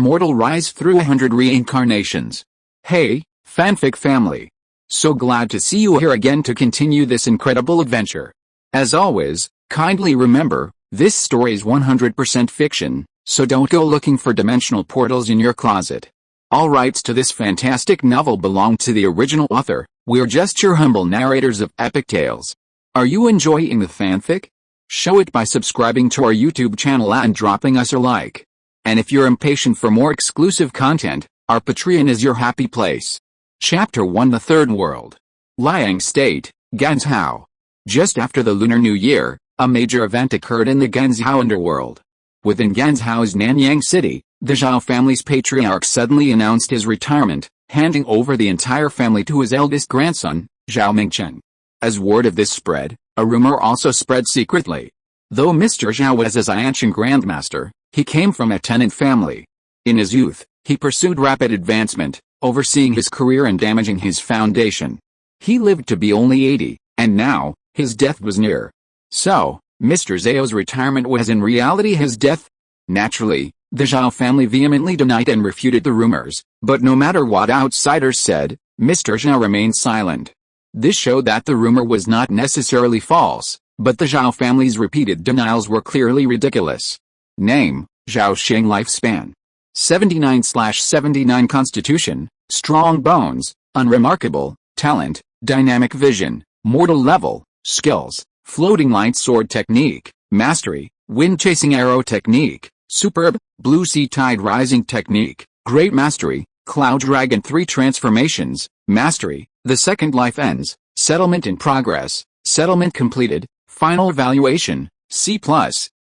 mortal rise through 100 reincarnations. Hey, fanfic family. So glad to see you here again to continue this incredible adventure. As always, kindly remember, this story is 100% fiction, so don't go looking for dimensional portals in your closet. All rights to this fantastic novel belong to the original author. We're just your humble narrators of epic tales. Are you enjoying the fanfic? Show it by subscribing to our YouTube channel and dropping us a like. And if you're impatient for more exclusive content, our Patreon is your happy place. Chapter 1: The Third World. Liang State, Ganzhou. Just after the Lunar New Year, a major event occurred in the Ganzhou underworld. Within Ganzhou's Nanyang City, the Zhao family's patriarch suddenly announced his retirement, handing over the entire family to his eldest grandson, Zhao Mingchen. As word of this spread, a rumor also spread secretly. Though Mr. Zhao was a Xianqian grandmaster, he came from a tenant family. In his youth, he pursued rapid advancement, overseeing his career and damaging his foundation. He lived to be only 80, and now, his death was near. So, Mr. Zhao's retirement was in reality his death? Naturally, the Zhao family vehemently denied and refuted the rumors, but no matter what outsiders said, Mr. Zhao remained silent. This showed that the rumor was not necessarily false, but the Zhao family's repeated denials were clearly ridiculous. Name: Zhao Sheng. Lifespan: 79/79. Constitution: strong bones, unremarkable. Talent: dynamic vision. Mortal level: skills: floating light sword technique. Mastery: wind chasing arrow technique. Superb: blue sea tide rising technique. Great mastery: cloud dragon 3 transformations. Mastery: the second life ends. Settlement in progress. Settlement completed. Final evaluation: C+.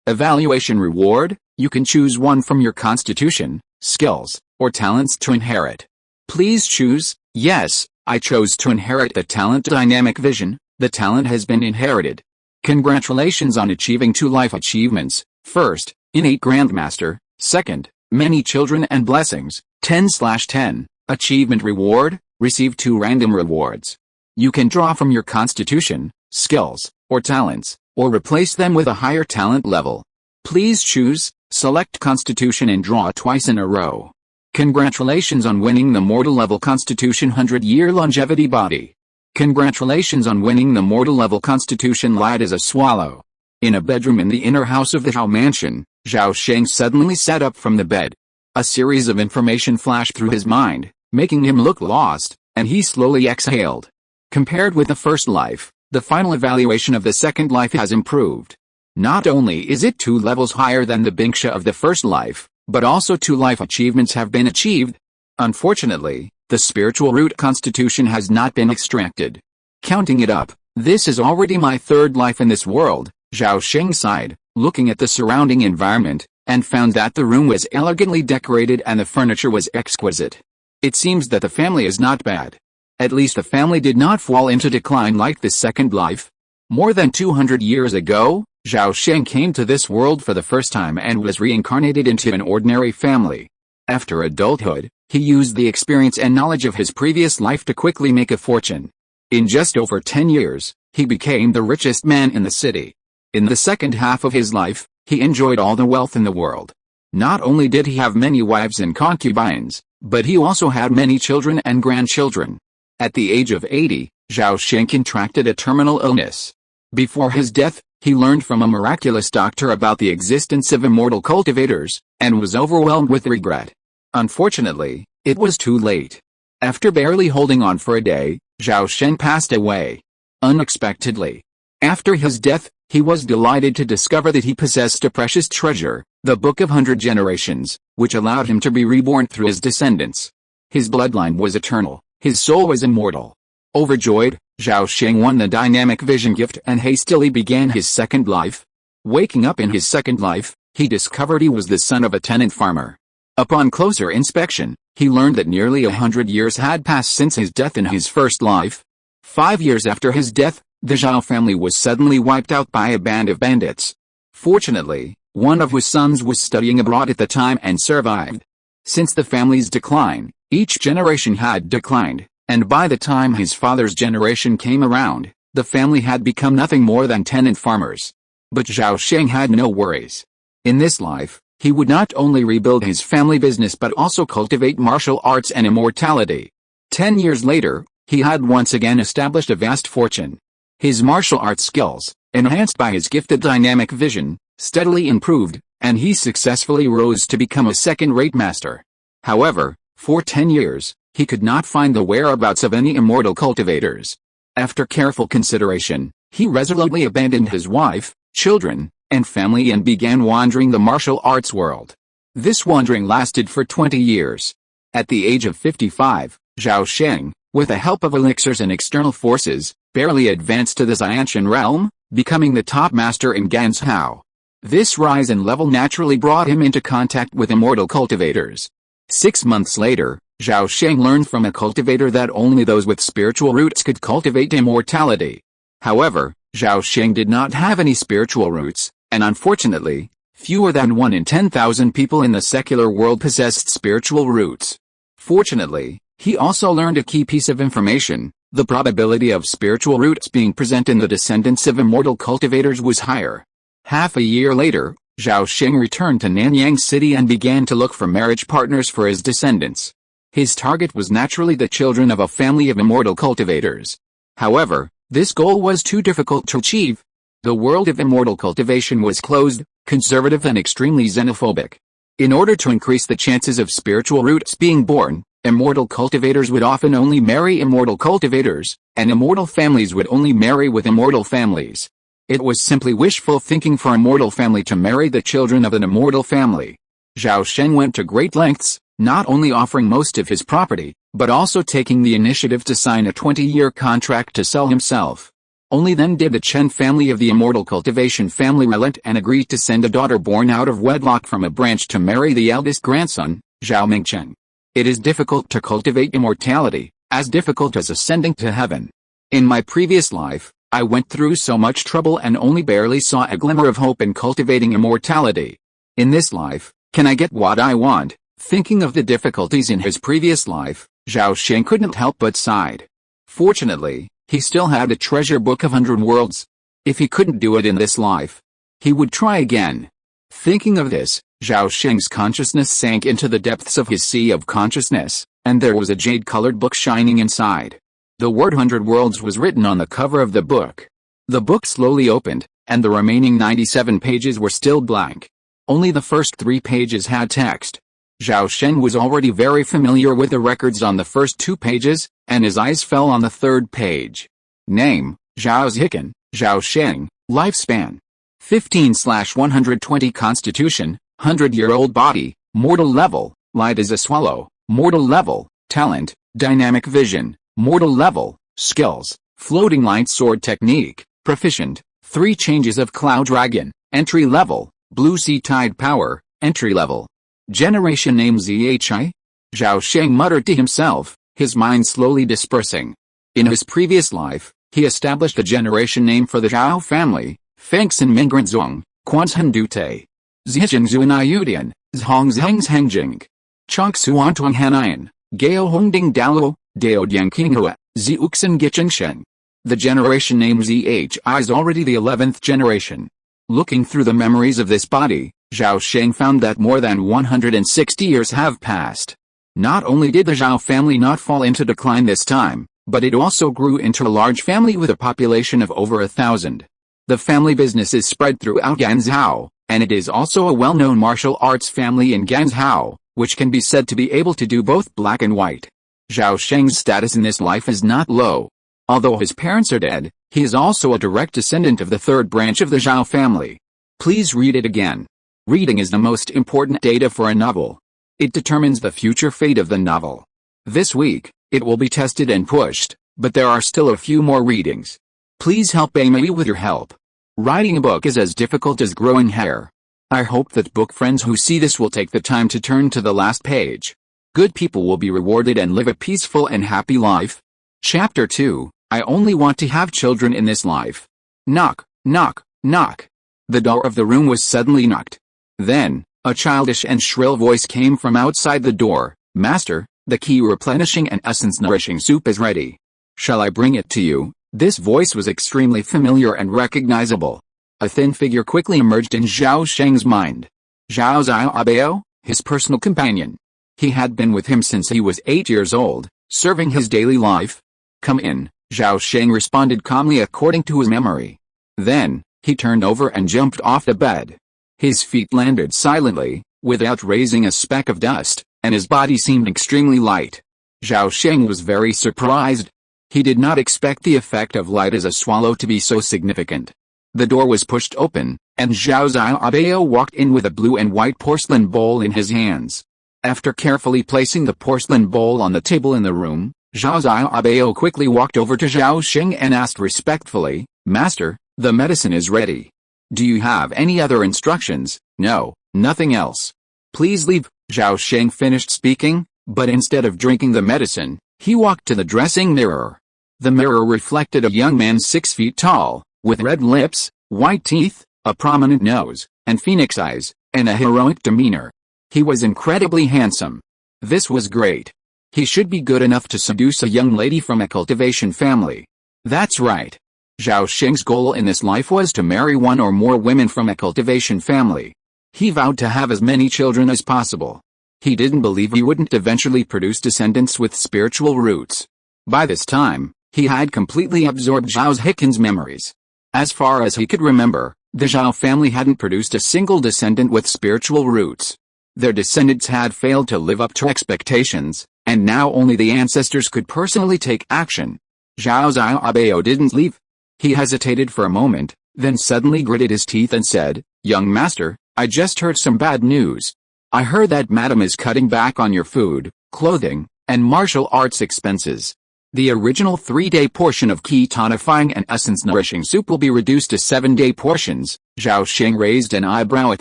Evaluation reward: you can choose one from your constitution, skills, or talents to inherit. Please choose. Yes, I chose to inherit the talent dynamic vision. The talent has been inherited. Congratulations on achieving 2 life achievements. First, innate grandmaster. Second, many children and blessings. 10/10. Achievement reward: receive 2 random rewards. You can draw from your constitution, skills, or talents, or replace them with a higher talent level. Please choose. Select constitution and draw twice in a row. Congratulations on winning the mortal level constitution 100-year longevity body. Congratulations on winning the mortal level constitution light as a swallow. In a bedroom in the inner house of the Zhao mansion, Zhao Sheng suddenly sat up from the bed. A series of information flashed through his mind, making him look lost, and he slowly exhaled. Compared with the first life, the final evaluation of the second life has improved. Not only is it 2 levels higher than the Bingxia of the first life, but also 2 life achievements have been achieved. Unfortunately, the spiritual root constitution has not been extracted. Counting it up, this is already my 3rd life in this world. Zhao Sheng sighed, looking at the surrounding environment, and found that the room was elegantly decorated and the furniture was exquisite. It seems that the family is not bad. At least the family did not fall into decline like the second life. More than 200 years ago, Zhao Sheng came to this world for the first time and was reincarnated into an ordinary family. After adulthood, he used the experience and knowledge of his previous life to quickly make a fortune. In just over 10 years, he became the richest man in the city. In the second half of his life, he enjoyed all the wealth in the world. Not only did he have many wives and concubines, but he also had many children and grandchildren. At the age of 80, Zhao Sheng contracted a terminal illness. Before his death, he learned from a miraculous doctor about the existence of immortal cultivators, and was overwhelmed with regret. Unfortunately, it was too late. After barely holding on for a day, Zhao Sheng passed away. Unexpectedly. After his death, he was delighted to discover that he possessed a precious treasure, the Book of 100 Generations, which allowed him to be reborn through his descendants. His bloodline was eternal, his soul was immortal. Overjoyed, Zhao Sheng won the dynamic vision gift and hastily began his second life. Waking up in his second life, he discovered he was the son of a tenant farmer. Upon closer inspection, he learned that nearly 100 years had passed since his death in his first life. 5 years after his death, the Zhao family was suddenly wiped out by a band of bandits. Fortunately, one of his sons was studying abroad at the time and survived. Since the family's decline, each generation had declined, and by the time his father's generation came around, the family had become nothing more than tenant farmers. But Zhao Sheng had no worries. In this life, He would not only rebuild his family business but also cultivate martial arts and immortality. 10 years later, he had once again established a vast fortune. His martial arts skills, enhanced by his gifted dynamic vision, steadily improved, and he successfully rose to become a second-rate master. However, for 10 years, he could not find the whereabouts of any immortal cultivators. After careful consideration, he resolutely abandoned his wife, children, and family and began wandering the martial arts world. This wandering lasted for 20 years. At the age of 55, Zhao Sheng, with the help of elixirs and external forces, barely advanced to the Xiantian realm, becoming the top master in Ganzhou. This rise in level naturally brought him into contact with immortal cultivators. 6 months later, Zhao Sheng learned from a cultivator that only those with spiritual roots could cultivate immortality. However, Zhao Sheng did not have any spiritual roots, and unfortunately, fewer than 1 in 10,000 people in the secular world possessed spiritual roots. Fortunately, he also learned a key piece of information: the probability of spiritual roots being present in the descendants of immortal cultivators was higher. Half a year later, Zhao Sheng returned to Nanyang City and began to look for marriage partners for his descendants. His target was naturally the children of a family of immortal cultivators. However, this goal was too difficult to achieve. The world of immortal cultivation was closed, conservative and extremely xenophobic. In order to increase the chances of spiritual roots being born, immortal cultivators would often only marry immortal cultivators, and immortal families would only marry with immortal families. It was simply wishful thinking for a mortal family to marry the children of an immortal family. Zhao Sheng went to great lengths, not only offering most of his property, but also taking the initiative to sign a 20-year contract to sell himself. Only then did the Chen family of the immortal cultivation family relent and agree to send a daughter born out of wedlock from a branch to marry the eldest grandson, Zhao Mingcheng. It is difficult to cultivate immortality, as difficult as ascending to heaven. In my previous life, I went through so much trouble and only barely saw a glimmer of hope in cultivating immortality. In this life, can I get what I want? Thinking of the difficulties in his previous life, Zhao Sheng couldn't help but sighed. Fortunately, he still had a treasure book of 100 worlds. If he couldn't do it in this life, he would try again. Thinking of this, Zhao Sheng's consciousness sank into the depths of his sea of consciousness, and there was a jade-colored book shining inside. The word 100 worlds was written on the cover of the book. The book slowly opened, and the remaining 97 pages were still blank. Only the first 3 pages had text. Zhao Sheng was already very familiar with the records on the first 2 pages, and his eyes fell on the 3rd page. Name, Zhao Zichen, Zhao Sheng, lifespan, 15/120 constitution, 100-year-old body, mortal level, light as a swallow, mortal level, talent, dynamic vision, mortal level, skills, floating light sword technique, proficient, 3 changes of cloud dragon, entry level, blue sea tide power, entry level. Generation name ZHI? Zhao Sheng muttered to himself, his mind slowly dispersing. In his previous life, he established a generation name for the Zhao family: Fengsen Mingrenzong, Quanzhen Dute, Zhizhengzuanayudian, Zhongzhengzhengjing, Chongsuantuang Hanayan, Gao Hongding Dalo, Dao Dianqinghua, Ziuxin Gichengsheng. The generation name ZHI is already the 11th generation. Looking through the memories of this body, Zhao Sheng found that more than 160 years have passed. Not only did the Zhao family not fall into decline this time, but it also grew into a large family with a population of over 1,000. The family business is spread throughout Ganzhou, and it is also a well-known martial arts family in Ganzhou, which can be said to be able to do both black and white. Zhao Sheng's status in this life is not low. Although his parents are dead, he is also a direct descendant of the 3rd branch of the Zhao family. Please read it again. Reading is the most important data for a novel. It determines the future fate of the novel. This week, it will be tested and pushed, but there are still a few more readings. Please help me with your help. Writing a book is as difficult as growing hair. I hope that book friends who see this will take the time to turn to the last page. Good people will be rewarded and live a peaceful and happy life. Chapter 2, I only want to have children in this life. Knock, knock, knock. The door of the room was suddenly knocked. Then, a childish and shrill voice came from outside the door. Master, the key replenishing and essence nourishing soup is ready. Shall I bring it to you? This voice was extremely familiar and recognizable. A thin figure quickly emerged in Zhao Sheng's mind. Zhao Xiaobao, his personal companion. He had been with him since he was 8 years old, serving his daily life. "Come in," Zhao Sheng responded calmly according to his memory. Then, he turned over and jumped off the bed. His feet landed silently, without raising a speck of dust, and his body seemed extremely light. Zhao Sheng was very surprised. He did not expect the effect of light as a swallow to be so significant. The door was pushed open, and Zhao Xiaobao walked in with a blue and white porcelain bowl in his hands. After carefully placing the porcelain bowl on the table in the room, Zhao Xiaobao quickly walked over to Zhao Sheng and asked respectfully, "Master, the medicine is ready. Do you have any other instructions?" "No, nothing else. Please leave." Zhao Sheng finished speaking, but instead of drinking the medicine, he walked to the dressing mirror. The mirror reflected a young man 6 feet tall, with red lips, white teeth, a prominent nose, and phoenix eyes, and a heroic demeanor. He was incredibly handsome. This was great. He should be good enough to seduce a young lady from a cultivation family. That's right. Zhao Sheng's goal in this life was to marry one or more women from a cultivation family. He vowed to have as many children as possible. He didn't believe he wouldn't eventually produce descendants with spiritual roots. By this time, he had completely absorbed Zhao Hikin's memories. As far as he could remember, the Zhao family hadn't produced a single descendant with spiritual roots. Their descendants had failed to live up to expectations, and now only the ancestors could personally take action. Zhao Xiaobao didn't leave. He hesitated for a moment, then suddenly gritted his teeth and said, "Young master, I just heard some bad news. I heard that Madam is cutting back on your food, clothing, and martial arts expenses. The original 3-day portion of Qi tonifying and essence nourishing soup will be reduced to 7-day portions." Zhao Sheng raised an eyebrow at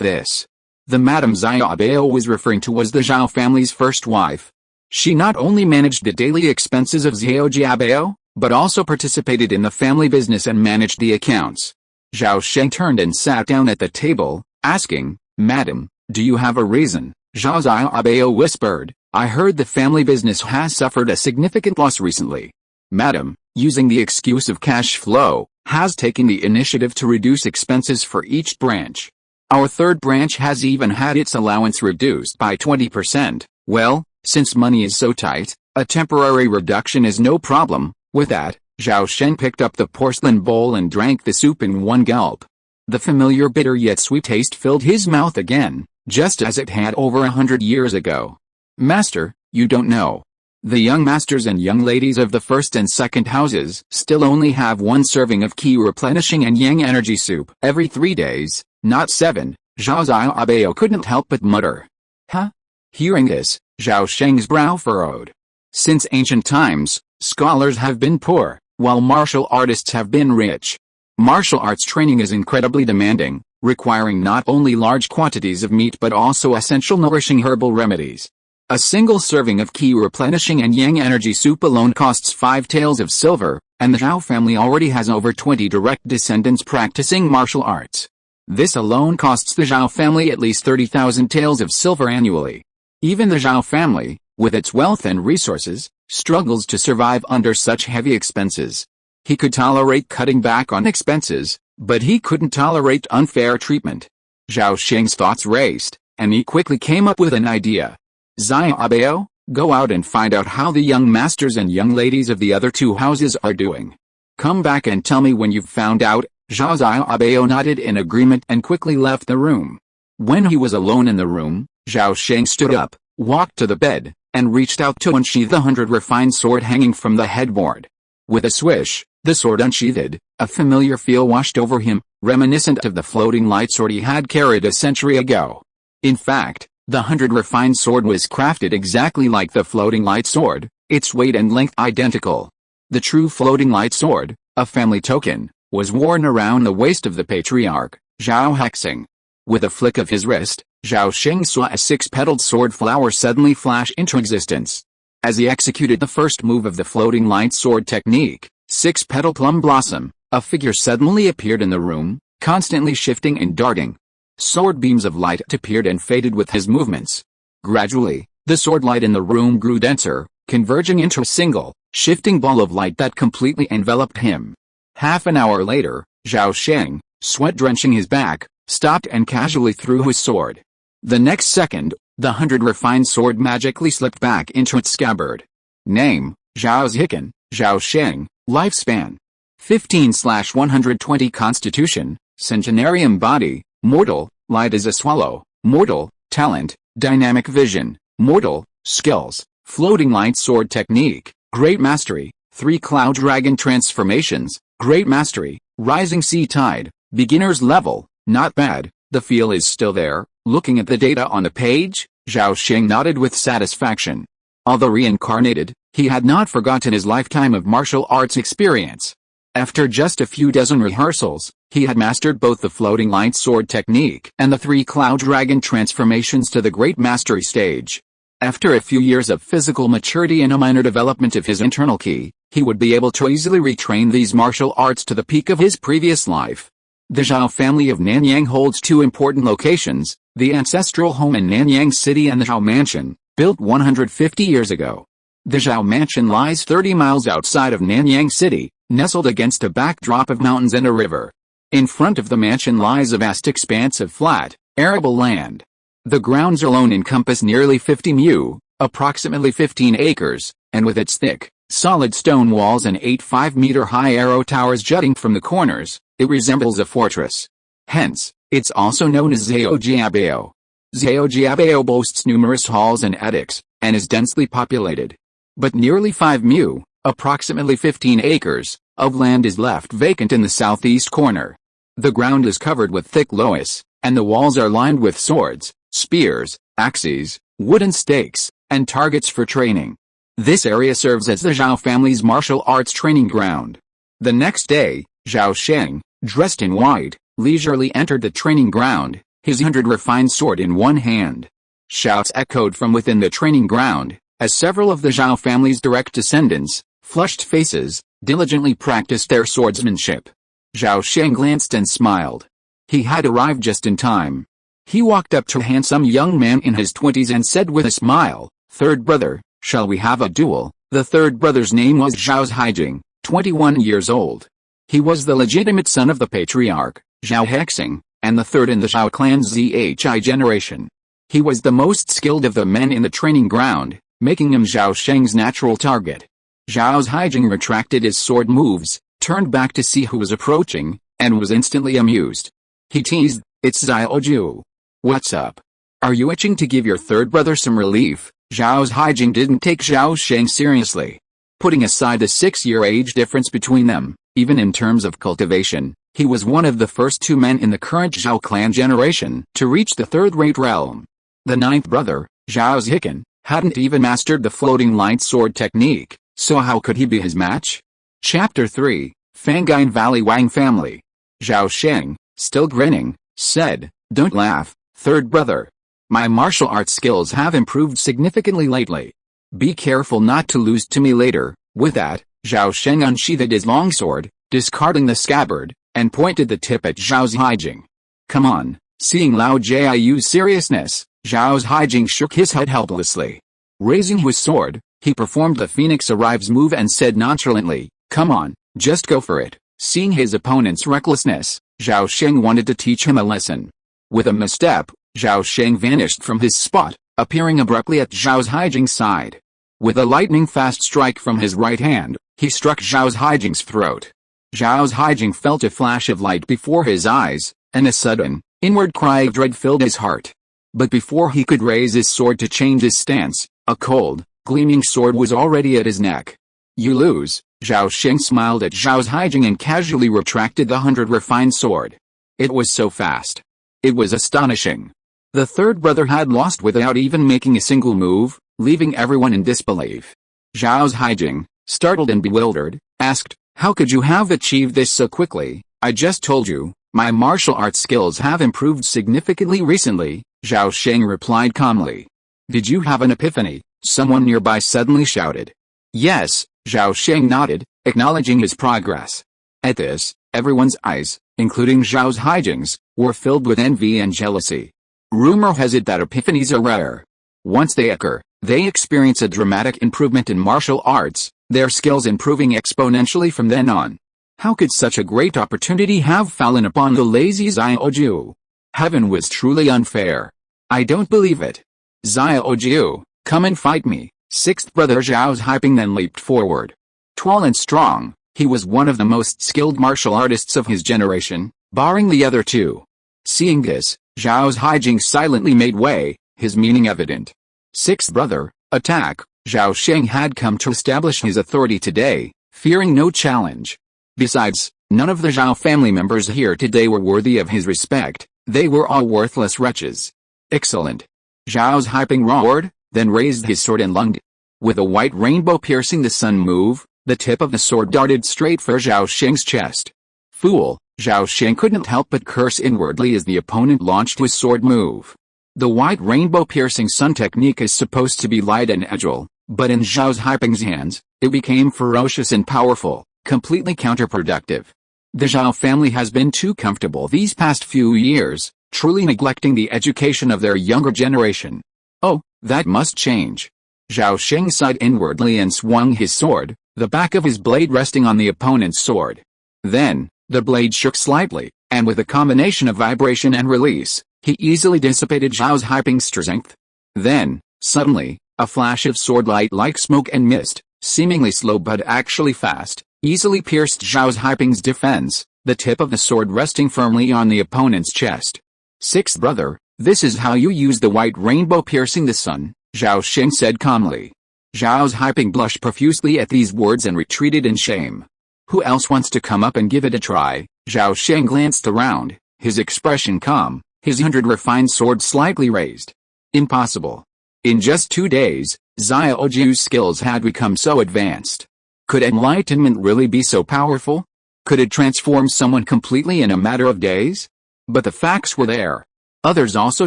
this. The Madame Xiaobao was referring to was the Zhao family's first wife. She not only managed the daily expenses of Zhao Jiabao, but also participated in the family business and managed the accounts. Zhao Sheng turned and sat down at the table, asking, "Madam, do you have a reason?" Zhao Xiaobao whispered, "I heard the family business has suffered a significant loss recently. Madam, using the excuse of cash flow, has taken the initiative to reduce expenses for each branch. Our third branch has even had its allowance reduced by 20%. Well, since money is so tight, a temporary reduction is no problem." With that, Zhao Sheng picked up the porcelain bowl and drank the soup in one gulp. The familiar bitter yet sweet taste filled his mouth again, just as it had over 100 years ago. "Master, you don't know. The young masters and young ladies of the first and second houses still only have 1 serving of Qi replenishing and Yang energy soup every 3 days, not 7, Zhao Xiaobao couldn't help but mutter. "Huh?" Hearing this, Zhao Sheng's brow furrowed. Since ancient times, scholars have been poor, while martial artists have been rich. Martial arts training is incredibly demanding, requiring not only large quantities of meat but also essential nourishing herbal remedies. A single serving of Qi replenishing and Yang energy soup alone costs 5 taels of silver, and the Zhao family already has over 20 direct descendants practicing martial arts. This alone costs the Zhao family at least 30,000 taels of silver annually. Even the Zhao family, with its wealth and resources, struggles to survive under such heavy expenses. He could tolerate cutting back on expenses, but he couldn't tolerate unfair treatment. Zhao Sheng's thoughts raced, and he quickly came up with an idea. "Xiaobao, go out and find out how the young masters and young ladies of the other 2 houses are doing. Come back and tell me when you've found out." Zhao Xiaobao nodded in agreement and quickly left the room. When he was alone in the room, Zhao Sheng stood up, walked to the bed, and reached out to unsheath the 100 refined sword hanging from the headboard. With a swish, the sword unsheathed, a familiar feel washed over him, reminiscent of the floating light sword he had carried a century ago. In fact, the 100 refined sword was crafted exactly like the floating light sword, its weight and length identical. The true floating light sword, a family token, was worn around the waist of the patriarch, Zhao Hexing. With a flick of his wrist, Zhao Sheng saw a 6-petaled sword flower suddenly flash into existence. As he executed the first move of the floating light sword technique, 6-petal plum blossom, a figure suddenly appeared in the room, constantly shifting and darting. Sword beams of light appeared and faded with his movements. Gradually, the sword light in the room grew denser, converging into a single, shifting ball of light that completely enveloped him. Half an hour later, Zhao Sheng, sweat drenching his back, stopped and casually threw his sword. The next second, the 100 refined sword magically slipped back into its scabbard. Name, Zhao Sheng, Zhao Sheng, lifespan 15/120 constitution, centenarian body, mortal, light as a swallow, mortal, talent, dynamic vision, mortal, skills, floating light sword technique, great mastery, 3 cloud dragon transformations, great mastery, rising sea tide, beginner's level, not bad, the feel is still there. Looking at the data on the page, Zhao Sheng nodded with satisfaction. Although reincarnated, he had not forgotten his lifetime of martial arts experience. After just a few dozen rehearsals, he had mastered both the floating light sword technique and the 3 cloud dragon transformations to the great mastery stage. After a few years of physical maturity and a minor development of his internal ki, he would be able to easily retrain these martial arts to the peak of his previous life. The Zhao family of Nanyang holds 2 important locations, the ancestral home in Nanyang City and the Zhao Mansion, built 150 years ago. The Zhao Mansion lies 30 miles outside of Nanyang City, nestled against a backdrop of mountains and a river. In front of the mansion lies a vast expanse of flat, arable land. The grounds alone encompass nearly 50 mu, approximately 15 acres, and with its thick, solid stone walls and 8 5-meter-high arrow towers jutting from the corners, it resembles a fortress. Hence, it's also known as Zhaojiabao. Zhaojiabao boasts numerous halls and attics, and is densely populated. But nearly 5 mu, approximately 15 acres, of land is left vacant in the southeast corner. The ground is covered with thick loess, and the walls are lined with swords, spears, axes, wooden stakes, and targets for training. This area serves as the Zhao family's martial arts training ground. The next day, Zhao Sheng, dressed in white, leisurely entered the training ground, his 100 refined sword in one hand. Shouts echoed from within the training ground, as several of the Zhao family's direct descendants, flushed faces, diligently practiced their swordsmanship. Zhao Sheng glanced and smiled. He had arrived just in time. He walked up to a handsome young man in his 20s and said with a smile, "Third brother, shall we have a duel?" The third brother's name was Zhao Sheng, 21 years old. He was the legitimate son of the patriarch, Zhao Hexing, and the third in the Zhao clan's Zhi generation. He was the most skilled of the men in the training ground, making him Zhao Sheng's natural target. Zhao Sheng retracted his sword moves, turned back to see who was approaching, and was instantly amused. He teased, "It's Zhaoju. What's up? Are you itching to give your third brother some relief?" Zhao Sheng didn't take Zhao Sheng seriously. Putting aside the 6-year age difference between them, even in terms of cultivation, he was one of the first 2 men in the current Zhao clan generation to reach the third-rate realm. The 9th brother, Zhao Sheng, hadn't even mastered the floating light sword technique, so how could he be his match? Chapter 3, Fangine Valley Wang Family. Zhao Sheng, still grinning, said, "Don't laugh, third brother. My martial arts skills have improved significantly lately. Be careful not to lose to me later." With that, Zhao Sheng unsheathed his longsword, discarding the scabbard, and pointed the tip at Zhao Sheng. "Come on." Seeing Lao Jiu's seriousness, Zhao Sheng shook his head helplessly. Raising his sword, he performed the Phoenix Arrives move and said nonchalantly, "Come on, just go for it." Seeing his opponent's recklessness, Zhao Sheng wanted to teach him a lesson. With a misstep, Zhao Sheng vanished from his spot, appearing abruptly at Zhao Sheng's side. With a lightning-fast strike from his right hand, he struck Zhao Sheng's throat. Zhao Sheng felt a flash of light before his eyes, and a sudden, inward cry of dread filled his heart. But before he could raise his sword to change his stance, a cold, gleaming sword was already at his neck. "You lose." Zhao Sheng smiled at Zhao Sheng and casually retracted the 100 refined sword. It was so fast. It was astonishing. The third brother had lost without even making a single move, leaving everyone in disbelief. Zhao Sheng, startled and bewildered, asked, "How could you have achieved this so quickly?" "I just told you, my martial arts skills have improved significantly recently," Zhao Sheng replied calmly. "Did you have an epiphany?" someone nearby suddenly shouted. "Yes," Zhao Sheng nodded, acknowledging his progress. At this, everyone's eyes, including Zhao Sheng's, were filled with envy and jealousy. Rumor has it that epiphanies are rare. Once they occur, they experience a dramatic improvement in martial arts, their skills improving exponentially from then on. How could such a great opportunity have fallen upon the lazy Zhaoju? Heaven was truly unfair. I don't believe it. Zhao Jiu, come and fight me. Sixth brother Zhao Haiping then leaped forward. Tall and strong, he was one of the most skilled martial artists of his generation, barring the other two. Seeing this, Zhao Haijing silently made way, his meaning evident. Sixth brother, attack. Zhao Sheng had come to establish his authority today, fearing no challenge. Besides, none of the Zhao family members here today were worthy of his respect, they were all worthless wretches. Excellent. Zhao Haiping roared, then raised his sword and lunged. With a white rainbow piercing the sun move, the tip of the sword darted straight for Zhao Sheng's chest. Fool, Zhao Sheng couldn't help but curse inwardly as the opponent launched his sword move. The white rainbow piercing sun technique is supposed to be light and agile, but in Zhao Haiping's hands, it became ferocious and powerful, completely counterproductive. The Zhao family has been too comfortable these past few years, truly neglecting the education of their younger generation. Oh, that must change. Zhao Sheng sighed inwardly and swung his sword, the back of his blade resting on the opponent's sword. Then, the blade shook slightly, and with a combination of vibration and release, he easily dissipated Zhao Haiping's strength. Then, suddenly, a flash of sword light like smoke and mist, seemingly slow but actually fast, easily pierced Zhao Haiping's defense, the tip of the sword resting firmly on the opponent's chest. Sixth brother, this is how you use the white rainbow piercing the sun, Zhao Sheng said calmly. Zhao Haiping blushed profusely at these words and retreated in shame. Who else wants to come up and give it a try? Zhao Sheng glanced around, his expression calm, his 100 refined sword slightly raised. Impossible. In just 2 days, Zhao Jiu's skills had become so advanced. Could enlightenment really be so powerful? Could it transform someone completely in a matter of days? But the facts were there. Others also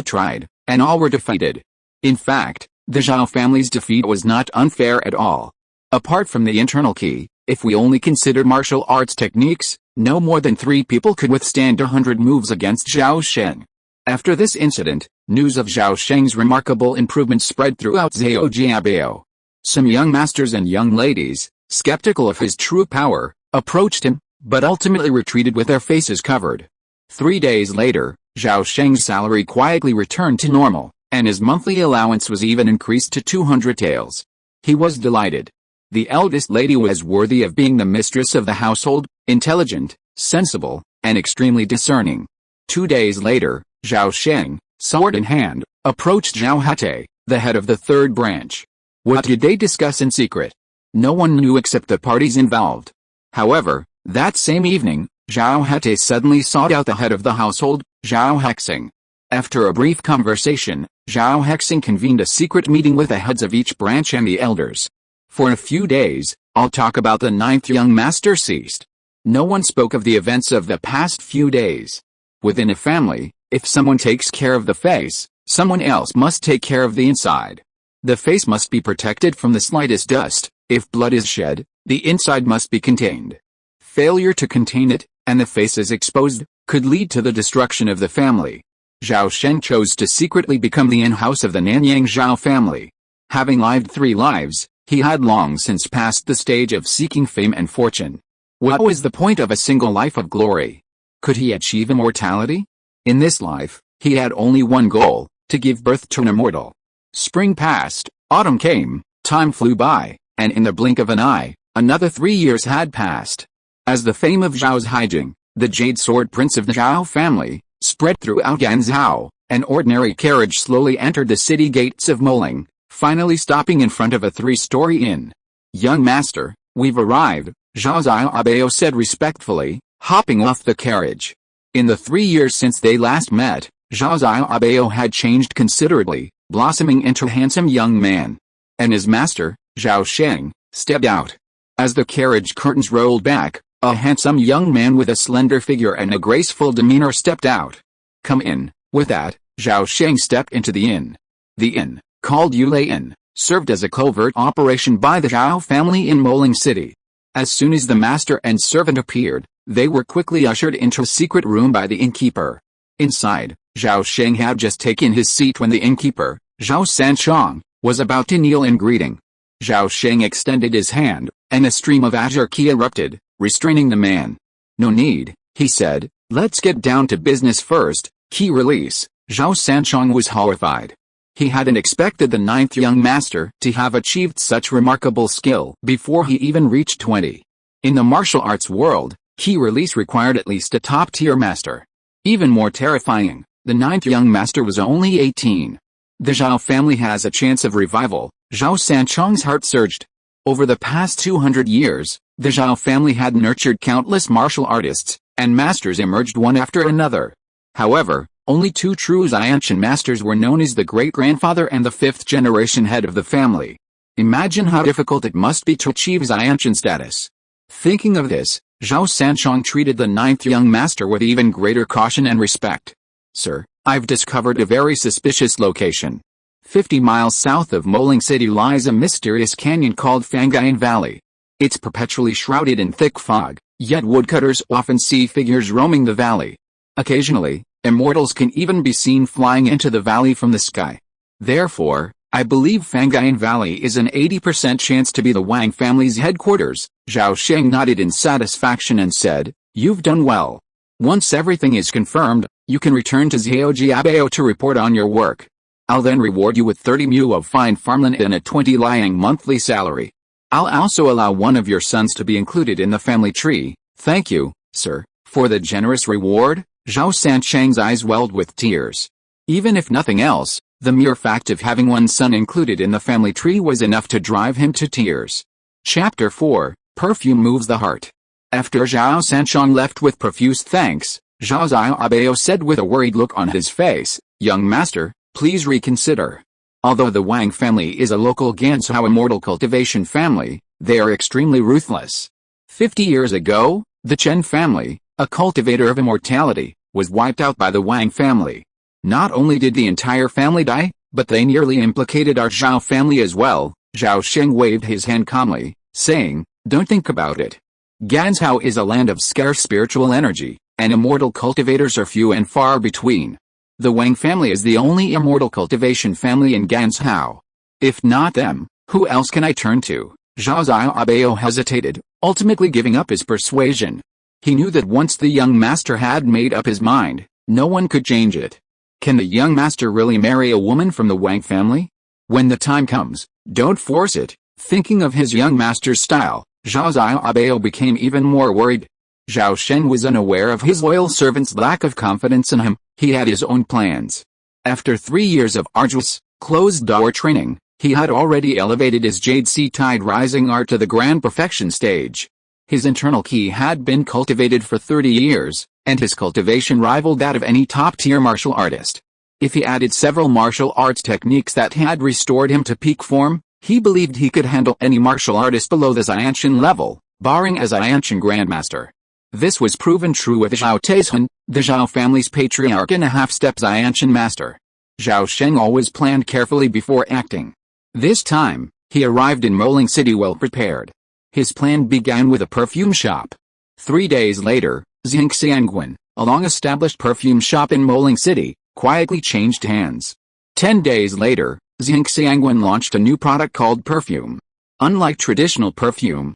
tried, and all were defeated. In fact, the Zhao family's defeat was not unfair at all. Apart from the internal key, if we only consider martial arts techniques, no more than 3 people could withstand 100 moves against Zhao Sheng. After this incident, news of Zhao Sheng's remarkable improvement spread throughout Zhao Jiabao. Some young masters and young ladies, skeptical of his true power, approached him, but ultimately retreated with their faces covered. 3 days later, Zhao Sheng's salary quietly returned to normal, and his monthly allowance was even increased to 200 taels. He was delighted. The eldest lady was worthy of being the mistress of the household, intelligent, sensible, and extremely discerning. 2 days later, Zhao Sheng, sword in hand, approached Zhao Hate, the head of the third branch. What did they discuss in secret? No one knew except the parties involved. However, that same evening, Zhao Hate suddenly sought out the head of the household, Zhao Hexing. After a brief conversation, Zhao Hexing convened a secret meeting with the heads of each branch and the elders. For a few days, all talk about the 9th young master ceased. No one spoke of the events of the past few days. Within a family, if someone takes care of the face, someone else must take care of the inside. The face must be protected from the slightest dust. If blood is shed, the inside must be contained. Failure to contain it, and the face is exposed, could lead to the destruction of the family. Zhao Sheng chose to secretly become the in-house of the Nanyang Zhao family. Having lived 3 lives, he had long since passed the stage of seeking fame and fortune. What was the point of a single life of glory? Could he achieve immortality? In this life, he had only one goal, to give birth to an immortal. Spring passed, autumn came, time flew by, and in the blink of an eye, another 3 years had passed. As the fame of Zhao Haijing, the Jade Sword Prince of the Zhao family, spread throughout Ganzhou, an ordinary carriage slowly entered the city gates of Moling, finally stopping in front of a 3-story inn. Young master, we've arrived, Zhao Jiabao said respectfully, hopping off the carriage. In the 3 years since they last met, Zhao Jiabao had changed considerably, blossoming into a handsome young man. And his master, Zhao Sheng, stepped out. As the carriage curtains rolled back, a handsome young man with a slender figure and a graceful demeanor stepped out. Come in. With that, Zhao Sheng stepped into the inn. The inn, called Yulei Inn, served as a covert operation by the Zhao family in Moling City. As soon as the master and servant appeared, they were quickly ushered into a secret room by the innkeeper. Inside, Zhao Sheng had just taken his seat when the innkeeper, Zhao Sanchong, was about to kneel in greeting. Zhao Sheng extended his hand, and a stream of azure qi erupted, restraining the man. No need, he said, let's get down to business first. Qi release. Zhao Sheng was horrified. He hadn't expected the ninth young master to have achieved such remarkable skill before he even reached 20. In the martial arts world, key release required at least a top-tier master. Even more terrifying, the ninth young master was only 18. The Zhao family has a chance of revival. Zhao Sheng's heart surged. Over the past 200 years, the Zhao family had nurtured countless martial artists, and masters emerged one after another. However, only two true Xiantian masters were known as the great-grandfather and the fifth-generation head of the family. Imagine how difficult it must be to achieve Xiantian status. Thinking of this, Zhao Sheng treated the ninth young master with even greater caution and respect. Sir, I've discovered a very suspicious location. 50 miles south of Moling City lies a mysterious canyon called Fangayan Valley. It's perpetually shrouded in thick fog, yet woodcutters often see figures roaming the valley. Occasionally, immortals can even be seen flying into the valley from the sky. Therefore, I believe Fangayan Valley is an 80% chance to be the Wang family's headquarters. Zhao Sheng nodded in satisfaction and said, "You've done well. Once everything is confirmed, you can return to Zhao to report on your work. I'll then reward you with 30 mu of fine farmland and a 20 liang monthly salary. I'll also allow one of your sons to be included in the family tree." "Thank you, sir, for the generous reward." Zhao Sheng's eyes welled with tears. Even if nothing else, the mere fact of having one son included in the family tree was enough to drive him to tears. Chapter 4, Perfume Moves the Heart. After Zhao Sheng left with profuse thanks, Zhao Xiaobao said with a worried look on his face, "Young master, please reconsider. Although the Wang family is a local Ganzhou immortal cultivation family, they are extremely ruthless. 50 years ago, the Chen family, a cultivator of immortality, was wiped out by the Wang family. Not only did the entire family die, but they nearly implicated our Zhao family as well." Zhao Sheng waved his hand calmly, saying, "Don't think about it. Ganzhou is a land of scarce spiritual energy, and immortal cultivators are few and far between. The Wang family is the only immortal cultivation family in Ganzhou. If not them, who else can I turn to?" Zhao Xiaobao hesitated, ultimately giving up his persuasion. He knew that once the young master had made up his mind, no one could change it. Can the young master really marry a woman from the Wang family? When the time comes, don't force it. Thinking of his young master's style, Zhao Xiaobao became even more worried. Zhao Sheng was unaware of his loyal servant's lack of confidence in him. He had his own plans. After 3 years of arduous, closed-door training, he had already elevated his Jade Sea Tide Rising art to the grand perfection stage. His internal ki had been cultivated for 30 years, and his cultivation rivaled that of any top-tier martial artist. If he added several martial arts techniques that had restored him to peak form, he believed he could handle any martial artist below the Xiantian level, barring a Xiantian grandmaster. This was proven true with Zhao Taizhen, the Zhao family's patriarch and a half-step Xiantian master. Zhao Sheng always planned carefully before acting. This time, he arrived in Moling City well prepared. His plan began with a perfume shop. 3 days later, Xiangguan, a long-established perfume shop in Moling City, quietly changed hands. 10 days later, Xiangguan launched a new product called perfume. Unlike traditional perfume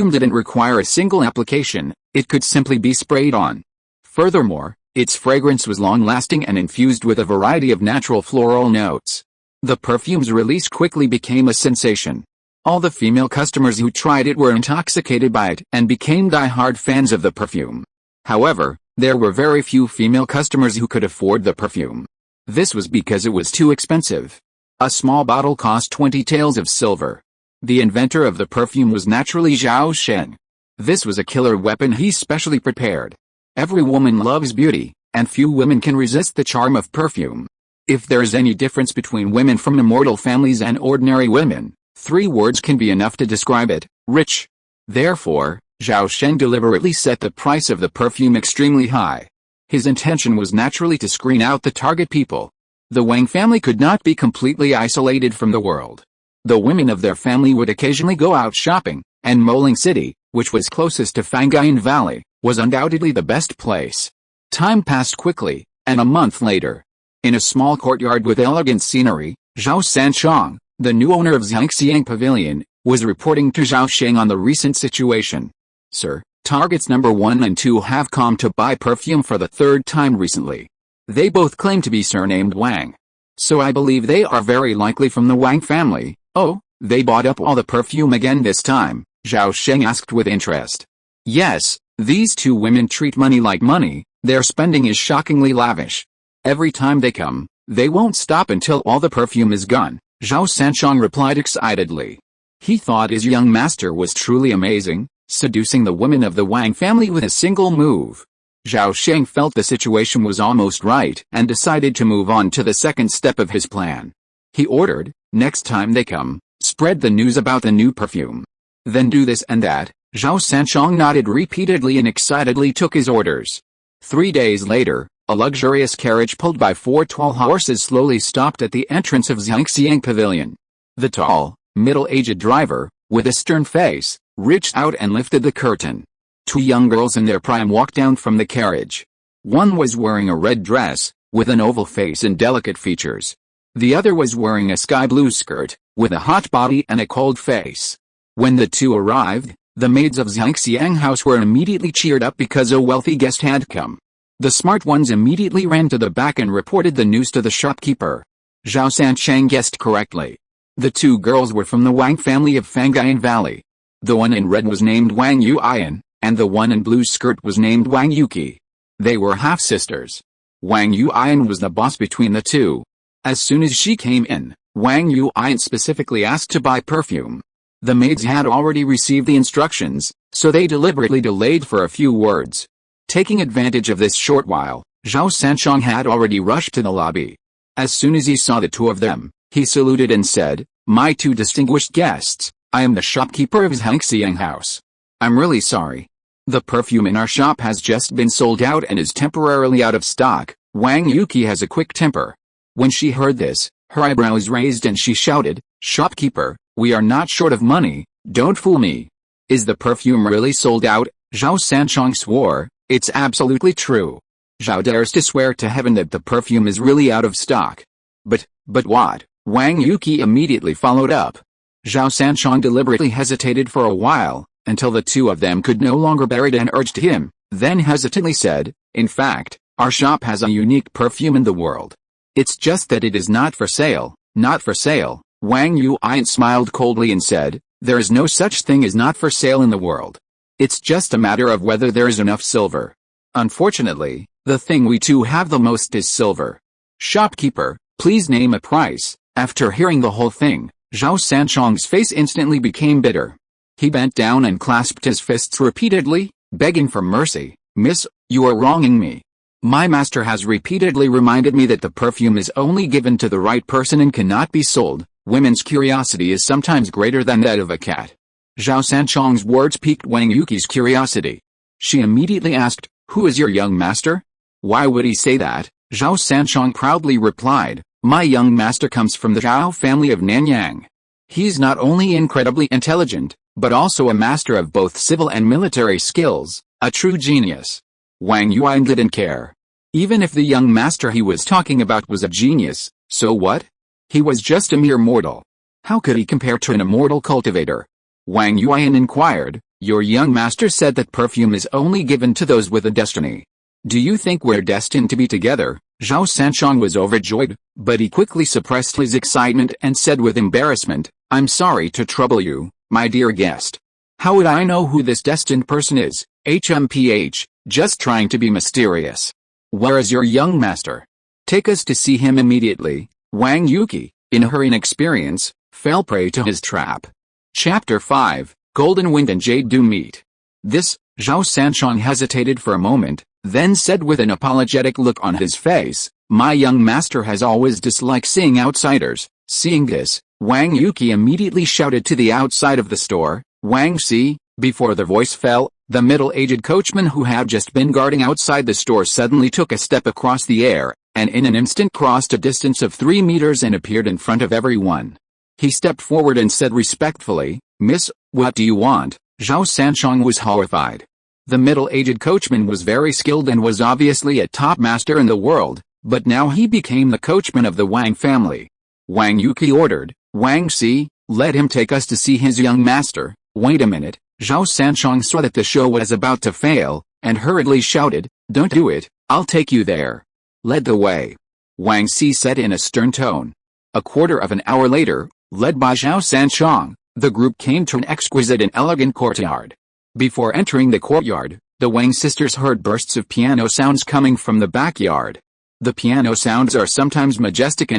didn't require a single application, it could simply be sprayed on. Furthermore, its fragrance was long-lasting and infused with a variety of natural floral notes. The perfume's release quickly became a sensation. All the female customers who tried it were intoxicated by it and became die-hard fans of the perfume. However, there were very few female customers who could afford the perfume. This was because it was too expensive. A small bottle cost 20 taels of silver. The inventor of the perfume was naturally Zhao Sheng. This was a killer weapon he specially prepared. Every woman loves beauty, and few women can resist the charm of perfume. If there is any difference between women from immortal families and ordinary women, 3 words can be enough to describe it: rich. Therefore, Zhao Sheng deliberately set the price of the perfume extremely high. His intention was naturally to screen out the target people. The Wang family could not be completely isolated from the world. The women of their family would occasionally go out shopping, and Moling City, which was closest to Fangayan Valley, was undoubtedly the best place. Time passed quickly, and a month later, in a small courtyard with elegant scenery, Zhao Sheng, the new owner of Xiangxiang Pavilion, was reporting to Zhao Sheng on the recent situation. "Sir, targets number 1 and 2 have come to buy perfume for the 3rd time recently. They both claim to be surnamed Wang. So I believe they are very likely from the Wang family. Oh, they bought up all the perfume again this time, Zhao Sheng asked with interest. Yes, these two women treat money like money. Their spending is shockingly lavish. Every time they come, they won't stop until all the perfume is gone, Zhao Sanchong replied excitedly. He thought his young master was truly amazing, seducing the women of the Wang family with a single move. Zhao Sheng felt the situation was almost right and decided to move on to the second step of his plan. He ordered, next time they come, spread the news about the new perfume. Then do this and that. Zhao Sanchong nodded repeatedly and excitedly took his orders. 3 days later, a luxurious carriage pulled by 4 tall horses slowly stopped at the entrance of Xiangxiang Pavilion. The tall, middle-aged driver, with a stern face, reached out and lifted the curtain. 2 young girls in their prime walked down from the carriage. One was wearing a red dress, with an oval face and delicate features. The other was wearing a sky blue skirt, with a hot body and a cold face. When the 2 arrived, the maids of Xiangxiang House were immediately cheered up because a wealthy guest had come. The smart ones immediately ran to the back and reported the news to the shopkeeper. Zhao Sanchang guessed correctly. The 2 girls were from the Wang family of Fangyan Valley. The one in red was named Wang Yuan, and the one in blue skirt was named Wang Yuki. They were half-sisters. Wang Yuan was the boss between the 2. As soon as she came in, Wang Yuan specifically asked to buy perfume. The maids had already received the instructions, so they deliberately delayed for a few words. Taking advantage of this short while, Zhao Sanchong had already rushed to the lobby. As soon as he saw the 2 of them, he saluted and said, "My 2 distinguished guests, I am the shopkeeper of Xiangxiang House. I'm really sorry. The perfume in our shop has just been sold out and is temporarily out of stock." Wang Yuki has a quick temper. When she heard this, her eyebrows raised and she shouted, "Shopkeeper, we are not short of money, don't fool me. Is the perfume really sold out?" Zhao Sanchong swore, "It's absolutely true." Zhao dares to swear to heaven that the perfume is really out of stock. But what? Wang Yuki immediately followed up. Zhao Sanchong deliberately hesitated for a while, until the 2 of them could no longer bear it and urged him, then hesitantly said, "In fact, our shop has a unique perfume in the world. It's just that it is not for sale, not for sale." Wang Yuan smiled coldly and said, "There is no such thing as not for sale in the world. It's just a matter of whether there is enough silver. Unfortunately, the thing we 2 have the most is silver. Shopkeeper, please name a price." After hearing the whole thing, Zhao Sanchong's face instantly became bitter. He bent down and clasped his fists repeatedly, begging for mercy. "Miss, you are wronging me. My master has repeatedly reminded me that the perfume is only given to the right person and cannot be sold. Women's curiosity is sometimes greater than that of a cat." Zhao Sanchong's words piqued Wang Yuki's curiosity. She immediately asked, "Who is your young master?" "Why would he say that?" Zhao Sanchong proudly replied, "My young master comes from the Zhao family of Nanyang. He's not only incredibly intelligent, but also a master of both civil and military skills, a true genius." Wang Yuan didn't care. Even if the young master he was talking about was a genius, so what? He was just a mere mortal. How could he compare to an immortal cultivator? Wang Yuan inquired, "Your young master said that perfume is only given to those with a destiny. Do you think we're destined to be together?" Zhao Sanchong was overjoyed, but he quickly suppressed his excitement and said with embarrassment, "I'm sorry to trouble you, my dear guest. How would I know who this destined person is? HMPH, just trying to be mysterious. Where is your young master? Take us to see him immediately." Wang Yuki, in her inexperience, fell prey to his trap. Chapter 5, Golden Wind and Jade do meet. This, Zhao Sanchong hesitated for a moment, then said with an apologetic look on his face, "My young master has always disliked seeing outsiders." Seeing this, Wang Yuki immediately shouted to the outside of the store, "Wang Si!" Before the voice fell, the middle-aged coachman who had just been guarding outside the store suddenly took a step across the air, and in an instant crossed a distance of 3 meters and appeared in front of everyone. He stepped forward and said respectfully, "Miss, what do you want?" Zhao Sanchong was horrified. The middle-aged coachman was very skilled and was obviously a top master in the world, but now he became the coachman of the Wang family. Wang Yuki ordered, "Wang Si, let him take us to see his young master." Wait a minute, Zhao Sanchong saw that the show was about to fail, and hurriedly shouted, "Don't do it, I'll take you there." led the way. Wang Si said in a stern tone. A quarter of an hour later, led by Zhao Sheng, the group came to an exquisite and elegant courtyard. Before entering the courtyard, the Wang sisters heard bursts of piano sounds coming from the backyard. The piano sounds are sometimes majestic,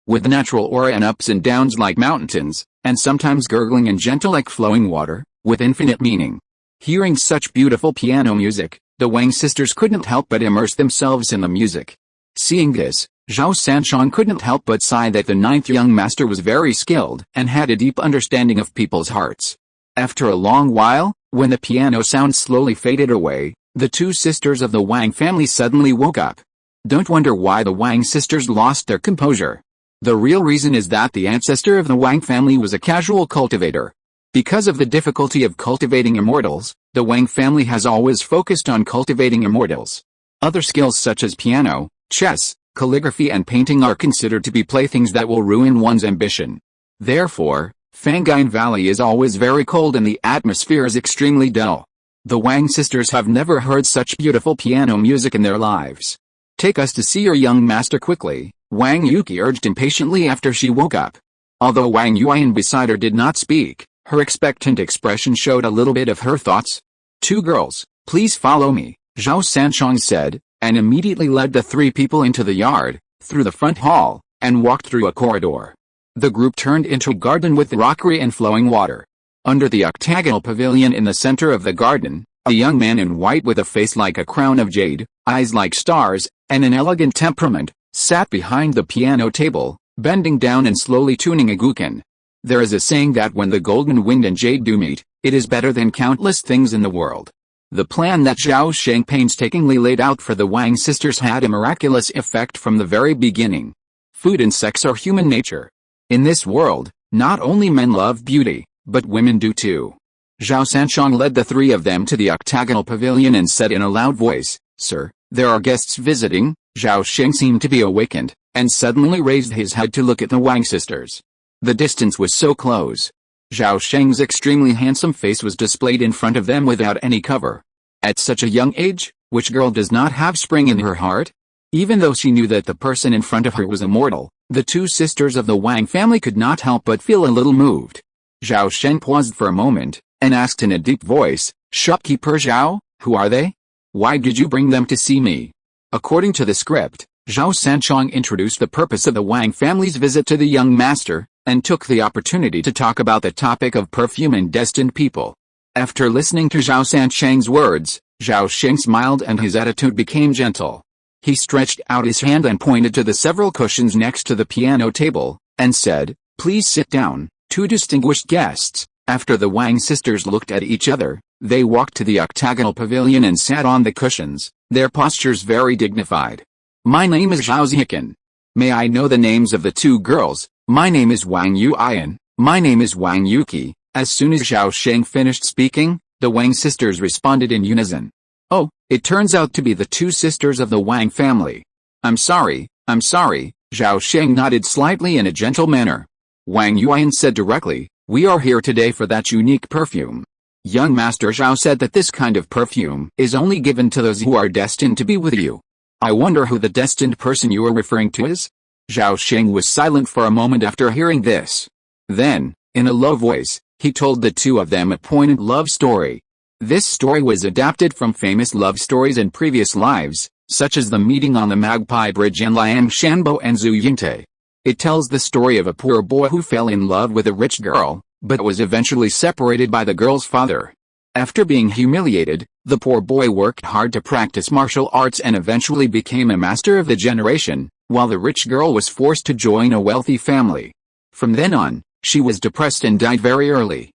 with natural aura and ups and downs like mountains, and sometimes gurgling and gentle like flowing water, with infinite meaning. Hearing such beautiful piano music, the Wang sisters couldn't help but immerse themselves in the music. Seeing this, Zhao Sheng couldn't help but sigh that the ninth young master was very skilled and had a deep understanding of people's hearts. After a long while, when the piano sound slowly faded away, the two sisters of the Wang family suddenly woke up. Don't wonder why the Wang sisters lost their composure. The real reason is that the ancestor of the Wang family was a casual cultivator. Because of the difficulty of cultivating immortals, the Wang family has always focused on cultivating immortals. Other skills such as piano, chess, calligraphy and painting are considered to be playthings that will ruin one's ambition. Therefore, Fangine Valley is always very cold and the atmosphere is extremely dull. The Wang sisters have never heard such beautiful piano music in their lives. Take us to see your young master quickly, Wang Yuki urged impatiently after she woke up. Although Wang Yuan beside her did not speak, her expectant expression showed a little bit of her thoughts. Two girls, please follow me, Zhao Sheng said, and immediately led the three people into the yard, through the front hall, and walked through a corridor. The group turned into a garden with rockery and flowing water. Under the octagonal pavilion in the center of the garden, a young man in white with a face like a crown of jade, eyes like stars, and an elegant temperament, sat behind the piano table, bending down and slowly tuning a guqin. There is a saying that when the golden wind and jade do meet, it is better than countless things in the world. The plan that Zhao Sheng painstakingly laid out for the Wang sisters had a miraculous effect from the very beginning. Food and sex are human nature. In this world, not only men love beauty, but women do too. Zhao Sheng led the three of them to the octagonal pavilion and said in a loud voice, "Sir, there are guests visiting." Zhao Sheng seemed to be awakened, and suddenly raised his head to look at the Wang sisters. The distance was so close. Zhao Sheng's extremely handsome face was displayed in front of them without any cover. At such a young age, which girl does not have spring in her heart? Even though she knew that the person in front of her was immortal, the two sisters of the Wang family could not help but feel a little moved. Zhao Sheng paused for a moment, and asked in a deep voice, "Shopkeeper Zhao, who are they? Why did you bring them to see me?" According to the script, Zhao Sheng introduced the purpose of the Wang family's visit to the young master, and took the opportunity to talk about the topic of perfume and destined people. After listening to Zhao Sheng's words, Zhao Sheng smiled and his attitude became gentle. He stretched out his hand and pointed to the several cushions next to the piano table, and said, "Please sit down, two distinguished guests." After the Wang sisters looked at each other, they walked to the octagonal pavilion and sat on the cushions, their postures very dignified. "My name is Zhao Zikin. May I know the names of the two girls?" "My name is Wang Yuan. My name is Wang Yuki." As soon as Zhao Sheng finished speaking, the Wang sisters responded in unison. "Oh, it turns out to be the two sisters of the Wang family. I'm sorry, Zhao Sheng nodded slightly in a gentle manner. Wang Yuan said directly, "We are here today for that unique perfume. Young Master Zhao said that this kind of perfume is only given to those who are destined to be with you. I wonder who the destined person you are referring to is?" Zhao Sheng was silent for a moment after hearing this. Then, in a low voice, he told the two of them a poignant love story. This story was adapted from famous love stories in previous lives, such as the meeting on the Magpie Bridge in Liang Shanbo and Zhu Yingtai. It tells the story of a poor boy who fell in love with a rich girl, but was eventually separated by the girl's father. After being humiliated, the poor boy worked hard to practice martial arts and eventually became a master of the generation, while the rich girl was forced to join a wealthy family. From then on, she was depressed and died very early.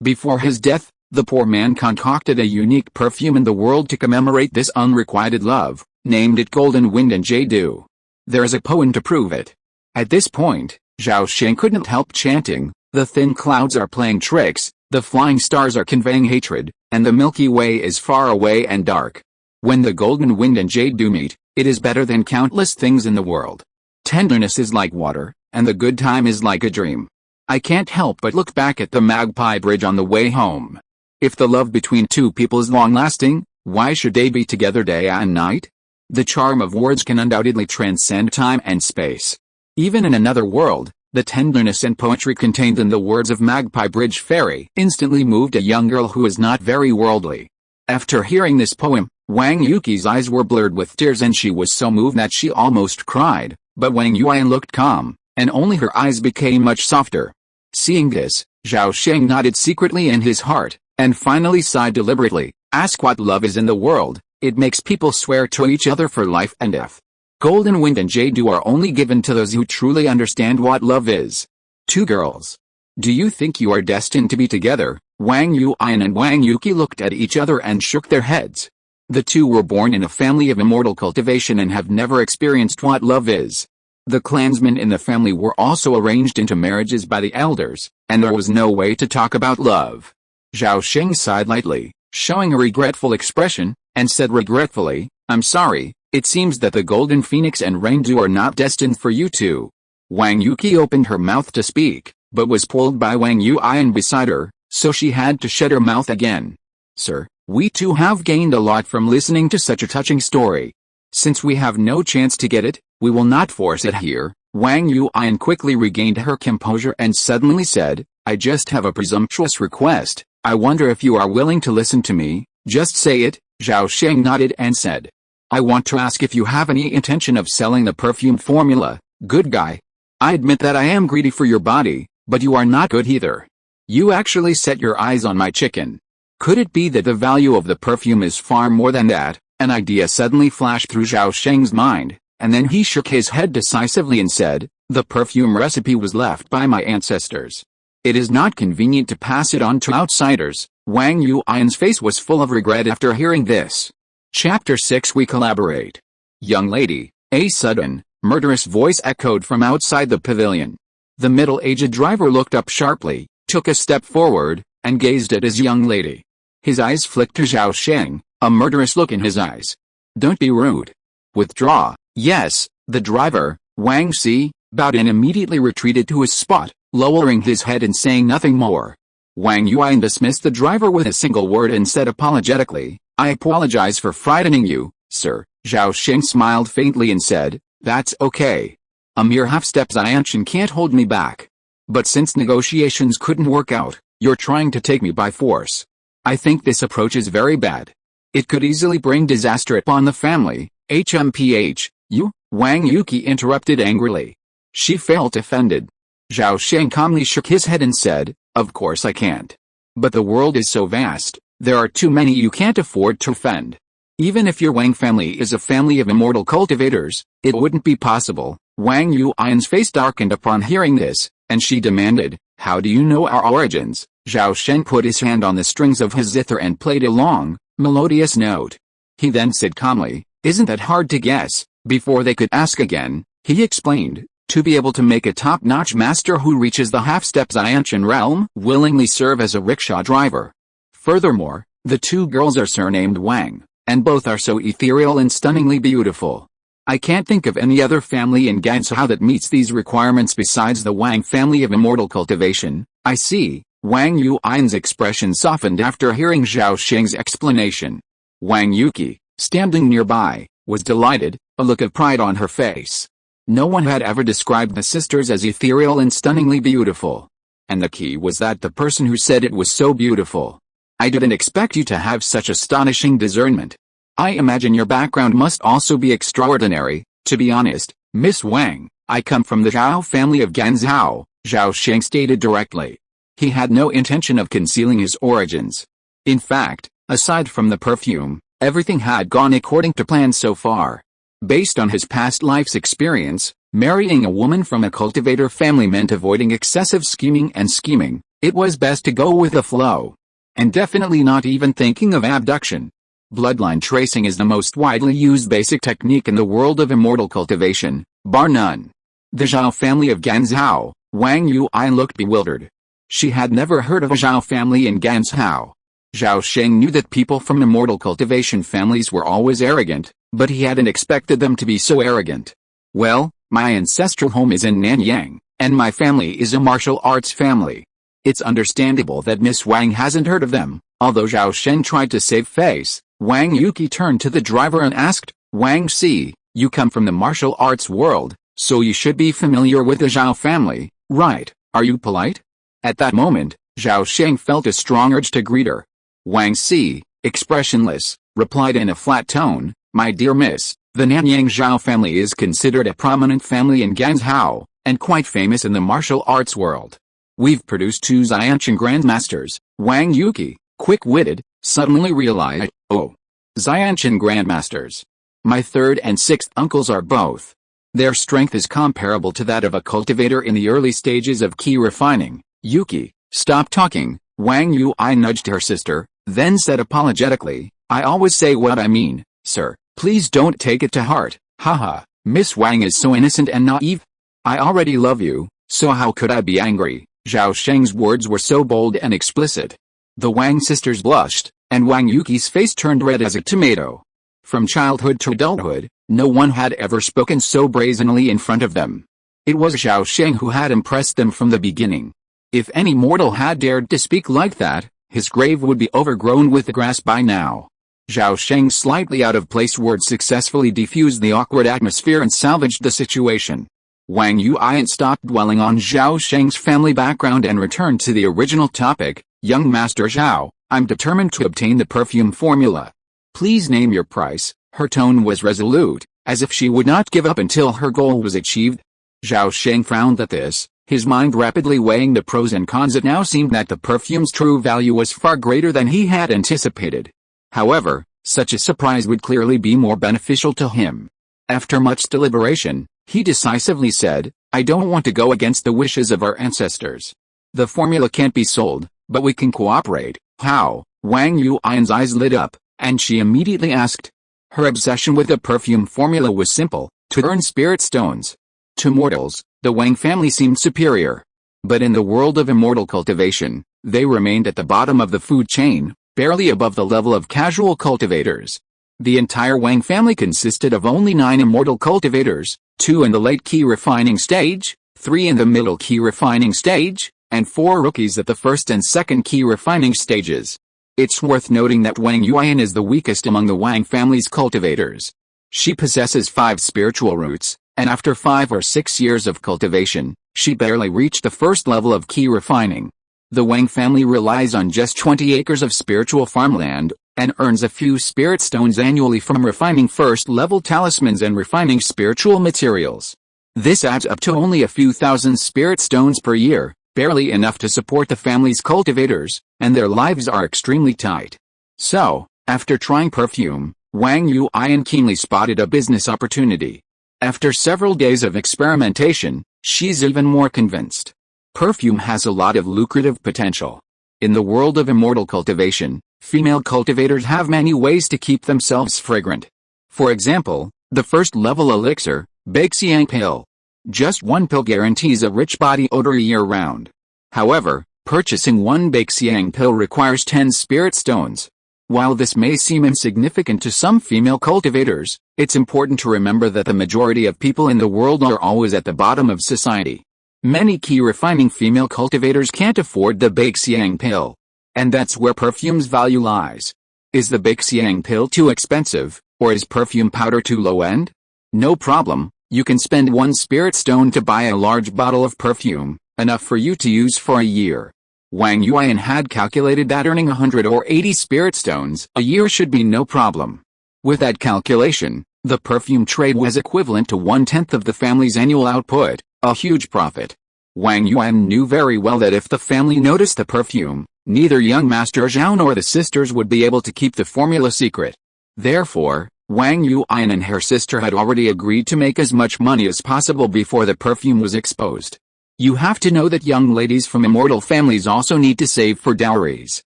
Before his death, the poor man concocted a unique perfume in the world to commemorate this unrequited love, named it Golden Wind and Jade Dew. There is a poem to prove it. At this point, Zhao Sheng couldn't help chanting, "The thin clouds are playing tricks, the flying stars are conveying hatred, and the Milky Way is far away and dark. When the golden wind and jade dew meet, it is better than countless things in the world. Tenderness is like water, and the good time is like a dream. I can't help but look back at the Magpie Bridge on the way home. If the love between two people is long-lasting, why should they be together day and night?" The charm of words can undoubtedly transcend time and space. Even in another world, the tenderness and poetry contained in the words of Magpie Bridge Fairy instantly moved a young girl who is not very worldly. After hearing this poem, Wang Yuqi's eyes were blurred with tears and she was so moved that she almost cried, but Wang Yuan looked calm, and only her eyes became much softer. Seeing this, Zhao Sheng nodded secretly in his heart, and finally sighed deliberately. Ask what love is in the world. It makes people swear to each other for life and death. Golden wind and jade dew are only given to those who truly understand what love is. Two girls. Do you think you are destined to be together? Wang Yuan and Wang Yuqi looked at each other and shook their heads. The two were born in a family of immortal cultivation and have never experienced what love is. The clansmen in the family were also arranged into marriages by the elders, and there was no way to talk about love. Zhao Sheng sighed lightly, showing a regretful expression, and said regretfully, I'm sorry, it seems that the Golden Phoenix and Rain Dew are not destined for you two. Wang Yuqi opened her mouth to speak, but was pulled by Wang Yuan beside her, so she had to shut her mouth again. Sir, we too have gained a lot from listening to such a touching story. Since we have no chance to get it, we will not force it here. Wang Yuan quickly regained her composure and suddenly said, I just have a presumptuous request. I wonder if you are willing to listen to me. Just say it. Zhao Sheng nodded and said, I want to ask if you have any intention of selling the perfume formula. Good guy. I admit that I am greedy for your body, but you are not good either. You actually set your eyes on my chicken. Could it be that the value of the perfume is far more than that? An idea suddenly flashed through Zhao Sheng's mind, and then he shook his head decisively and said, the perfume recipe was left by my ancestors. It is not convenient to pass it on to outsiders. Wang Yuan's face was full of regret after hearing this. Chapter 6 We collaborate. Young lady, a sudden, murderous voice echoed from outside the pavilion. The middle-aged driver looked up sharply, took a step forward, and gazed at his young lady. His eyes flicked to Zhao Sheng, a murderous look in his eyes. Don't be rude. Withdraw. Yes, the driver, Wang Si, bowed and immediately retreated to his spot, lowering his head and saying nothing more. Wang Yuan dismissed the driver with a single word and said apologetically, I apologize for frightening you, sir. Zhao Sheng smiled faintly and said, that's okay. A mere half-step Xiantian can't hold me back. But since negotiations couldn't work out, you're trying to take me by force. I think this approach is very bad. It could easily bring disaster upon the family. HMPH, you? Wang Yuqi interrupted angrily. She felt offended. Zhao Sheng calmly shook his head and said, of course I can't. But the world is so vast, there are too many you can't afford to offend. Even if your Wang family is a family of immortal cultivators, it wouldn't be possible. Wang Yuan's face darkened upon hearing this, and she demanded, how do you know our origins? Zhao Sheng put his hand on the strings of his zither and played a long, melodious note. He then said calmly, isn't that hard to guess? Before they could ask again, he explained, to be able to make a top-notch master who reaches the half-step Xiantian realm willingly serve as a rickshaw driver. Furthermore, the two girls are surnamed Wang, and both are so ethereal and stunningly beautiful. I can't think of any other family in Ganzhou that meets these requirements besides the Wang family of immortal cultivation. I see. Wang Yuan's expression softened after hearing Zhao Sheng's explanation. Wang Yuqi, standing nearby, was delighted, a look of pride on her face. No one had ever described the sisters as ethereal and stunningly beautiful. And the key was that the person who said it was so beautiful. I didn't expect you to have such astonishing discernment. I imagine your background must also be extraordinary. To be honest, Miss Wang, I come from the Zhao family of Ganzhou, Zhao Sheng stated directly. He had no intention of concealing his origins. In fact, aside from the perfume, everything had gone according to plan so far. Based on his past life's experience, marrying a woman from a cultivator family meant avoiding excessive scheming and scheming. It was best to go with the flow. And definitely not even thinking of abduction. Bloodline tracing is the most widely used basic technique in the world of immortal cultivation, bar none. The Zhao family of Ganzhou, Wang Yuan looked bewildered. She had never heard of a Zhao family in Ganzhou. Zhao Sheng knew that people from immortal cultivation families were always arrogant, but he hadn't expected them to be so arrogant. Well, my ancestral home is in Nanyang, and my family is a martial arts family. It's understandable that Miss Wang hasn't heard of them. Although Zhao Sheng tried to save face, Wang Yuqi turned to the driver and asked, Wang Si, you come from the martial arts world, so you should be familiar with the Zhao family, right? Are you polite? At that moment, Zhao Sheng felt a strong urge to greet her. Wang Si, expressionless, replied in a flat tone, "My dear miss, the Nanyang Zhao family is considered a prominent family in Ganzhou, and quite famous in the martial arts world. We've produced two Xianqian grandmasters." Wang Yuki, quick-witted, suddenly realized, "Oh, Xianqian grandmasters. My third and sixth uncles are both. Their strength is comparable to that of a cultivator in the early stages of key refining." "Yuki, stop talking," Wang Yui nudged her sister, then said apologetically, "I always say what I mean, sir. Please don't take it to heart." "Haha, Miss Wang is so innocent and naive. I already love you, so how could I be angry?" Zhao Sheng's words were so bold and explicit. The Wang sisters blushed, and Wang Yuki's face turned red as a tomato. From childhood to adulthood, no one had ever spoken so brazenly in front of them. It was Zhao Sheng who had impressed them from the beginning. If any mortal had dared to speak like that, his grave would be overgrown with grass by now. Zhao Sheng's slightly out-of-place words successfully diffused the awkward atmosphere and salvaged the situation. Wang Yuan stopped dwelling on Zhao Sheng's family background and returned to the original topic. "Young Master Zhao, I'm determined to obtain the perfume formula. Please name your price." Her tone was resolute, as if she would not give up until her goal was achieved. Zhao Sheng frowned at this, his mind rapidly weighing the pros and cons. It now seemed that the perfume's true value was far greater than he had anticipated. However, such a surprise would clearly be more beneficial to him. After much deliberation, he decisively said, "I don't want to go against the wishes of our ancestors. The formula can't be sold, but we can cooperate." "How?" Wang Yuan's eyes lit up, and she immediately asked. Her obsession with the perfume formula was simple: to earn spirit stones. To mortals, the Wang family seemed superior. But in the world of immortal cultivation, they remained at the bottom of the food chain, barely above the level of casual cultivators. The entire Wang family consisted of only 9 immortal cultivators, 2 in the late key refining stage, 3 in the middle key refining stage, and 4 rookies at the first and second key refining stages. It's worth noting that Wang Yuan is the weakest among the Wang family's cultivators. She possesses 5 spiritual roots, and after 5 or 6 years of cultivation, she barely reached the first level of key refining. The Wang family relies on just 20 acres of spiritual farmland, and earns a few spirit stones annually from refining first-level talismans and refining spiritual materials. This adds up to only a few thousand spirit stones per year, barely enough to support the family's cultivators, and their lives are extremely tight. So, after trying perfume, Wang Yuan keenly spotted a business opportunity. After several days of experimentation, she's even more convinced. Perfume has a lot of lucrative potential. In the world of immortal cultivation, female cultivators have many ways to keep themselves fragrant. For example, the first-level elixir, Baixiang pill. Just 1 pill guarantees a rich body odor year-round. However, purchasing 1 Baixiang pill requires 10 spirit stones. While this may seem insignificant to some female cultivators, it's important to remember that the majority of people in the world are always at the bottom of society. Many key refining female cultivators can't afford the Baixiang pill. And that's where perfume's value lies. Is the Baixiang pill too expensive, or is perfume powder too low-end? No problem, you can spend 1 spirit stone to buy a large bottle of perfume, enough for you to use for a year. Wang Yuan had calculated that earning 100 or 80 spirit stones a year should be no problem. With that calculation, the perfume trade was equivalent to 1/10 of the family's annual output, a huge profit. Wang Yuan knew very well that if the family noticed the perfume, neither young Master Zhao nor the sisters would be able to keep the formula secret. Therefore, Wang Yuan and her sister had already agreed to make as much money as possible before the perfume was exposed. You have to know that young ladies from immortal families also need to save for dowries.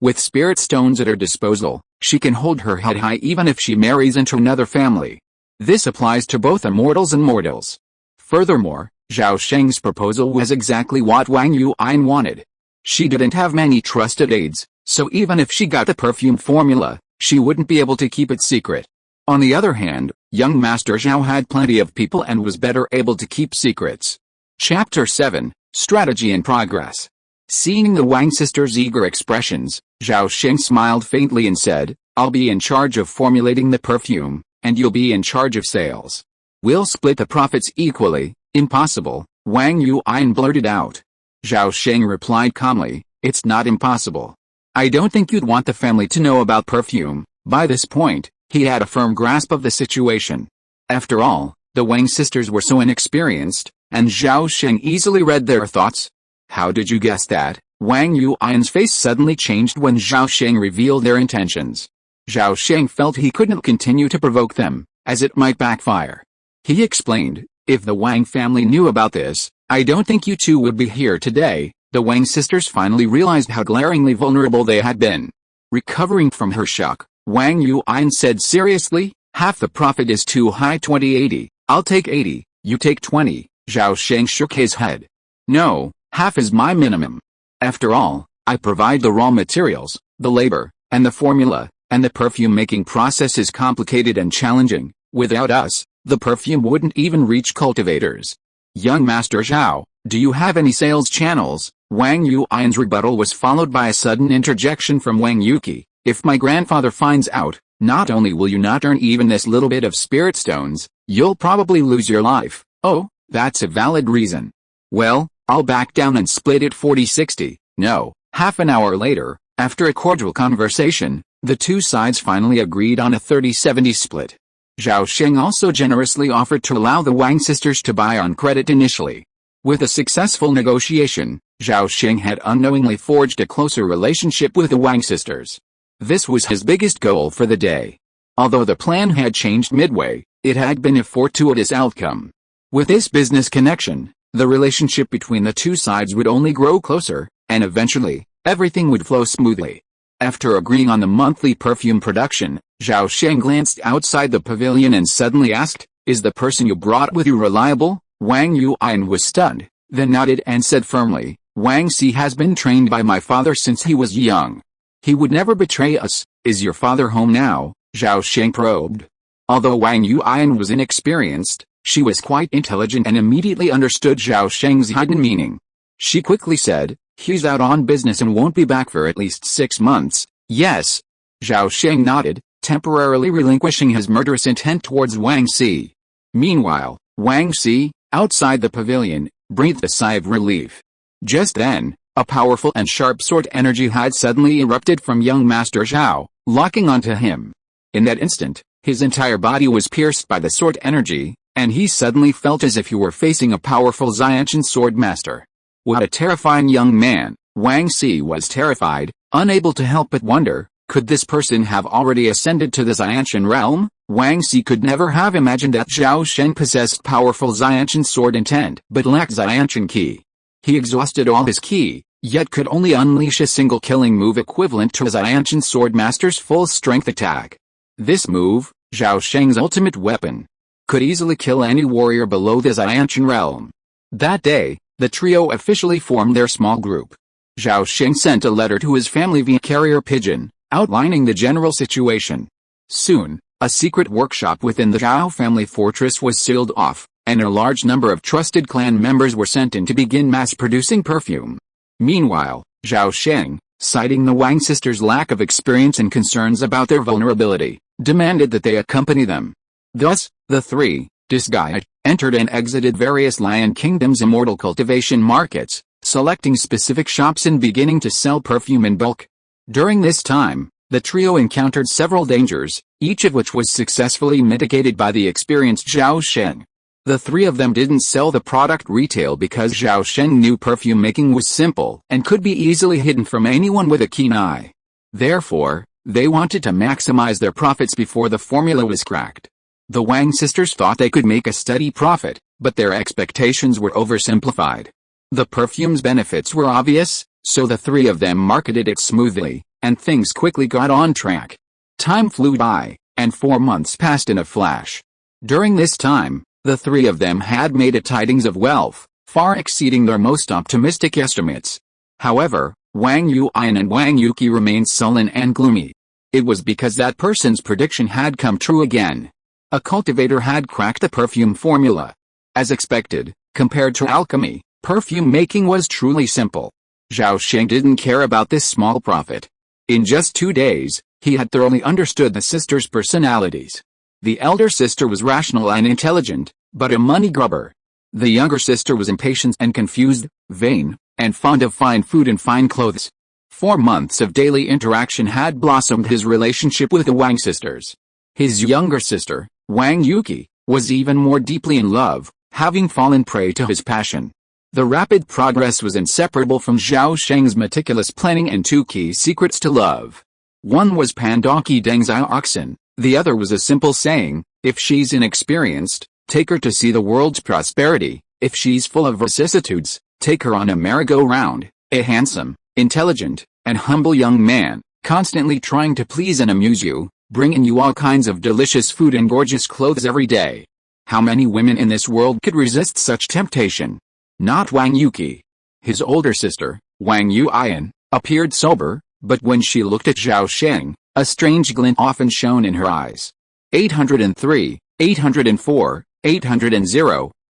With spirit stones at her disposal, she can hold her head high even if she marries into another family. This applies to both immortals and mortals. Furthermore, Zhao Sheng's proposal was exactly what Wang Yuan wanted. She didn't have many trusted aides, so even if she got the perfume formula, she wouldn't be able to keep it secret. On the other hand, young Master Zhao had plenty of people and was better able to keep secrets. Chapter 7, Strategy in Progress. Seeing the Wang sisters' eager expressions, Zhao Sheng smiled faintly and said, "I'll be in charge of formulating the perfume, and you'll be in charge of sales. We'll split the profits equally. Impossible, Wang Yuan blurted out. Zhao Sheng replied calmly, it's not impossible. I don't think you'd want the family to know about perfume. By this point, he had a firm grasp of the situation. After all, the Wang sisters were so inexperienced, and Zhao Sheng easily read their thoughts. How did you guess that? Wang Yuan's face suddenly changed when Zhao Sheng revealed their intentions. Zhao Sheng felt he couldn't continue to provoke them, as it might backfire. He explained, if the Wang family knew about this, I don't think you two would be here today. The Wang sisters finally realized how glaringly vulnerable they had been. Recovering from her shock, Wang Yuan said seriously, half the profit is too high. 20-80, I'll take 80, you take 20. Zhao Sheng shook his head. No, half is my minimum. After all, I provide the raw materials, the labor, and the formula, and the perfume-making process is complicated and challenging. Without us, the perfume wouldn't even reach cultivators. Young Master Zhao, do you have any sales channels? Wang Yuan's rebuttal was followed by a sudden interjection from Wang Yuki. If my grandfather finds out, not only will you not earn even this little bit of spirit stones, you'll probably lose your life. Oh, that's a valid reason. Well, I'll back down and split it 40-60. No. Half an hour later, after a cordial conversation, the two sides finally agreed on a 30-70 split. Zhao Sheng also generously offered to allow the Wang sisters to buy on credit initially. With a successful negotiation, Zhao Sheng had unknowingly forged a closer relationship with the Wang sisters. This was his biggest goal for the day. Although the plan had changed midway, it had been a fortuitous outcome. With this business connection, the relationship between the two sides would only grow closer, and eventually, everything would flow smoothly. After agreeing on the monthly perfume production, Zhao Sheng glanced outside the pavilion and suddenly asked, is the person you brought with you reliable? Wang Yuan was stunned, then nodded and said firmly, Wang Si has been trained by my father since he was young. He would never betray us. Is your father home now? Zhao Sheng probed. Although Wang Yuan was inexperienced, she was quite intelligent and immediately understood Zhao Sheng's hidden meaning. She quickly said, he's out on business and won't be back for at least 6 months. Yes. Zhao Sheng nodded, temporarily relinquishing his murderous intent towards Wang Si. Meanwhile, Wang Si, outside the pavilion, breathed a sigh of relief. Just then, a powerful and sharp sword energy had suddenly erupted from young Master Zhao, locking onto him. In that instant, his entire body was pierced by the sword energy, and he suddenly felt as if he were facing a powerful Xiantian sword master. What a terrifying young man! Wang Si was terrified, unable to help but wonder, could this person have already ascended to the Xiantian realm? Wang Si could never have imagined that Zhao Sheng possessed powerful Xiantian sword intent but lacked Xiantian ki. He exhausted all his ki, yet could only unleash a single killing move equivalent to a Xiantian sword master's full strength attack. This move, Zhao Sheng's ultimate weapon, could easily kill any warrior below the Xiantian realm. That day, the trio officially formed their small group. Zhao Sheng sent a letter to his family via carrier pigeon, outlining the general situation. Soon, a secret workshop within the Zhao family fortress was sealed off, and a large number of trusted clan members were sent in to begin mass-producing perfume. Meanwhile, Zhao Sheng, citing the Wang sisters' lack of experience and concerns about their vulnerability, demanded that they accompany them. Thus, the three, disguised, entered and exited various Lion Kingdom's immortal cultivation markets, selecting specific shops and beginning to sell perfume in bulk. During this time, the trio encountered several dangers, each of which was successfully mitigated by the experienced Zhao Sheng. The three of them didn't sell the product retail because Zhao Sheng knew perfume making was simple and could be easily hidden from anyone with a keen eye. Therefore, they wanted to maximize their profits before the formula was cracked. The Wang sisters thought they could make a steady profit, but their expectations were oversimplified. The perfume's benefits were obvious, so the three of them marketed it smoothly, and things quickly got on track. Time flew by, and 4 months passed in a flash. During this time, the three of them had made a tidings of wealth, far exceeding their most optimistic estimates. However, Wang Yuan and Wang Yuki remained sullen and gloomy. It was because that person's prediction had come true again. A cultivator had cracked the perfume formula. As expected, compared to alchemy, perfume making was truly simple. Zhao Sheng didn't care about this small profit. In just 2 days, he had thoroughly understood the sisters' personalities. The elder sister was rational and intelligent, but a money grubber. The younger sister was impatient and confused, vain, and fond of fine food and fine clothes. 4 months of daily interaction had blossomed his relationship with the Wang sisters. His younger sister, Wang Yuki, was even more deeply in love, having fallen prey to his passion. The rapid progress was inseparable from Zhao Sheng's meticulous planning and 2 key secrets to love. One was Pandoki Deng Zhao Oxen, the other was a simple saying: if she's inexperienced, take her to see the world's prosperity; if she's full of vicissitudes, take her on a merry-go-round. A handsome, intelligent, and humble young man, constantly trying to please and amuse you, bringing you all kinds of delicious food and gorgeous clothes every day. How many women in this world could resist such temptation? Not Wang Yuki. His older sister, Wang Yuan, appeared sober, but when she looked at Zhao Sheng, a strange glint often shone in her eyes. 803, 804, 800.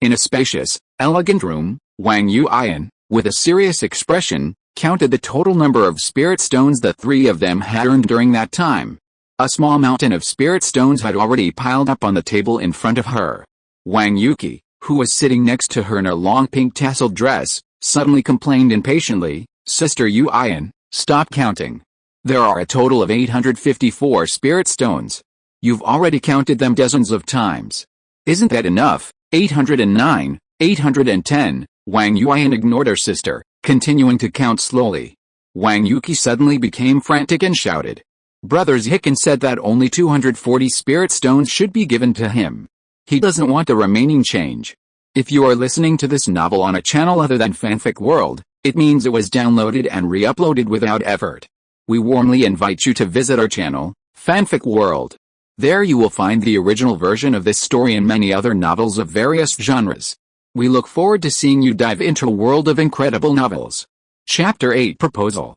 In a spacious, elegant room, Wang Yuan, with a serious expression, counted the total number of spirit stones the 3 of them had earned during that time. A small mountain of spirit stones had already piled up on the table in front of her. Wang Yuki, who was sitting next to her in a long pink tasseled dress, suddenly complained impatiently, "Sister Yuan, stop counting. There are a total of 854 spirit stones. You've already counted them dozens of times. Isn't that enough? 809, 810, Wang Yuan ignored her sister, continuing to count slowly. Wang Yuki suddenly became frantic and shouted. Brothers Hicken said that only 240 spirit stones should be given to him. He doesn't want the remaining change. If you are listening to this novel on a channel other than Fanfic World, it means it was downloaded and re-uploaded without effort. We warmly invite you to visit our channel, Fanfic World. There you will find the original version of this story and many other novels of various genres. We look forward to seeing you dive into a world of incredible novels. Chapter 8 Proposal.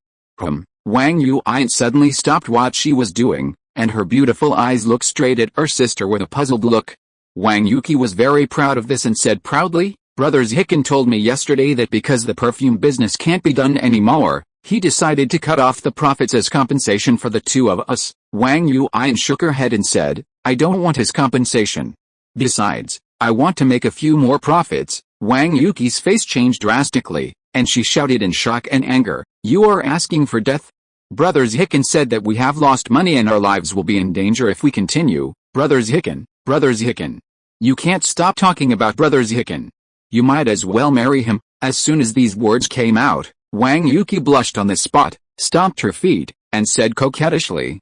Wang Yuan suddenly stopped what she was doing, and her beautiful eyes looked straight at her sister with a puzzled look. Wang Yuki was very proud of this and said proudly, Brothers Hicken told me yesterday that because the perfume business can't be done anymore, he decided to cut off the profits as compensation for the 2 of us. Wang Yuan shook her head and said, I don't want his compensation. Besides, I want to make a few more profits. Wang Yuki's face changed drastically, and she shouted in shock and anger, You are asking for death? Brothers Hicken said that we have lost money and our lives will be in danger if we continue. Brothers Hicken, you can't stop talking about Brothers Hicken. You might as well marry him. As soon as these words came out, Wang Yuki blushed on the spot, stomped her feet, and said coquettishly,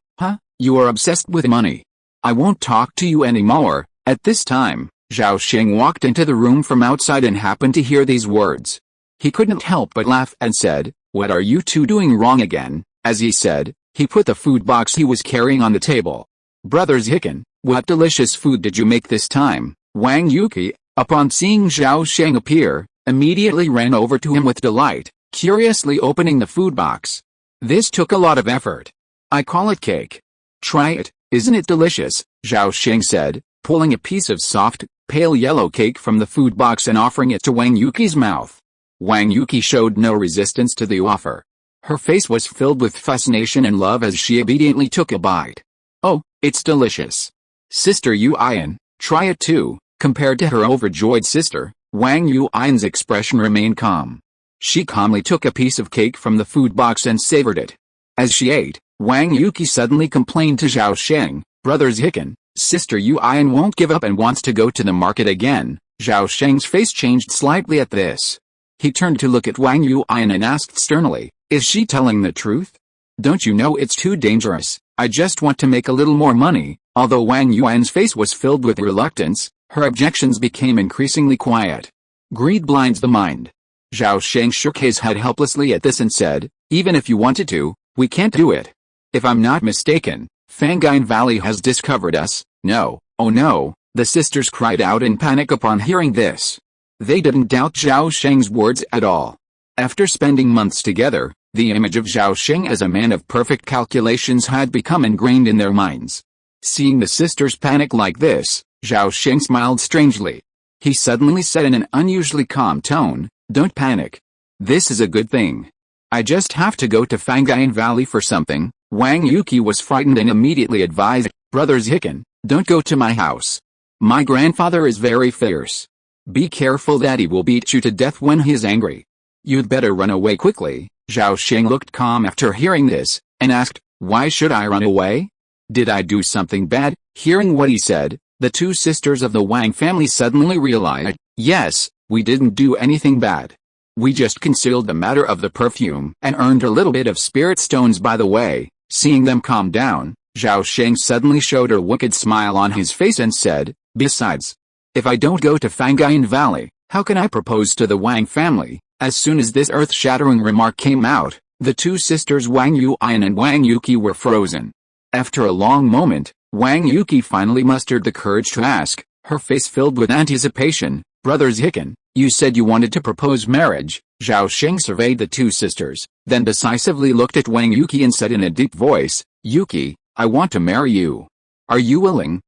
You are obsessed with money. I won't talk to you anymore. At this time, Zhao Sheng walked into the room from outside and happened to hear these words. He couldn't help but laugh and said, What are you 2 doing wrong again? As he said, he put the food box he was carrying on the table. Brothers Hicken, what delicious food did you make this time? Wang Yuki, upon seeing Zhao Sheng appear, immediately ran over to him with delight, curiously opening the food box. This took a lot of effort. I call it cake. Try it, isn't it delicious? Zhao Sheng said, pulling a piece of soft, pale yellow cake from the food box and offering it to Wang Yuki's mouth. Wang Yuki showed no resistance to the offer. Her face was filled with fascination and love as she obediently took a bite. Oh, it's delicious. Sister Yuan, try it too. Compared to her overjoyed sister, Wang Yuan's expression remained calm. She calmly took a piece of cake from the food box and savored it. As she ate, Wang Yuki suddenly complained to Zhao Sheng, Brothers Hicken, Sister Yuan won't give up and wants to go to the market again. Zhao Sheng's face changed slightly at this. He turned to look at Wang Yuan and asked sternly, Is she telling the truth? Don't you know it's too dangerous? I just want to make a little more money. Although Wang Yuan's face was filled with reluctance, her objections became increasingly quiet. Greed blinds the mind. Zhao Sheng shook his head helplessly at this and said, Even if you wanted to, we can't do it. If I'm not mistaken, Fangine Valley has discovered us. No, oh no, the sisters cried out in panic upon hearing this. They didn't doubt Zhao Sheng's words at all. After spending months together, the image of Zhao Sheng as a man of perfect calculations had become ingrained in their minds. Seeing the sisters panic like this, Zhao Sheng smiled strangely. He suddenly said in an unusually calm tone, Don't panic. This is a good thing. I just have to go to Fangine Valley for something. Wang Yuki was frightened and immediately advised, Brothers Hicken, Don't go to my house. My grandfather is very fierce. Be careful that he will beat you to death when he is angry. You'd better run away quickly." Zhao Sheng looked calm after hearing this, and asked, "Why should I run away? Did I do something bad?" Hearing what he said, the two sisters of the Wang family suddenly realized, "Yes, we didn't do anything bad. We just concealed the matter of the perfume and earned a little bit of spirit stones by the way." Seeing them calm down, Zhao Sheng suddenly showed a wicked smile on his face and said, "Besides, if I don't go to Fangayan Valley, how can I propose to the Wang family?" As soon as this earth-shattering remark came out, the two sisters Wang Yuan and Wang Yuqi were frozen. After a long moment, Wang Yuqi finally mustered the courage to ask, her face filled with anticipation, "Brothers Hicken, you said you wanted to propose marriage." Zhao Sheng surveyed the two sisters, then decisively looked at Wang Yuqi and said in a deep voice, "Yuqi, I want to marry you. Are you willing?"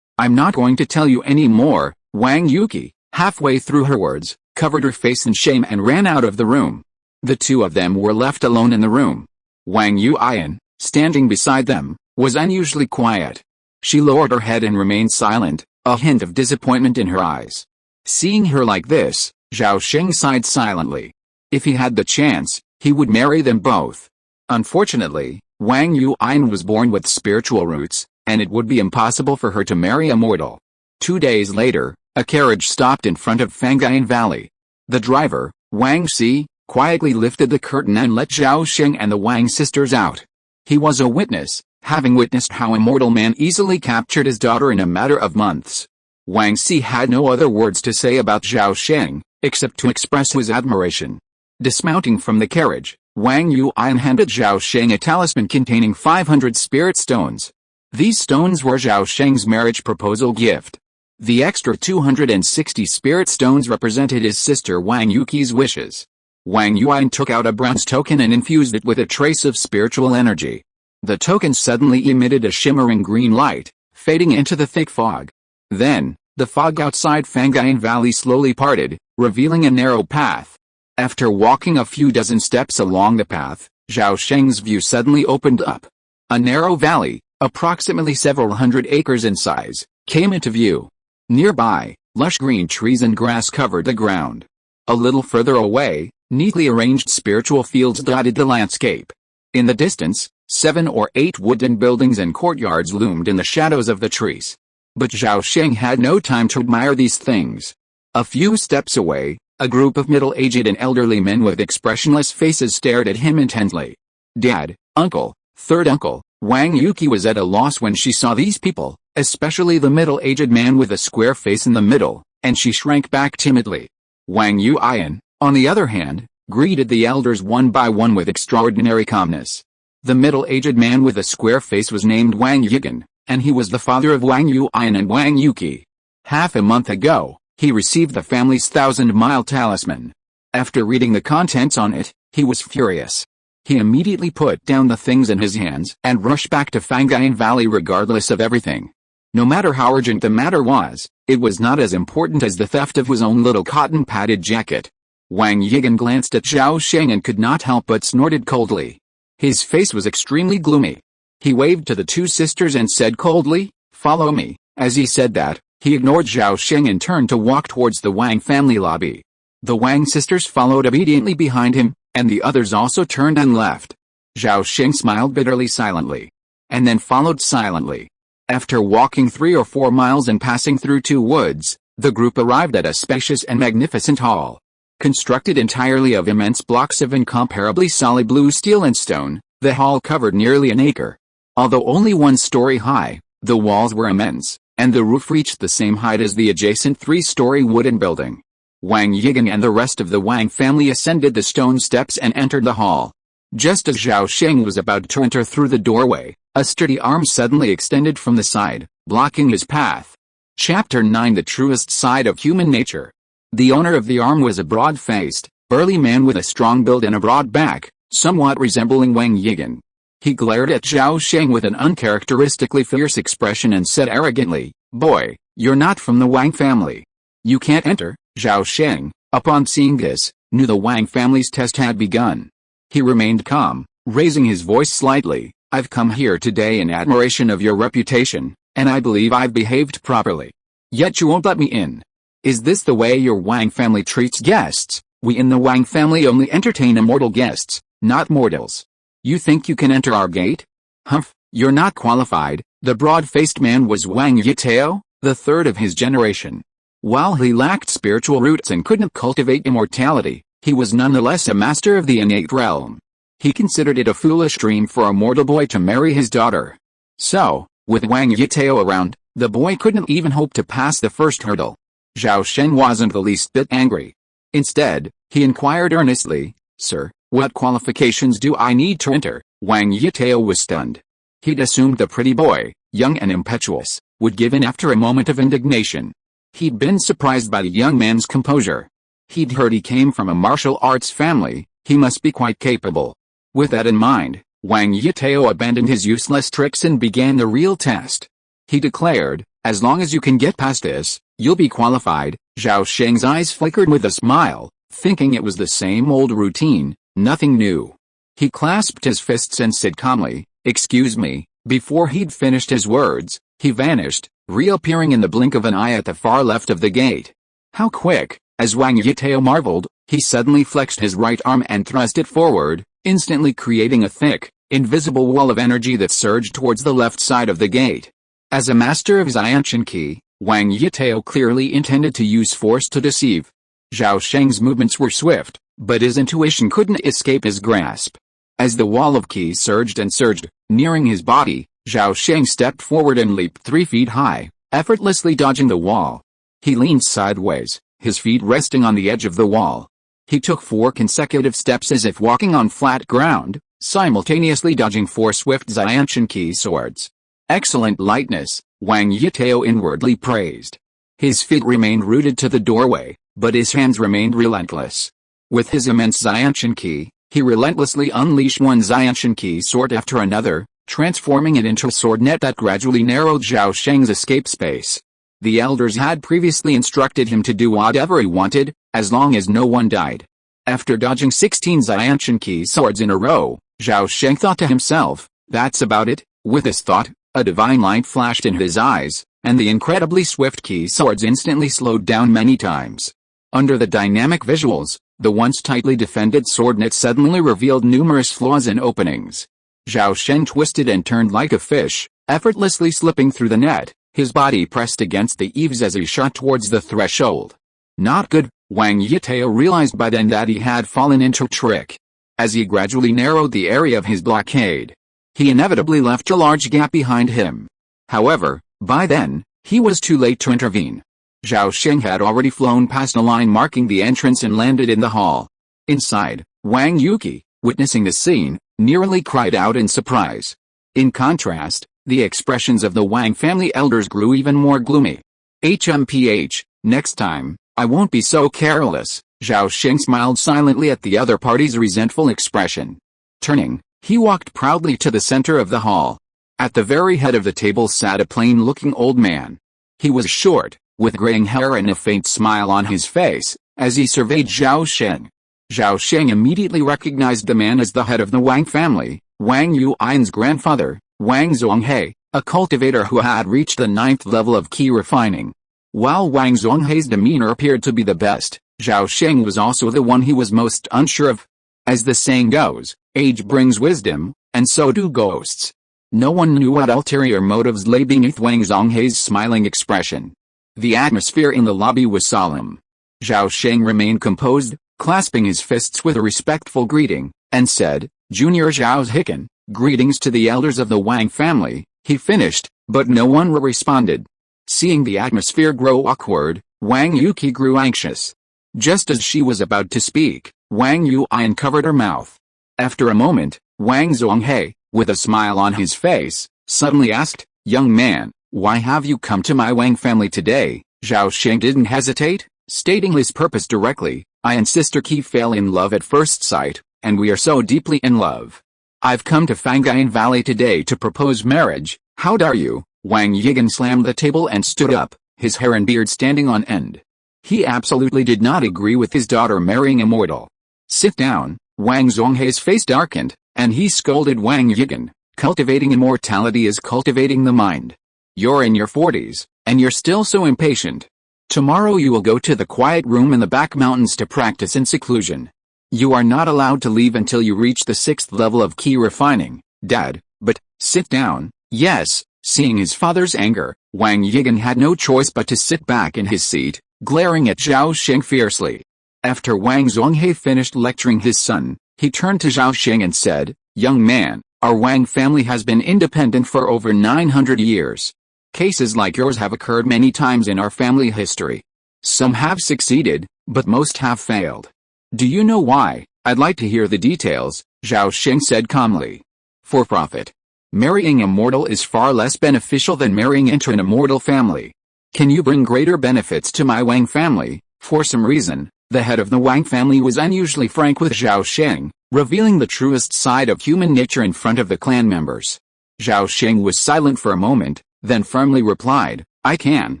"I'm not going to tell you any more." Wang Yuqi, halfway through her words, covered her face in shame and ran out of the room. The two of them were left alone in the room. Wang Yuan, standing beside them, was unusually quiet. She lowered her head and remained silent, a hint of disappointment in her eyes. Seeing her like this, Zhao Sheng sighed silently. If he had the chance, he would marry them both. Unfortunately, Wang Yuan was born with spiritual roots, and it would be impossible for her to marry a mortal. 2 days later, a carriage stopped in front of Fangayan Valley. The driver, Wang Si, quietly lifted the curtain and let Zhao Sheng and the Wang sisters out. He was a witness, having witnessed how a mortal man easily captured his daughter in a matter of months. Wang Si had no other words to say about Zhao Sheng, except to express his admiration. Dismounting from the carriage, Wang Yuan handed Zhao Sheng a talisman containing 500 spirit stones. These stones were Zhao Sheng's marriage proposal gift. The extra 260 spirit stones represented his sister Wang Yuqi's wishes. Wang Yuan took out a bronze token and infused it with a trace of spiritual energy. The token suddenly emitted a shimmering green light, fading into the thick fog. Then, the fog outside Fangayan Valley slowly parted, revealing a narrow path. After walking a few dozen steps along the path, Zhao Sheng's view suddenly opened up. A narrow valley, approximately several hundred acres in size, came into view. Nearby, lush green trees and grass covered the ground. A little further away, neatly arranged spiritual fields dotted the landscape. In the distance, 7 or 8 wooden buildings and courtyards loomed in the shadows of the trees. But Zhao Sheng had no time to admire these things. A few steps away, a group of middle-aged and elderly men with expressionless faces stared at him intently. Dad, uncle, third uncle, Wang Yuqi was at a loss when she saw these people, especially the middle-aged man with a square face in the middle, and she shrank back timidly. Wang Yuan, on the other hand, greeted the elders one by one with extraordinary calmness. The middle-aged man with a square face was named Wang Yigan, and he was the father of Wang Yuan and Wang Yuqi. Half a month ago, he received the family's 1,000-mile talisman. After reading the contents on it, he was furious. He immediately put down the things in his hands and rushed back to Fangayan Valley regardless of everything. No matter how urgent the matter was, it was not as important as the theft of his own little cotton-padded jacket. Wang Yigan glanced at Zhao Sheng and could not help but snorted coldly. His face was extremely gloomy. He waved to the two sisters and said coldly, "Follow me." As he said that, he ignored Zhao Sheng and turned to walk towards the Wang family lobby. The Wang sisters followed obediently behind him, and the others also turned and left. Zhao Sheng smiled bitterly silently, and then followed silently. After walking 3 or 4 miles and passing through 2 woods, the group arrived at a spacious and magnificent hall. Constructed entirely of immense blocks of incomparably solid blue steel and stone, the hall covered nearly an acre. Although only 1 story high, the walls were immense, and the roof reached the same height as the adjacent 3-story wooden building. Wang Yigan and the rest of the Wang family ascended the stone steps and entered the hall. Just as Zhao Sheng was about to enter through the doorway, a sturdy arm suddenly extended from the side, blocking his path. Chapter 9: The Truest Side of Human Nature. The owner of the arm was a broad-faced, burly man with a strong build and a broad back, somewhat resembling Wang Yigan. He glared at Zhao Sheng with an uncharacteristically fierce expression and said arrogantly, "Boy, you're not from the Wang family. You can't enter." Zhao Sheng, upon seeing this, knew the Wang family's test had begun. He remained calm, raising his voice slightly. "I've come here today in admiration of your reputation, and I believe I've behaved properly. Yet you won't let me in. Is this the way your Wang family treats guests? We in the Wang family only entertain immortal guests, not mortals. You think you can enter our gate? Humph, you're not qualified." The broad-faced man was Wang Yitao, the third of his generation. While he lacked spiritual roots and couldn't cultivate immortality, he was nonetheless a master of the innate realm. He considered it a foolish dream for a mortal boy to marry his daughter. So, with Wang Yitao around, the boy couldn't even hope to pass the first hurdle. Zhao Sheng wasn't the least bit angry. Instead, he inquired earnestly, "Sir, what qualifications do I need to enter?" Wang Yitao was stunned. He'd assumed the pretty boy, young and impetuous, would give in after a moment of indignation. He'd been surprised by the young man's composure. He'd heard he came from a martial arts family, he must be quite capable. With that in mind, Wang Yitao abandoned his useless tricks and began the real test. He declared, "As long as you can get past this, you'll be qualified." Zhao Sheng's eyes flickered with a smile, thinking it was the same old routine, nothing new. He clasped his fists and said calmly, "Excuse me." Before he'd finished his words, he vanished, reappearing in the blink of an eye at the far left of the gate. How quick! As Wang Yitao marveled, he suddenly flexed his right arm and thrust it forward, instantly creating a thick, invisible wall of energy that surged towards the left side of the gate. As a master of Xiantian Qi, Wang Yitao clearly intended to use force to deceive. Zhao Sheng's movements were swift, but his intuition couldn't escape his grasp. As the wall of Qi surged and surged, nearing his body, Zhao Sheng stepped forward and leaped 3 feet high, effortlessly dodging the wall. He leaned sideways, his feet resting on the edge of the wall. He took 4 consecutive steps as if walking on flat ground, simultaneously dodging 4 swift Xiantian Qi swords. Excellent lightness, Wang Yitao inwardly praised. His feet remained rooted to the doorway, but his hands remained relentless. With his immense Xiantian Qi, he relentlessly unleashed one Xiantian Qi sword after another, transforming it into a sword net that gradually narrowed Zhao Sheng's escape space. The elders had previously instructed him to do whatever he wanted, as long as no one died. After dodging 16 Xiantian Qi swords in a row, Zhao Sheng thought to himself, "That's about it." With this thought, a divine light flashed in his eyes, and the incredibly swift Qi swords instantly slowed down many times. Under the dynamic visuals, the once tightly defended sword net suddenly revealed numerous flaws and openings. Zhao Sheng twisted and turned like a fish, effortlessly slipping through the net, his body pressed against the eaves as he shot towards the threshold. Not good, Wang Yitao realized by then that he had fallen into a trick. As he gradually narrowed the area of his blockade, he inevitably left a large gap behind him. However, by then, he was too late to intervene. Zhao Sheng had already flown past a line marking the entrance and landed in the hall. Inside, Wang Yuki, witnessing the scene, nearly cried out in surprise. In contrast, the expressions of the Wang family elders grew even more gloomy. HMPH, next time, I won't be so careless. Zhao Sheng smiled silently at the other party's resentful expression. Turning, he walked proudly to the center of the hall. At the very head of the table sat a plain-looking old man. He was short, with graying hair and a faint smile on his face, as he surveyed Zhao Sheng. Zhao Sheng immediately recognized the man as the head of the Wang family, Wang Yuan's grandfather, Wang Zhonghe, a cultivator who had reached the 9th level of Qi refining. While Wang Zhonghe's demeanor appeared to be the best, Zhao Sheng was also the one he was most unsure of. As the saying goes, age brings wisdom, and so do ghosts. No one knew what ulterior motives lay beneath Wang Zhonghe's smiling expression. The atmosphere in the lobby was solemn. Zhao Sheng remained composed, clasping his fists with a respectful greeting, and said, "Junior Zhao Hicken, greetings to the elders of the Wang family." He finished, but no one responded. Seeing the atmosphere grow awkward, Wang Yuki grew anxious. Just as she was about to speak, Wang Yuan covered her mouth. After a moment, Wang Zhonghe, with a smile on his face, suddenly asked, "Young man, why have you come to my Wang family today?" Zhao Sheng didn't hesitate, stating his purpose directly. "I and Sister Qi fell in love at first sight, and we are so deeply in love. I've come to Fangayan Valley today to propose marriage. How dare you?" Wang Yigan slammed the table and stood up, his hair and beard standing on end. He absolutely did not agree with his daughter marrying Immortal. "Sit down." Wang Zhonghe's face darkened, and he scolded Wang Yigan. "Cultivating immortality is cultivating the mind. You're in your 40s, and you're still so impatient. Tomorrow you will go to the quiet room in the back mountains to practice in seclusion. You are not allowed to leave until you reach the 6th level of key refining, Dad, but, sit down, yes. Seeing his father's anger, Wang Yigan had no choice but to sit back in his seat, glaring at Zhao Sheng fiercely. After Wang Zhonghe finished lecturing his son, he turned to Zhao Sheng and said, "Young man, our Wang family has been independent for over 900 years. Cases like yours have occurred many times in our family history. Some have succeeded, but most have failed. Do you know why? I'd like to hear the details," Zhao Sheng said calmly. "For profit. Marrying a mortal is far less beneficial than marrying into an immortal family. Can you bring greater benefits to my Wang family?" For some reason, the head of the Wang family was unusually frank with Zhao Sheng, revealing the truest side of human nature in front of the clan members. Zhao Sheng was silent for a moment, then firmly replied, "I can.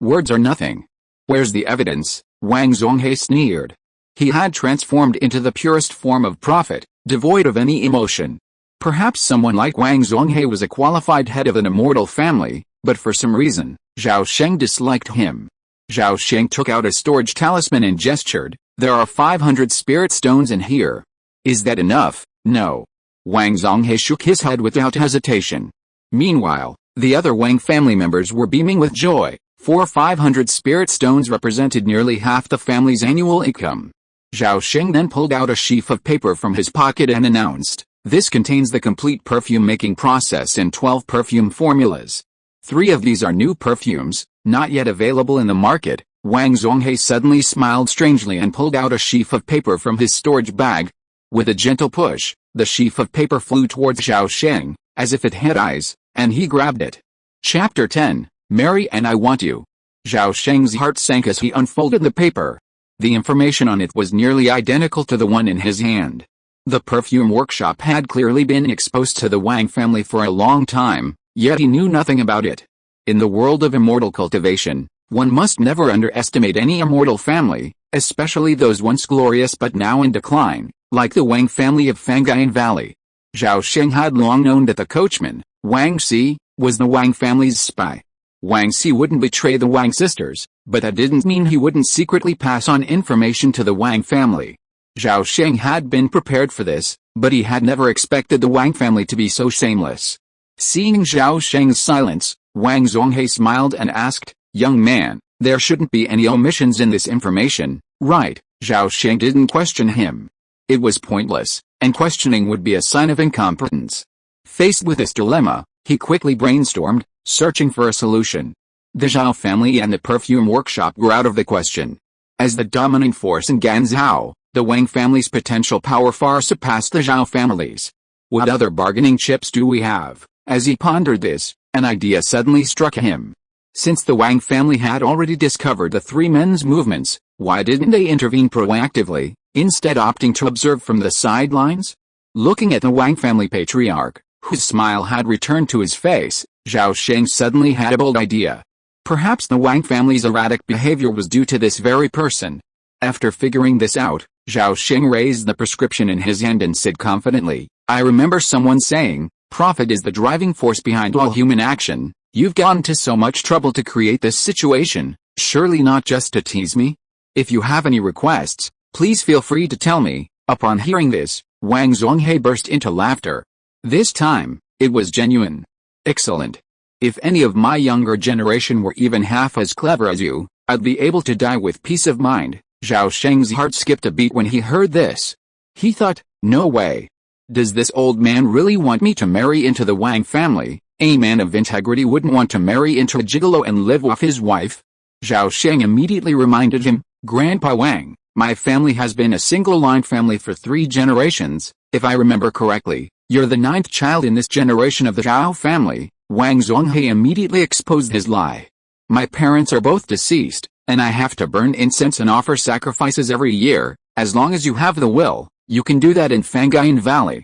Words are nothing." "Where's the evidence?" Wang Zhonghe sneered. He had transformed into the purest form of prophet, devoid of any emotion. Perhaps someone like Wang Zhonghe was a qualified head of an immortal family, but for some reason, Zhao Sheng disliked him. Zhao Sheng took out a storage talisman and gestured, "There are 500 spirit stones in here. Is that enough?" "No." Wang Zhonghe shook his head without hesitation. Meanwhile, the other Wang family members were beaming with joy, for 500 spirit stones represented nearly half the family's annual income. Zhao Sheng then pulled out a sheaf of paper from his pocket and announced, "This contains the complete perfume-making process and 12 perfume formulas. 3 of these are new perfumes, not yet available in the market." Wang Zhonghe suddenly smiled strangely and pulled out a sheaf of paper from his storage bag. With a gentle push, the sheaf of paper flew towards Zhao Sheng, as if it had eyes, and he grabbed it. Chapter 10, Marry and I Want You. Zhao Sheng's heart sank as he unfolded the paper. The information on it was nearly identical to the one in his hand. The perfume workshop had clearly been exposed to the Wang family for a long time, yet he knew nothing about it. In the world of immortal cultivation, one must never underestimate any immortal family, especially those once glorious but now in decline, like the Wang family of Fangayan Valley. Zhao Sheng had long known that the coachman, Wang Si, was the Wang family's spy. Wang Si wouldn't betray the Wang sisters, but that didn't mean he wouldn't secretly pass on information to the Wang family. Zhao Sheng had been prepared for this, but he had never expected the Wang family to be so shameless. Seeing Zhao Sheng's silence, Wang Zhonghe smiled and asked, "Young man, there shouldn't be any omissions in this information, right?" Zhao Sheng didn't question him. It was pointless, and questioning would be a sign of incompetence. Faced with this dilemma, he quickly brainstormed, searching for a solution. The Zhao family and the perfume workshop were out of the question. As the dominant force in Ganzhou, the Wang family's potential power far surpassed the Zhao family's. What other bargaining chips do we have? As he pondered this, an idea suddenly struck him. Since the Wang family had already discovered the 3 men's movements, why didn't they intervene proactively, instead opting to observe from the sidelines? Looking at the Wang family patriarch, whose smile had returned to his face, Zhao Sheng suddenly had a bold idea. Perhaps the Wang family's erratic behavior was due to this very person. After figuring this out, Zhao Sheng raised the prescription in his hand and said confidently, "I remember someone saying, profit is the driving force behind all human action. You've gone to so much trouble to create this situation, surely not just to tease me? If you have any requests, please feel free to tell me." Upon hearing this, Wang Zhonghe burst into laughter. This time, it was genuine. "Excellent. If any of my younger generation were even half as clever as you, I'd be able to die with peace of mind." Zhao Sheng's heart skipped a beat when he heard this. He thought, "No way. Does this old man really want me to marry into the Wang family? A man of integrity wouldn't want to marry into a gigolo and live off his wife." Zhao Sheng immediately reminded him, "Grandpa Wang, my family has been a single-line family for 3 generations. If I remember correctly, you're the 9th child in this generation of the Zhao family." Wang Zhonghe immediately exposed his lie. "My parents are both deceased, and I have to burn incense and offer sacrifices every year. As long as you have the will, you can do that in Fangayan Valley."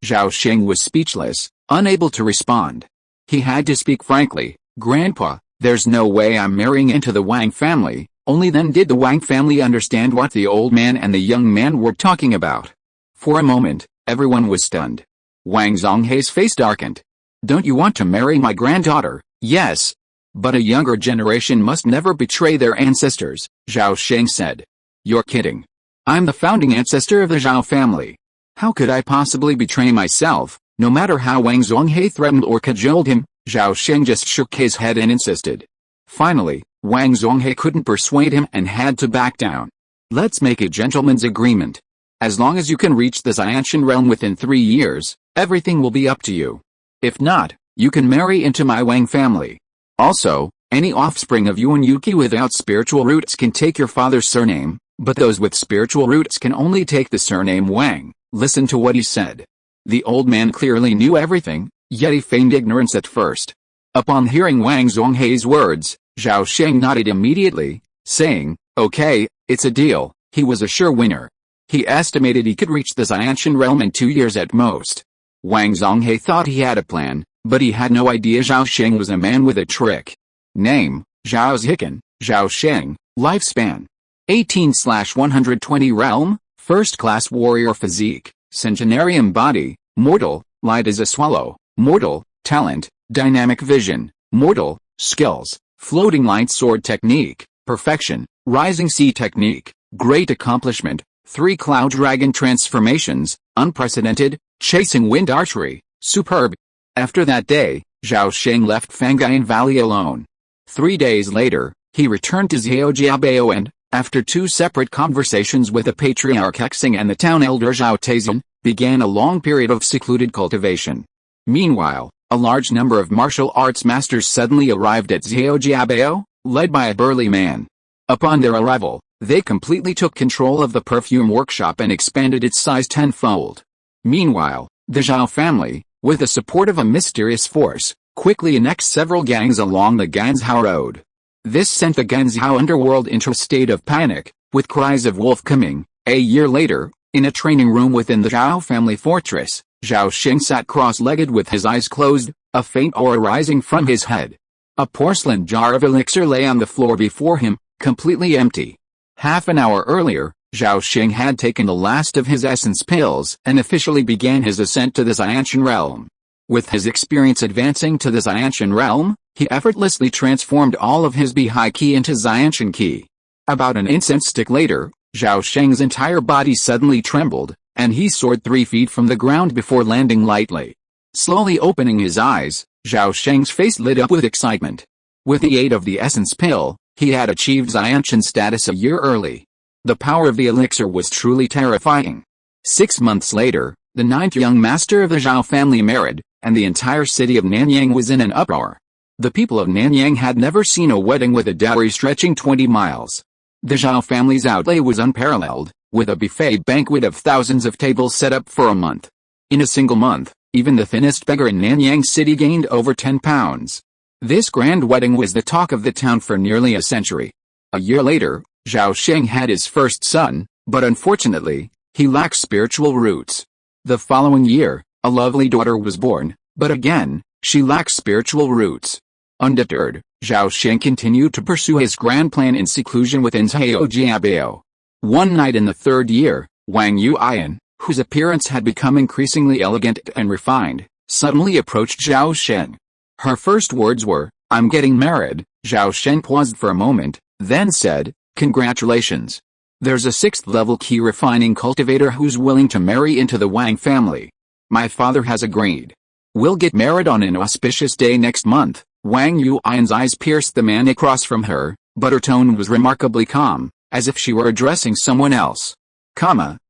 Zhao Sheng was speechless, unable to respond. He had to speak frankly, "Grandpa, there's no way I'm marrying into the Wang family." Only then did the Wang family understand what the old man and the young man were talking about. For a moment, everyone was stunned. Wang Zhonghe's face darkened. "Don't you want to marry my granddaughter?" "Yes." But a younger generation must never betray their ancestors, Zhao Sheng said. You're kidding. I'm the founding ancestor of the Zhao family. How could I possibly betray myself? No matter how Wang Zhonghe threatened or cajoled him, Zhao Sheng just shook his head and insisted. Finally, Wang Zhonghe couldn't persuade him and had to back down. Let's make a gentleman's agreement. As long as you can reach the Xianshan realm within 3 years, everything will be up to you. If not, you can marry into my Wang family. Also, any offspring of Yuan Yuki without spiritual roots can take your father's surname, but those with spiritual roots can only take the surname Wang. Listen to what he said. The old man clearly knew everything, yet he feigned ignorance at first. Upon hearing Wang Zhonghe's words, Zhao Sheng nodded immediately, saying, okay, it's a deal. He was a sure winner. He estimated he could reach the Xianshan realm in 2 years at most. Wang Zhonghe thought he had a plan, but he had no idea Zhao Sheng was a man with a trick. Name, Zhao Zikan, Zhao Sheng, lifespan. 18/120 realm, first-class warrior physique, centenarian body, mortal, light as a swallow, mortal, talent, dynamic vision, mortal, skills, floating light sword technique, perfection, rising sea technique, great accomplishment, 3 cloud dragon transformations, unprecedented, chasing wind archery, superb. After that day, Zhao Sheng left Fangayan Valley alone. 3 days later, he returned to Zhaojiabao and, after 2 separate conversations with the patriarch Xing and the town elder Zhao Taizian, began a long period of secluded cultivation. Meanwhile, a large number of martial arts masters suddenly arrived at Zhaojiabao, led by a burly man. Upon their arrival, they completely took control of the perfume workshop and expanded its size tenfold. Meanwhile, the Zhao family, with the support of a mysterious force, quickly annexed several gangs along the Ganzhao road. This sent the Ganzhao underworld into a state of panic, with cries of wolf coming. A year later, in a training room within the Zhao family fortress, Zhao Sheng sat cross-legged with his eyes closed, a faint aura rising from his head. A porcelain jar of elixir lay on the floor before him, completely empty. Half an hour earlier, Zhao Sheng had taken the last of his essence pills and officially began his ascent to the Xianshan realm. With his experience advancing to the Xianshan realm, he effortlessly transformed all of his Bihai Qi into Xianshan Qi. About an incense stick later, Zhao Sheng's entire body suddenly trembled, and he soared 3 feet from the ground before landing lightly. Slowly opening his eyes, Zhao Sheng's face lit up with excitement. With the aid of the essence pill, he had achieved Xianshan status a year early. The power of the elixir was truly terrifying. 6 months later, the 9th young master of the Zhao family married, and the entire city of Nanyang was in an uproar. The people of Nanyang had never seen a wedding with a dowry stretching 20 miles. The Zhao family's outlay was unparalleled, with a buffet banquet of thousands of tables set up for a month. In a single month, even the thinnest beggar in Nanyang city gained over 10 pounds. This grand wedding was the talk of the town for nearly a century. A year later, Zhao Sheng had his first son, but unfortunately, he lacked spiritual roots. The following year, a lovely daughter was born, but again, she lacked spiritual roots. Undeterred, Zhao Sheng continued to pursue his grand plan in seclusion within Zhaojiabao. One night in the 3rd year, Wang Yuan, whose appearance had become increasingly elegant and refined, suddenly approached Zhao Sheng. Her first words were, "I'm getting married." Zhao Sheng paused for a moment, then said, "Congratulations. There's a 6th-level key refining cultivator who's willing to marry into the Wang family. My father has agreed. We'll get married on an auspicious day next month." Wang Yuan's eyes pierced the man across from her, but her tone was remarkably calm, as if she were addressing someone else.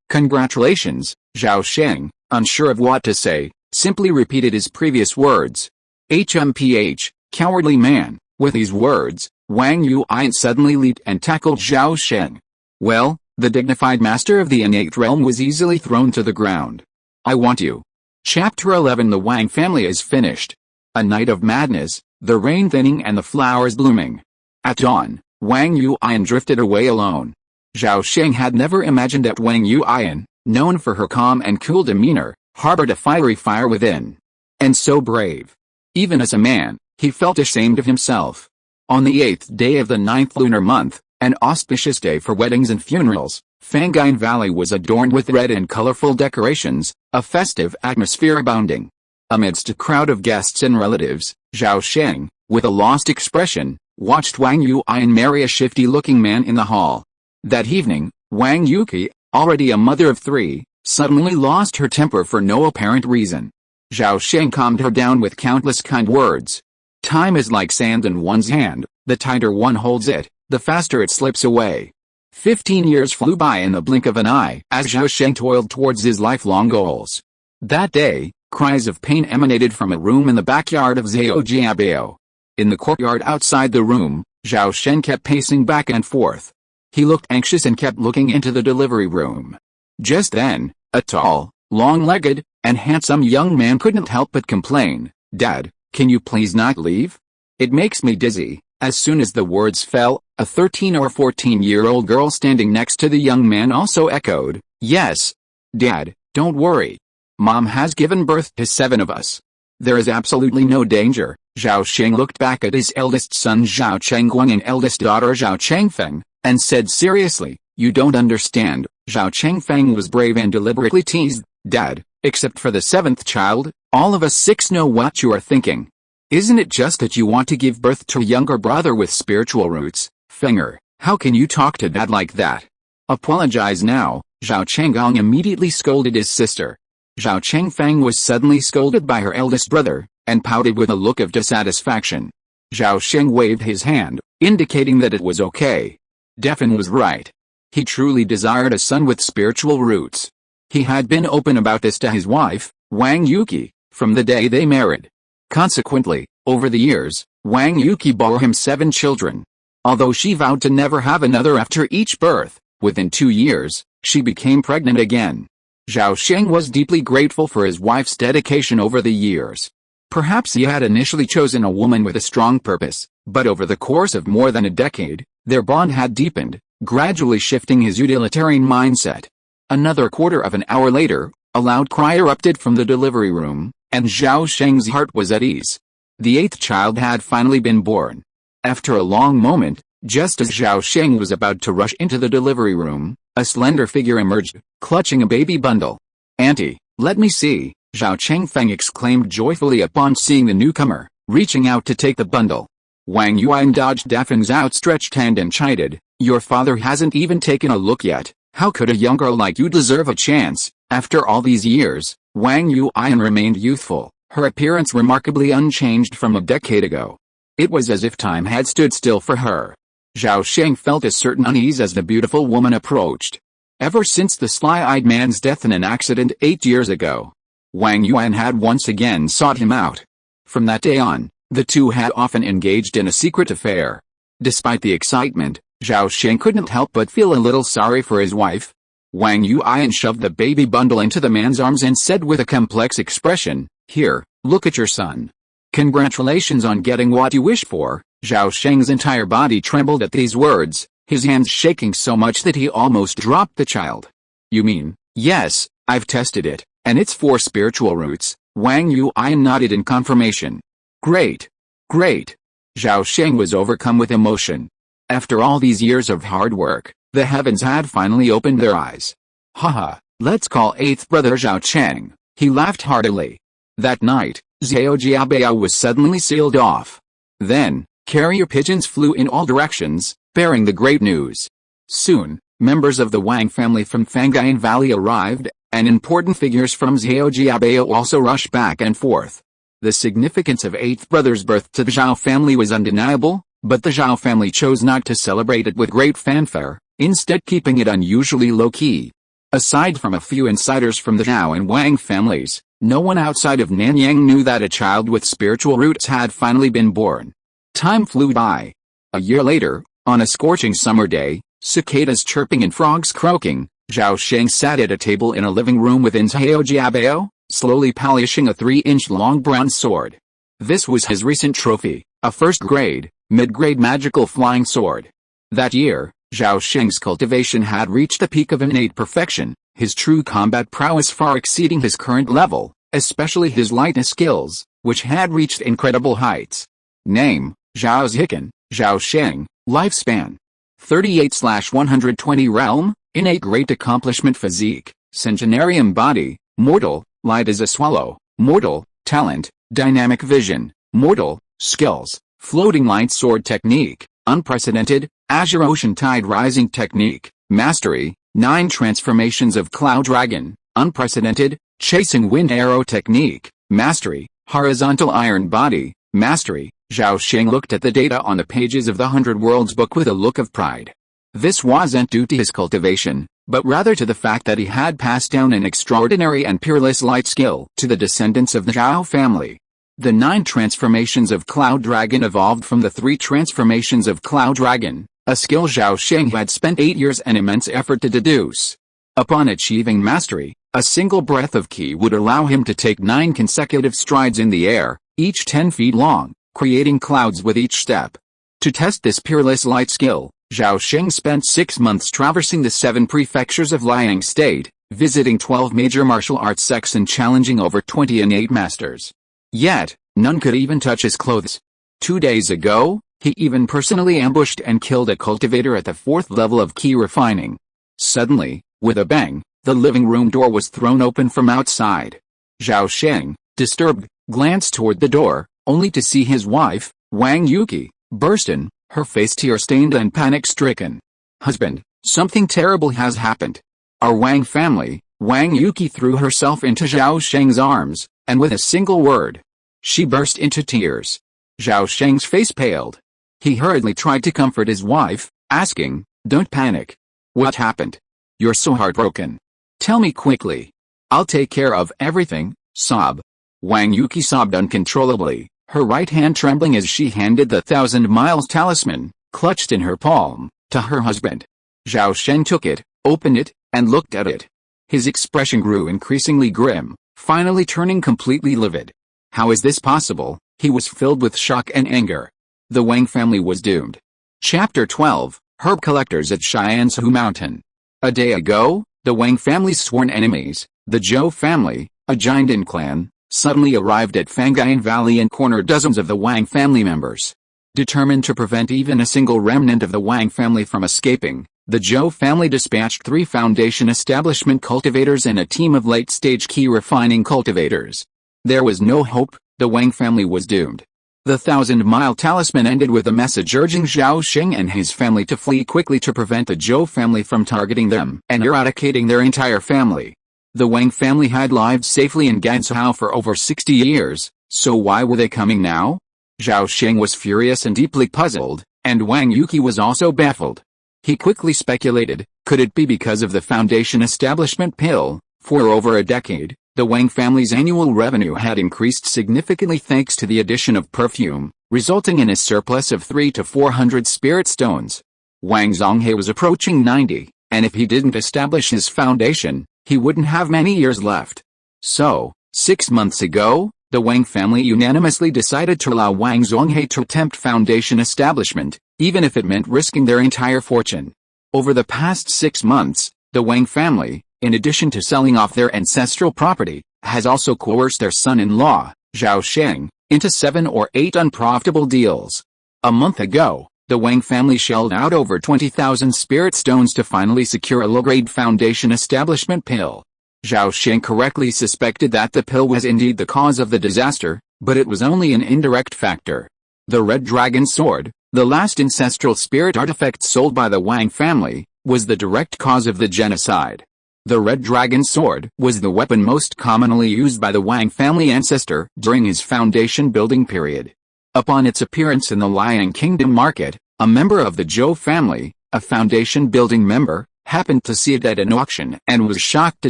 Congratulations." Zhao Sheng, unsure of what to say, simply repeated his previous words. HMPH, cowardly man. With these words, Wang Yuan suddenly leaped and tackled Zhao Sheng. Well, the dignified master of the innate realm was easily thrown to the ground. I want you. Chapter 11. The Wang family is finished. A night of madness, the rain thinning and the flowers blooming. At dawn, Wang Yuan drifted away alone. Zhao Sheng had never imagined that Wang Yuan, known for her calm and cool demeanor, harbored a fiery fire within. And so brave. Even as a man, he felt ashamed of himself. On the 8th day of the 9th lunar month, an auspicious day for weddings and funerals, Fangayan Valley was adorned with red and colorful decorations, a festive atmosphere abounding. Amidst a crowd of guests and relatives, Zhao Sheng, with a lost expression, watched Wang Yuan marry a shifty-looking man in the hall. That evening, Wang Yuki, already a mother of 3, suddenly lost her temper for no apparent reason. Zhao Sheng calmed her down with countless kind words. Time is like sand in one's hand, the tighter one holds it, the faster it slips away. 15 years flew by in the blink of an eye as Zhao Sheng toiled towards his lifelong goals. That day, cries of pain emanated from a room in the backyard of Zhao Jiabao. In the courtyard outside the room, Zhao Sheng kept pacing back and forth. He looked anxious and kept looking into the delivery room. Just then, a tall, long-legged, and handsome young man couldn't help but complain, "Dad, can you please not leave? It makes me dizzy." As soon as the words fell, a 13 or 14-year-old girl standing next to the young man also echoed, "Yes. Dad, don't worry. Mom has given birth to 7 of us. There is absolutely no danger." Zhao Sheng looked back at his eldest son Zhao Chengguang and eldest daughter Zhao Chengfeng, and said seriously, "You don't understand." Zhao Chengfeng was brave and deliberately teased, "Dad, except for the 7th child, all of us 6 know what you are thinking. Isn't it just that you want to give birth to a younger brother with spiritual roots? Fenger, how can you talk to Dad like that? Apologize now." Zhao Chengguang immediately scolded his sister. Zhao Chengfeng was suddenly scolded by her eldest brother, and pouted with a look of dissatisfaction. Zhao Sheng waved his hand, indicating that it was okay. Defin was right. He truly desired a son with spiritual roots. He had been open about this to his wife, Wang Yuki, from the day they married. Consequently, over the years, Wang Yuki bore him 7 children. Although she vowed to never have another after each birth, within 2 years, she became pregnant again. Zhao Sheng was deeply grateful for his wife's dedication over the years. Perhaps he had initially chosen a woman with a strong purpose, but over the course of more than a decade, their bond had deepened, gradually shifting his utilitarian mindset. Another quarter of an hour later, a loud cry erupted from the delivery room, and Zhao Sheng's heart was at ease. The 8th child had finally been born. After a long moment, just as Zhao Sheng was about to rush into the delivery room, a slender figure emerged, clutching a baby bundle. "Auntie, let me see," Zhao Chengfeng exclaimed joyfully upon seeing the newcomer, reaching out to take the bundle. Wang Yuan dodged Dafin's outstretched hand and chided, "Your father hasn't even taken a look yet. How could a young girl like you deserve a chance?" After all these years, Wang Yuan remained youthful, her appearance remarkably unchanged from a decade ago. It was as if time had stood still for her. Zhao Sheng felt a certain unease as the beautiful woman approached. Ever since the sly-eyed man's death in an accident 8 years ago, Wang Yuan had once again sought him out. From that day on, the two had often engaged in a secret affair. Despite the excitement, Zhao Sheng couldn't help but feel a little sorry for his wife. Wang Yuan shoved the baby bundle into the man's arms and said with a complex expression, "Here, look at your son. Congratulations on getting what you wish for." Zhao Sheng's entire body trembled at these words, his hands shaking so much that he almost dropped the child. "You mean?" "Yes, I've tested it, and it's for spiritual roots." Wang Yuan nodded in confirmation. "Great. Great." Zhao Sheng was overcome with emotion. After all these years of hard work, the heavens had finally opened their eyes. "Haha, let's call 8th brother Zhao Cheng," he laughed heartily. That night, Zhao Jiabao was suddenly sealed off. Then, carrier pigeons flew in all directions, bearing the great news. Soon, members of the Wang family from Fangayan Valley arrived, and important figures from Zhao Jiabao also rushed back and forth. The significance of 8th brother's birth to the Zhao family was undeniable, but the Zhao family chose not to celebrate it with great fanfare, instead keeping it unusually low-key. Aside from a few insiders from the Zhao and Wang families, no one outside of Nanyang knew that a child with spiritual roots had finally been born. Time flew by. A year later, on a scorching summer day, cicadas chirping and frogs croaking, Zhao Sheng sat at a table in a living room within Zhao Jiabao, slowly polishing a 3-inch long bronze sword. This was his recent trophy, a first-grade, mid-grade magical flying sword. That year, Zhao Sheng's cultivation had reached the peak of innate perfection, his true combat prowess far exceeding his current level, especially his lightness skills, which had reached incredible heights. Name, Zhao Zikan, Zhao Sheng, lifespan 38/120 realm, innate great accomplishment physique, centenarian body, mortal, light as a swallow, mortal, talent, dynamic vision, mortal, skills, Floating light sword technique, unprecedented, azure ocean tide rising technique, mastery, 9 transformations of cloud dragon, unprecedented, chasing wind arrow technique, mastery, horizontal iron body, mastery. Zhao Sheng looked at the data on the pages of the 100 Worlds book with a look of pride. This wasn't due to his cultivation, but rather to the fact that he had passed down an extraordinary and peerless light skill to the descendants of the Zhao family. The 9 transformations of Cloud Dragon evolved from the 3 transformations of Cloud Dragon, a skill Zhao Sheng had spent 8 years and immense effort to deduce. Upon achieving mastery, a single breath of ki would allow him to take 9 consecutive strides in the air, each 10 feet long, creating clouds with each step. To test this peerless light skill, Zhao Sheng spent 6 months traversing the 7 prefectures of Liang State, visiting 12 major martial arts sects and challenging over 20 innate masters. Yet, none could even touch his clothes. 2 days ago, he even personally ambushed and killed a cultivator at the 4th level of ki refining. Suddenly, with a bang, the living room door was thrown open from outside. Zhao Sheng, disturbed, glanced toward the door, only to see his wife, Wang Yuki, burst in, her face tear-stained and panic-stricken. "Husband, something terrible has happened. Our Wang family." Wang Yuki threw herself into Zhao Sheng's arms, and with a single word, she burst into tears. Zhao Sheng's face paled. He hurriedly tried to comfort his wife, asking, "Don't panic. What happened? You're so heartbroken. Tell me quickly. I'll take care of everything." Sob. Wang Yuki sobbed uncontrollably, her right hand trembling as she handed the 1,000 Miles talisman, clutched in her palm, to her husband. Zhao Sheng took it, opened it, and looked at it. His expression grew increasingly grim, finally turning completely livid. How is this possible? He was filled with shock and anger. The Wang family was doomed. Chapter 12, Herb Collectors at Xianzhu Mountain. A day ago, the Wang family's sworn enemies, the Zhou family, a Jiandan clan, suddenly arrived at Fangyan Valley and cornered dozens of the Wang family members. Determined to prevent even a single remnant of the Wang family from escaping, the Zhou family dispatched 3 foundation establishment cultivators and a team of late-stage key refining cultivators. There was no hope, the Wang family was doomed. The 1,000-mile talisman ended with a message urging Zhao Sheng and his family to flee quickly to prevent the Zhou family from targeting them and eradicating their entire family. The Wang family had lived safely in Ganzhou for over 60 years, so why were they coming now? Zhao Sheng was furious and deeply puzzled, and Wang Yuki was also baffled. He quickly speculated, could it be because of the foundation establishment pill? For over a decade, the Wang family's annual revenue had increased significantly thanks to the addition of perfume, resulting in a surplus of 300 to 400 spirit stones. Wang Zonghe was approaching 90, and if he didn't establish his foundation, he wouldn't have many years left. So, 6 months ago, the Wang family unanimously decided to allow Wang Zonghe to attempt foundation establishment, even if it meant risking their entire fortune. Over the past 6 months, the Wang family, in addition to selling off their ancestral property, has also coerced their son-in-law, Zhao Sheng, into 7 or 8 unprofitable deals. A month ago, the Wang family shelled out over 20,000 spirit stones to finally secure a low-grade foundation establishment pill. Zhao Sheng correctly suspected that the pill was indeed the cause of the disaster, but it was only an indirect factor. The Red Dragon Sword, the last ancestral spirit artifact sold by the Wang family, was the direct cause of the genocide. The Red Dragon Sword was the weapon most commonly used by the Wang family ancestor during his foundation building period. Upon its appearance in the Liang Kingdom market, a member of the Zhou family, a foundation building member, happened to see it at an auction and was shocked to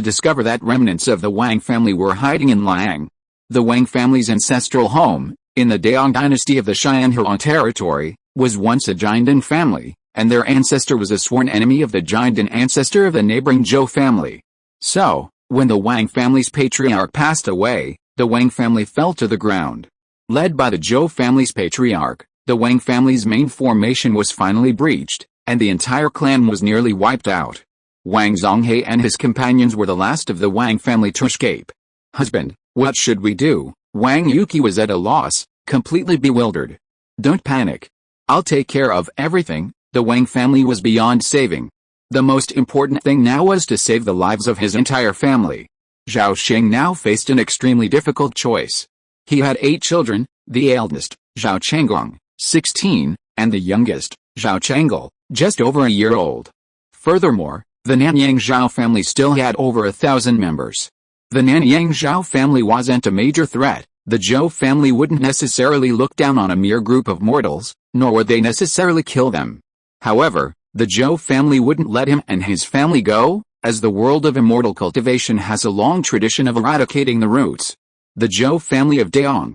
discover that remnants of the Wang family were hiding in Liang. The Wang family's ancestral home, in the Daong dynasty of the Xianhuan territory, was once a Jiandan family, and their ancestor was a sworn enemy of the Jiandan ancestor of the neighboring Zhou family. So, when the Wang family's patriarch passed away, the Wang family fell to the ground. Led by the Zhou family's patriarch, the Wang family's main formation was finally breached, and the entire clan was nearly wiped out. Wang Zonghe and his companions were the last of the Wang family to escape. "Husband, what should we do?" Wang Yuki was at a loss, completely bewildered. "Don't panic. I'll take care of everything." The Wang family was beyond saving. The most important thing now was to save the lives of his entire family. Zhao Sheng now faced an extremely difficult choice. He had 8 children, the eldest, Zhao Chenggong, 16, and the youngest, Zhao Sheng, just over a year old. Furthermore, the Nanyang Zhao family still had over 1,000 members. The Nanyang Zhao family wasn't a major threat. The Zhou family wouldn't necessarily look down on a mere group of mortals, nor would they necessarily kill them. However, the Zhou family wouldn't let him and his family go, as the world of immortal cultivation has a long tradition of eradicating the roots. The Zhou family of Daong,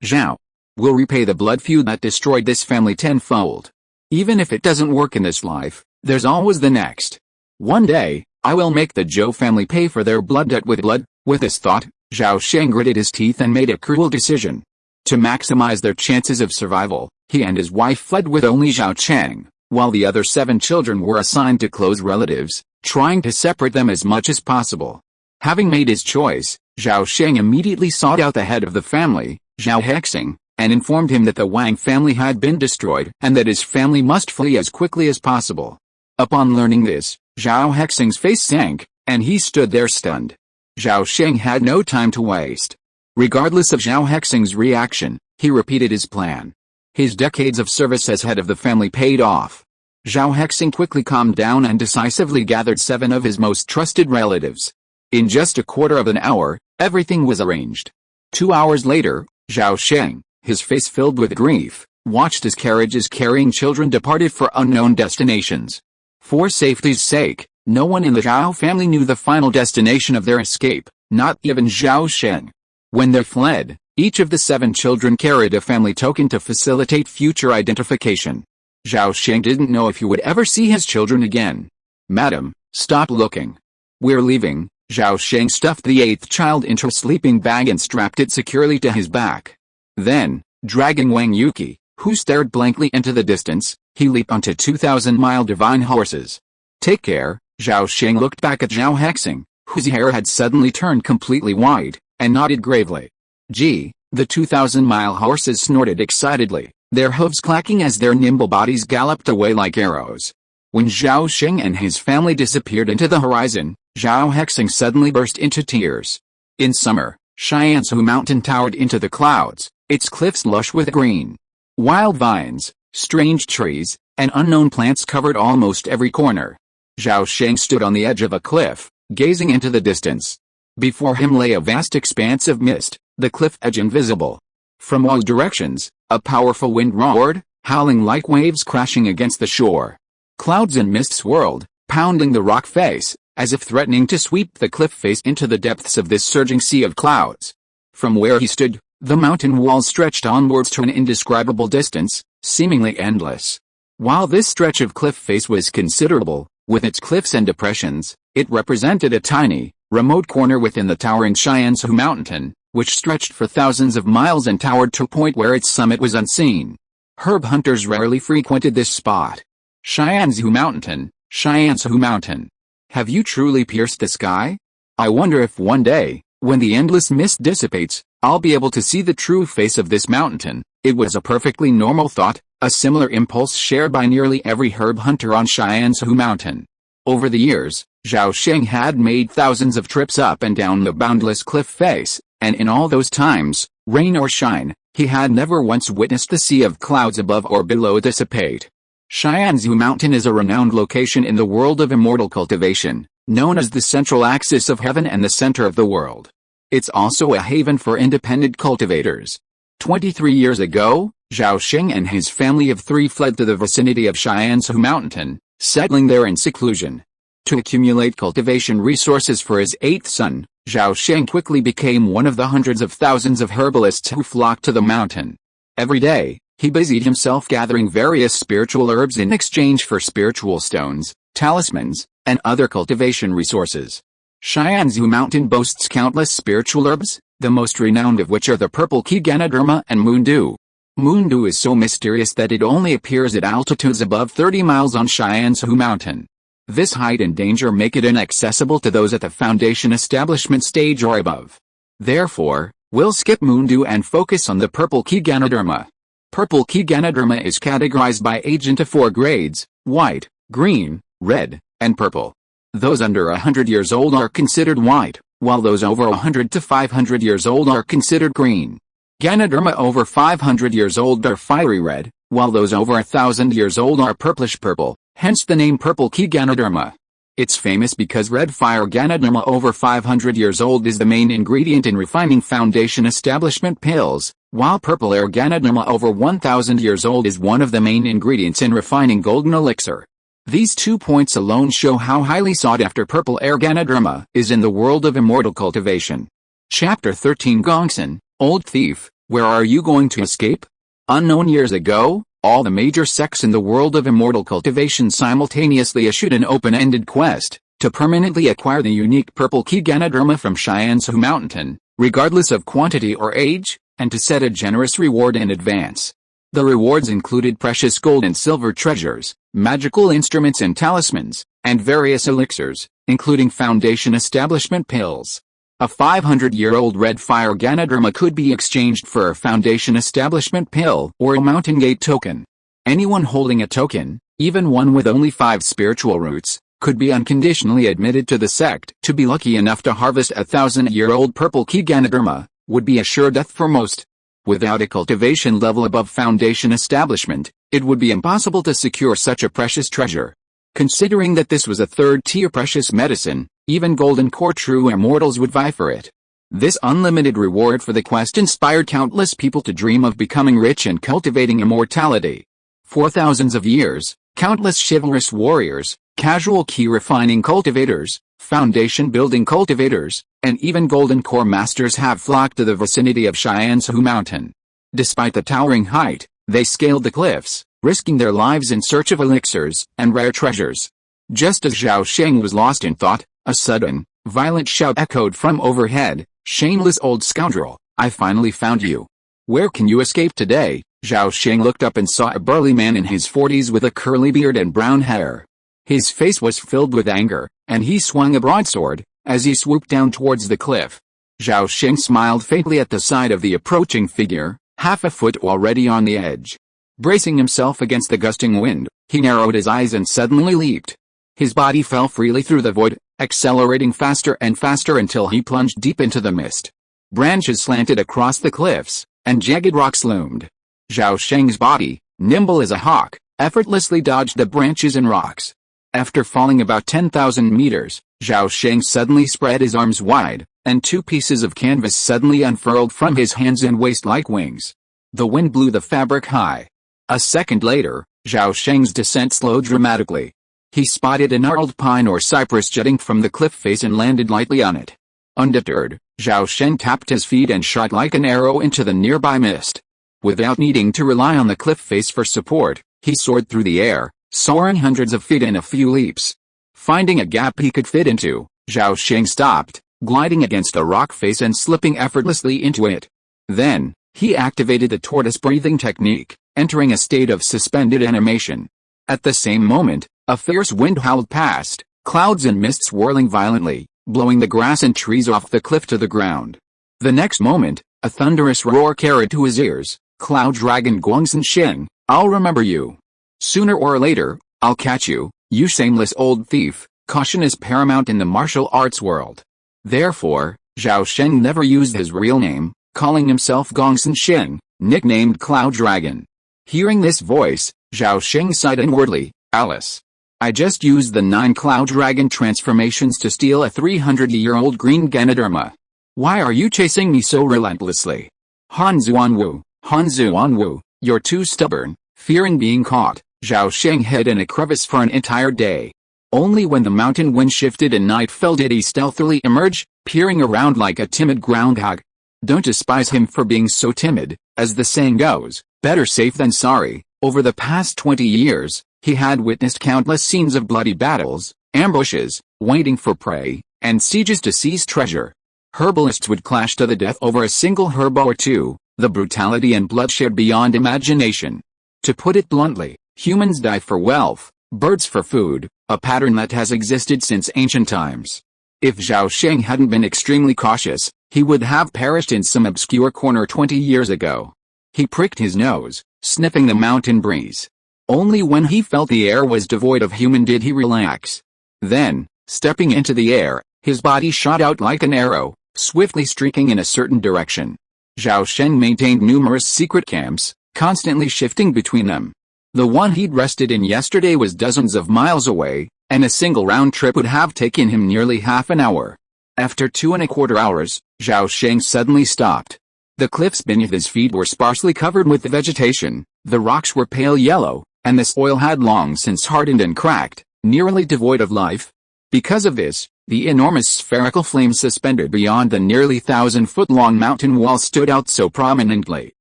Zhao, will repay the blood feud that destroyed this family tenfold. Even if it doesn't work in this life, there's always the next. One day, I will make the Zhou family pay for their blood debt with blood. With this thought, Zhao Sheng gritted his teeth and made a cruel decision. To maximize their chances of survival, he and his wife fled with only Zhao Sheng, while the other 7 children were assigned to close relatives, trying to separate them as much as possible. Having made his choice, Zhao Sheng immediately sought out the head of the family, Zhao Hexing, and informed him that the Wang family had been destroyed and that his family must flee as quickly as possible. Upon learning this, Zhao Hexing's face sank, and he stood there stunned. Zhao Sheng had no time to waste. Regardless of Zhao Hexing's reaction, he repeated his plan. His decades of service as head of the family paid off. Zhao Hexing quickly calmed down and decisively gathered 7 of his most trusted relatives. In just a quarter of an hour, everything was arranged. 2 hours later, Zhao Sheng, his face filled with grief, watched as carriages carrying children departed for unknown destinations. For safety's sake, no one in the Zhao family knew the final destination of their escape, not even Zhao Sheng. When they fled, each of the 7 children carried a family token to facilitate future identification. Zhao Sheng didn't know if he would ever see his children again. "Madam, stop looking. We're leaving." Zhao Sheng stuffed the 8th child into a sleeping bag and strapped it securely to his back. Then, dragging Wang Yuki, who stared blankly into the distance, he leaped onto 2,000-mile divine horses. "Take care." Zhao Sheng looked back at Zhao Hexing, whose hair had suddenly turned completely white, and nodded gravely. "Gee." The 2,000-mile horses snorted excitedly, their hooves clacking as their nimble bodies galloped away like arrows. When Zhao Sheng and his family disappeared into the horizon, Zhao Hexing suddenly burst into tears. In summer, Shiansu Mountain towered into the clouds, its cliffs lush with green. Wild vines, strange trees, and unknown plants covered almost every corner. Zhao Sheng stood on the edge of a cliff, gazing into the distance. Before him lay a vast expanse of mist, the cliff edge invisible. From all directions, a powerful wind roared, howling like waves crashing against the shore. Clouds and mist swirled, pounding the rock face, as if threatening to sweep the cliff face into the depths of this surging sea of clouds. From where he stood, the mountain walls stretched onwards to an indescribable distance, seemingly endless. While this stretch of cliff face was considerable, with its cliffs and depressions, it represented a tiny, remote corner within the towering Shiansu Mountain, which stretched for thousands of miles and towered to a point where its summit was unseen. Herb hunters rarely frequented this spot. Shiansu Mountain, Shiansu Mountain. Have you truly pierced the sky? I wonder if one day, when the endless mist dissipates, I'll be able to see the true face of this mountain. It was a perfectly normal thought, a similar impulse shared by nearly every herb hunter on Shiansu Mountain. Over the years, Zhao Sheng had made thousands of trips up and down the boundless cliff face, and in all those times, rain or shine, he had never once witnessed the sea of clouds above or below dissipate. Shiansu Mountain is a renowned location in the world of immortal cultivation, known as the central axis of heaven and the center of the world. It's also a haven for independent cultivators. 23 years ago, Zhao Sheng and his family of 3 fled to the vicinity of Shiansu Mountain, settling there in seclusion. To accumulate cultivation resources for his 8th son, Zhao Sheng quickly became one of the hundreds of thousands of herbalists who flocked to the mountain. Every day, he busied himself gathering various spiritual herbs in exchange for spiritual stones, talismans, and other cultivation resources. Shiansu Mountain boasts countless spiritual herbs, the most renowned of which are the purple key Ganoderma and moondew. Moondew is so mysterious that it only appears at altitudes above 30 miles on Shiansu Mountain. This height and danger make it inaccessible to those at the foundation establishment stage or above. Therefore, we'll skip moondew and focus on the purple key Ganoderma. Purple key Ganoderma is categorized by age into 4 grades: white, green, red, and purple. Those under 100 years old are considered white, while those over 100 to 500 years old are considered green. Ganoderma over 500 years old are fiery red, while those over 1,000 years old are purplish purple, hence the name purple key Ganoderma. It's famous because red fire Ganoderma over 500 years old is the main ingredient in refining foundation establishment pills, while purple air Ganoderma over 1,000 years old is one of the main ingredients in refining golden elixir. These 2 points alone show how highly sought after purple air Ganoderma is in the world of immortal cultivation. Chapter 13 Gongsun, Old Thief, where are you going to escape? Unknown years ago, all the major sects in the world of immortal cultivation simultaneously issued an open-ended quest to permanently acquire the unique purple key Ganoderma from Shiansu Mountain, regardless of quantity or age, and to set a generous reward in advance. The rewards included precious gold and silver treasures, magical instruments and talismans, and various elixirs, including foundation establishment pills. A 500-year-old red fire Ganoderma could be exchanged for a foundation establishment pill or a mountain gate token. Anyone holding a token, even one with only 5 spiritual roots, could be unconditionally admitted to the sect. To be lucky enough to harvest a 1,000-year-old purple key Ganoderma would be a sure death for most. Without a cultivation level above foundation establishment, it would be impossible to secure such a precious treasure. Considering that this was a third-tier precious medicine, even golden core true immortals would vie for it. This unlimited reward for the quest inspired countless people to dream of becoming rich and cultivating immortality. For thousands of years, countless chivalrous warriors, casual key refining cultivators, foundation building cultivators, and even golden core masters have flocked to the vicinity of Shiansu Mountain. Despite the towering height, they scaled the cliffs, risking their lives in search of elixirs and rare treasures. Just as Zhao Sheng was lost in thought, a sudden, violent shout echoed from overhead, "Shameless old scoundrel, I finally found you. Where can you escape today?" Zhao Sheng looked up and saw a burly man in his 40s with a curly beard and brown hair. His face was filled with anger, and he swung a broadsword as he swooped down towards the cliff. Zhao Sheng smiled faintly at the sight of the approaching figure, half a foot already on the edge. Bracing himself against the gusting wind, he narrowed his eyes and suddenly leaped. His body fell freely through the void, accelerating faster and faster until he plunged deep into the mist. Branches slanted across the cliffs, and jagged rocks loomed. Zhao Sheng's body, nimble as a hawk, effortlessly dodged the branches and rocks. After falling about 10,000 meters, Zhao Sheng suddenly spread his arms wide, and 2 pieces of canvas suddenly unfurled from his hands and waist like wings. The wind blew the fabric high. A second later, Zhao Sheng's descent slowed dramatically. He spotted a gnarled pine or cypress jutting from the cliff face and landed lightly on it. Undeterred, Zhao Sheng tapped his feet and shot like an arrow into the nearby mist. Without needing to rely on the cliff face for support, he soared through the air, soaring hundreds of feet in a few leaps. Finding a gap he could fit into, Zhao Sheng stopped, gliding against a rock face and slipping effortlessly into it. Then, he activated the tortoise breathing technique, entering a state of suspended animation. At the same moment, a fierce wind howled past, clouds and mist swirling violently, blowing the grass and trees off the cliff to the ground. The next moment, a thunderous roar carried to his ears, "Cloud Dragon Guangsun Sheng, I'll remember you. Sooner or later, I'll catch you, you shameless old thief." Caution is paramount in the martial arts world. Therefore, Zhao Sheng never used his real name, calling himself Gongsun Sheng, nicknamed Cloud Dragon. Hearing this voice, Zhao Sheng sighed inwardly, "Alice. I just used the 9 Cloud Dragon transformations to steal a 300-year-old green Ganoderma. Why are you chasing me so relentlessly? Han Zuanwu, you're too stubborn." Fearing being caught, Zhao Sheng hid in a crevice for an entire day. Only when the mountain wind shifted and night fell did he stealthily emerge, peering around like a timid groundhog. Don't despise him for being so timid, as the saying goes, better safe than sorry. Over the past 20 years, he had witnessed countless scenes of bloody battles, ambushes, waiting for prey, and sieges to seize treasure. Herbalists would clash to the death over a single herb or two, the brutality and bloodshed beyond imagination. To put it bluntly, humans die for wealth, birds for food, a pattern that has existed since ancient times. If Zhao Sheng hadn't been extremely cautious, he would have perished in some obscure corner 20 years ago. He pricked his nose, sniffing the mountain breeze. Only when he felt the air was devoid of human did he relax. Then, stepping into the air, his body shot out like an arrow, swiftly streaking in a certain direction. Zhao Sheng maintained numerous secret camps, constantly shifting between them. The one he'd rested in yesterday was dozens of miles away, and a single round trip would have taken him nearly half an hour. After 2¼ hours, Zhao Sheng suddenly stopped. The cliffs beneath his feet were sparsely covered with vegetation, the rocks were pale yellow, and the soil had long since hardened and cracked, nearly devoid of life. Because of this, the enormous spherical flame suspended beyond the nearly 1,000-foot-long mountain wall stood out so prominently.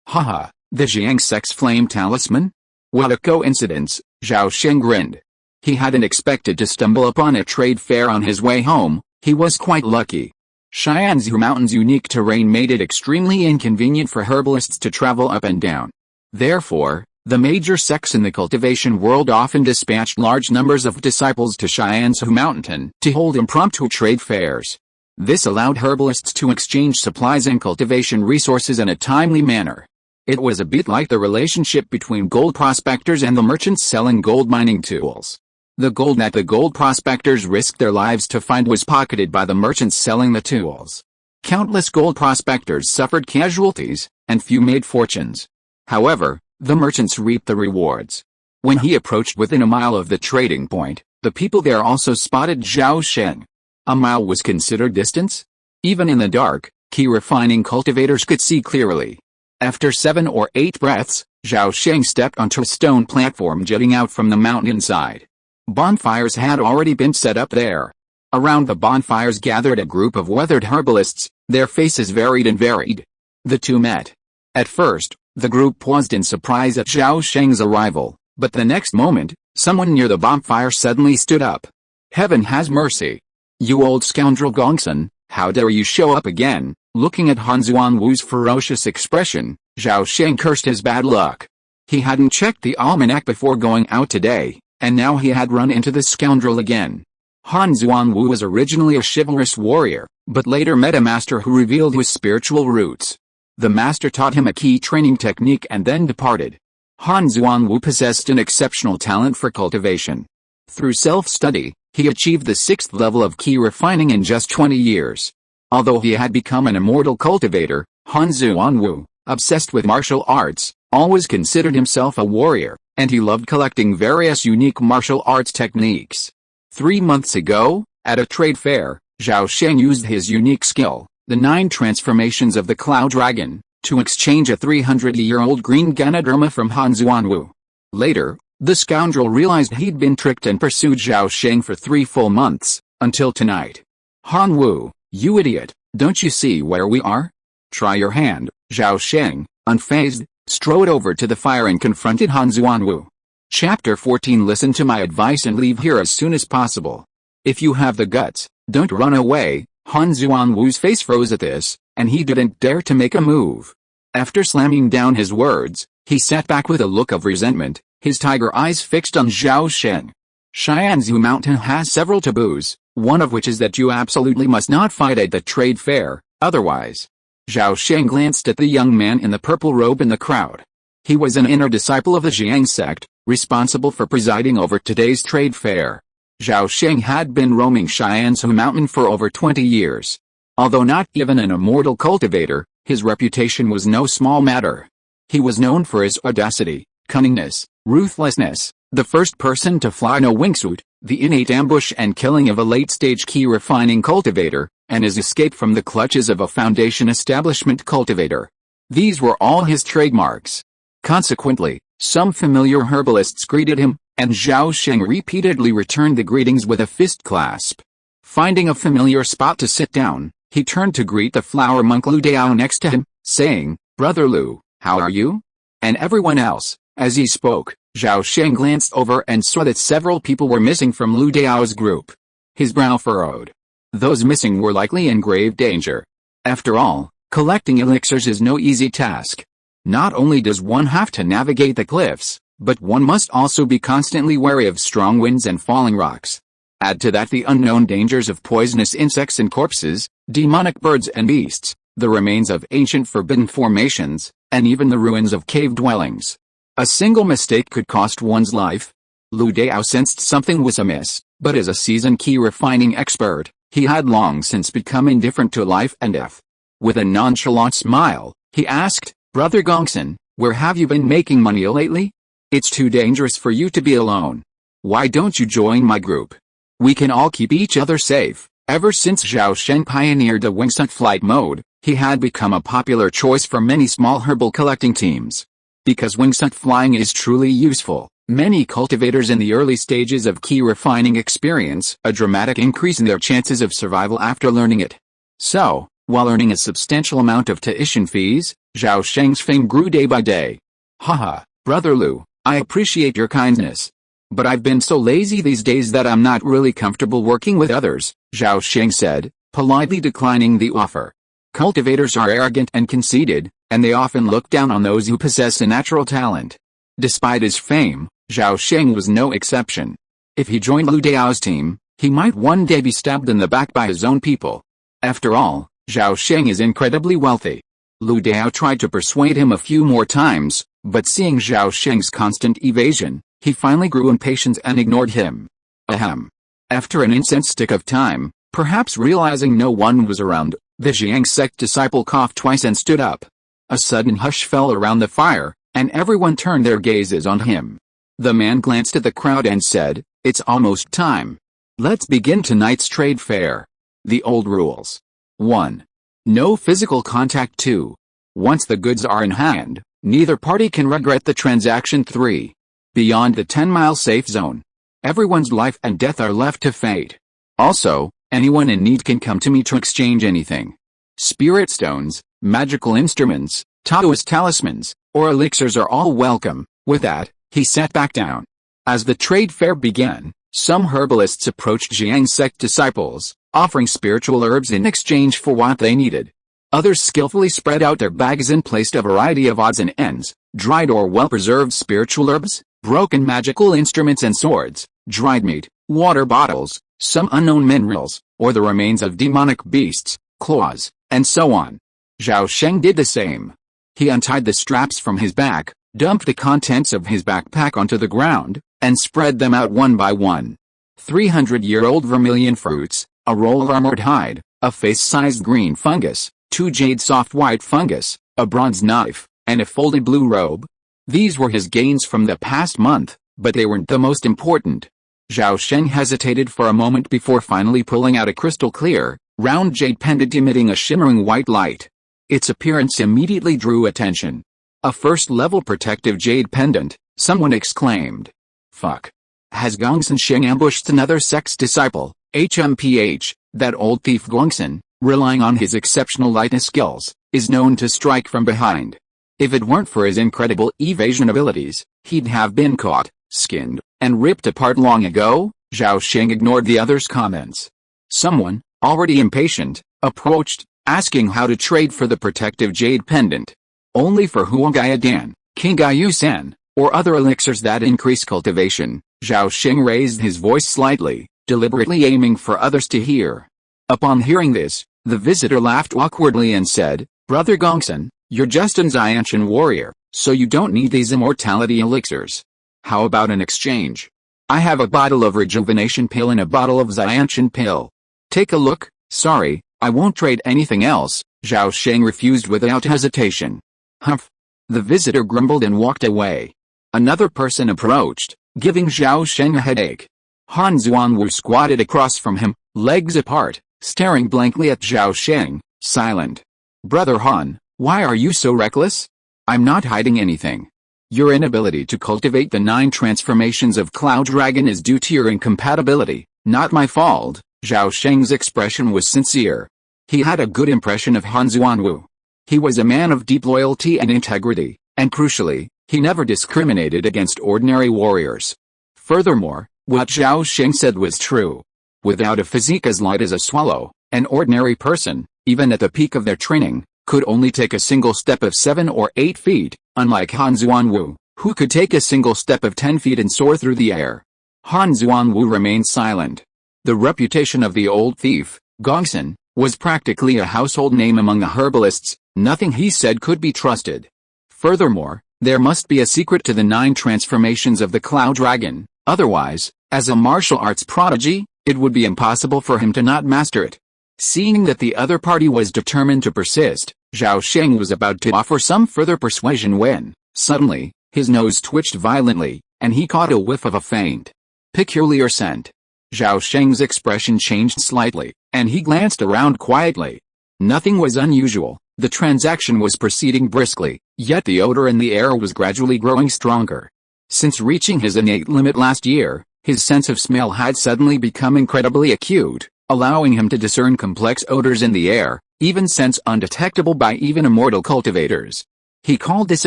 Haha, the Jiang sect's flame talisman? What a coincidence, Zhao Sheng grinned. He hadn't expected to stumble upon a trade fair on his way home. He was quite lucky. Xianzhu Mountain's unique terrain made it extremely inconvenient for herbalists to travel up and down. Therefore, the major sects in the cultivation world often dispatched large numbers of disciples to Xianzhu Mountain to hold impromptu trade fairs. This allowed herbalists to exchange supplies and cultivation resources in a timely manner. It was a bit like the relationship between gold prospectors and the merchants selling gold mining tools. The gold that the gold prospectors risked their lives to find was pocketed by the merchants selling the tools. Countless gold prospectors suffered casualties, and few made fortunes. However, the merchants reaped the rewards. When he approached within a mile of the trading point, the people there also spotted Zhao Sheng. A mile was considered distance? Even in the dark, key refining cultivators could see clearly. After 7 or 8 breaths, Zhao Sheng stepped onto a stone platform jutting out from the mountainside. Bonfires had already been set up there. Around the bonfires gathered a group of weathered herbalists, their faces varied and varied. The two met. At first, the group paused in surprise at Zhao Sheng's arrival, but the next moment, someone near the bonfire suddenly stood up. Heaven has mercy. You old scoundrel Gongsun, how dare you show up again? Looking at Han Zuanwu's ferocious expression, Zhao Sheng cursed his bad luck. He hadn't checked the almanac before going out today, and now he had run into the scoundrel again. Han Zuanwu was originally a chivalrous warrior, but later met a master who revealed his spiritual roots. The master taught him a key training technique and then departed. Han Zuanwu possessed an exceptional talent for cultivation. Through self-study, he achieved the 6th level of key refining in just 20 years. Although he had become an immortal cultivator, Han Zuanwu, obsessed with martial arts, always considered himself a warrior, and he loved collecting various unique martial arts techniques. 3 months ago, at a trade fair, Zhao Sheng used his unique skill, the 9 transformations of the Cloud Dragon, to exchange a 300-year-old green Ganoderma from Han Zuanwu. Later, the scoundrel realized he'd been tricked and pursued Zhao Sheng for 3 full months, until tonight. Han Wu, you idiot, don't you see where we are? Try your hand. Zhao Sheng, unfazed, strode over to the fire and confronted Han Zuanwu. Chapter 14. Listen to my advice and leave here as soon as possible. If you have the guts, don't run away. Han Zuanwu's face froze at this, and he didn't dare to make a move. After slamming down his words, he sat back with a look of resentment, his tiger eyes fixed on Zhao Sheng. Xianzhu Mountain has several taboos, one of which is that you absolutely must not fight at the trade fair, otherwise. Zhao Sheng glanced at the young man in the purple robe in the crowd. He was an inner disciple of the Jiang sect, responsible for presiding over today's trade fair. Zhao Sheng had been roaming Xianzhu Mountain for over 20 years. Although not even an immortal cultivator, his reputation was no small matter. He was known for his audacity, cunningness, ruthlessness, the first person to fly no wingsuit, the innate ambush and killing of a late-stage key refining cultivator, and his escape from the clutches of a Foundation establishment cultivator. These were all his trademarks. Consequently, some familiar herbalists greeted him, and Zhao Sheng repeatedly returned the greetings with a fist clasp. Finding a familiar spot to sit down, he turned to greet the flower monk Lu Dao next to him, saying, "Brother Lu, how are you?" And everyone else. As he spoke, Zhao Sheng glanced over and saw that several people were missing from Lu Dao's group. His brow furrowed. Those missing were likely in grave danger. After all, collecting elixirs is no easy task. Not only does one have to navigate the cliffs, but one must also be constantly wary of strong winds and falling rocks. Add to that the unknown dangers of poisonous insects and corpses, demonic birds and beasts, the remains of ancient forbidden formations, and even the ruins of cave dwellings. A single mistake could cost one's life. Lu Dao sensed something was amiss, but as a seasoned key refining expert, he had long since become indifferent to life and death. With a nonchalant smile, He asked, "Brother Gongsun, where have you been making money lately? It's too dangerous for you to be alone. Why don't you join my group? We can all keep each other safe." Ever since Zhao Sheng pioneered the wingsuit flight mode, he had become a popular choice for many small herbal collecting teams. Because wingsuit flying is truly useful, many cultivators in the early stages of key refining experience a dramatic increase in their chances of survival after learning it. So, while earning a substantial amount of tuition fees, Zhao Sheng's fame grew day by day. "Haha, Brother Lu, I appreciate your kindness. But I've been so lazy these days that I'm not really comfortable working with others," Zhao Sheng said, politely declining the offer. Cultivators are arrogant and conceited, and they often look down on those who possess a natural talent. Despite his fame, Zhao Sheng was no exception. If he joined Lu Dao's team, he might one day be stabbed in the back by his own people. After all, Zhao Sheng is incredibly wealthy. Lu Dao tried to persuade him a few more times, but seeing Zhao Sheng's constant evasion, he finally grew impatient and ignored him. Ahem. After an incense stick of time, perhaps realizing no one was around, the Jiang sect disciple coughed twice and stood up. A sudden hush fell around the fire, and everyone turned their gazes on him. The man glanced at the crowd and said, "It's almost time. Let's begin tonight's trade fair. The old rules. 1. No physical contact. 2. Once the goods are in hand, neither party can regret the transaction. 3. Beyond the 10-mile safe zone, everyone's life and death are left to fate. Also, anyone in need can come to me to exchange anything. Spirit stones, magical instruments, Taoist talismans, or elixirs are all welcome." With that, he sat back down. As the trade fair began, some herbalists approached Jiang sect disciples, offering spiritual herbs in exchange for what they needed. Others skillfully spread out their bags and placed a variety of odds and ends: dried or well-preserved spiritual herbs, broken magical instruments and swords, dried meat, water bottles, some unknown minerals, or the remains of demonic beasts, claws, and so on. Zhao Sheng did the same. He untied the straps from his back, dumped the contents of his backpack onto the ground, and spread them out one by one. 300-year-old vermilion fruits, a roll of armored hide, a face-sized green fungus, 2 jade soft white fungus, a bronze knife, and a folded blue robe. These were his gains from the past month, but they weren't the most important. Zhao Sheng hesitated for a moment before finally pulling out a crystal-clear, round jade pendant emitting a shimmering white light. Its appearance immediately drew attention. "A first-level protective jade pendant," someone exclaimed. "Fuck. Has Gongsun Sheng ambushed another sect's disciple, HMPH, that old thief Gongsun, relying on his exceptional lightning skills, is known to strike from behind. If it weren't for his incredible evasion abilities, he'd have been caught, skinned, and ripped apart long ago." Zhao Sheng ignored the others' comments. Someone, already impatient, approached, asking how to trade for the protective jade pendant. "Only for Huangaya Dan, Qingaya San, or other elixirs that increase cultivation." Zhao Sheng raised his voice slightly, deliberately aiming for others to hear. Upon hearing this, the visitor laughed awkwardly and said, "Brother Gongsun, you're just an Xianshan warrior, so you don't need these immortality elixirs. How about an exchange? I have a bottle of rejuvenation pill and a bottle of Xianshan pill. Take a look." "Sorry, I won't trade anything else," Zhao Sheng refused without hesitation. "Humph." The visitor grumbled and walked away. Another person approached, giving Zhao Sheng a headache. Han Zuanwu squatted across from him, legs apart, staring blankly at Zhao Sheng, silent. "Brother Han, why are you so reckless? I'm not hiding anything. Your inability to cultivate the 9 transformations of Cloud Dragon is due to your incompatibility, not my fault." Zhao Sheng's expression was sincere. He had a good impression of Han Zuanwu. He was a man of deep loyalty and integrity, and crucially, he never discriminated against ordinary warriors. Furthermore, what Zhao Sheng said was true. Without a physique as light as a swallow, an ordinary person, even at the peak of their training, could only take a single step of 7 or 8 feet, unlike Han Zuanwu, who could take a single step of 10 feet and soar through the air. Han Zuanwu remained silent. The reputation of the old thief, Gongsun, was practically a household name among the herbalists. Nothing he said could be trusted. Furthermore, there must be a secret to the 9 transformations of the Cloud Dragon, otherwise, as a martial arts prodigy, it would be impossible for him to not master it. Seeing that the other party was determined to persist, Zhao Sheng was about to offer some further persuasion when, suddenly, his nose twitched violently, and he caught a whiff of a faint, peculiar scent. Zhao Sheng's expression changed slightly, and he glanced around quietly. Nothing was unusual, the transaction was proceeding briskly, yet the odor in the air was gradually growing stronger. Since reaching his innate limit last year, his sense of smell had suddenly become incredibly acute, allowing him to discern complex odors in the air, even scents undetectable by even immortal cultivators. He called this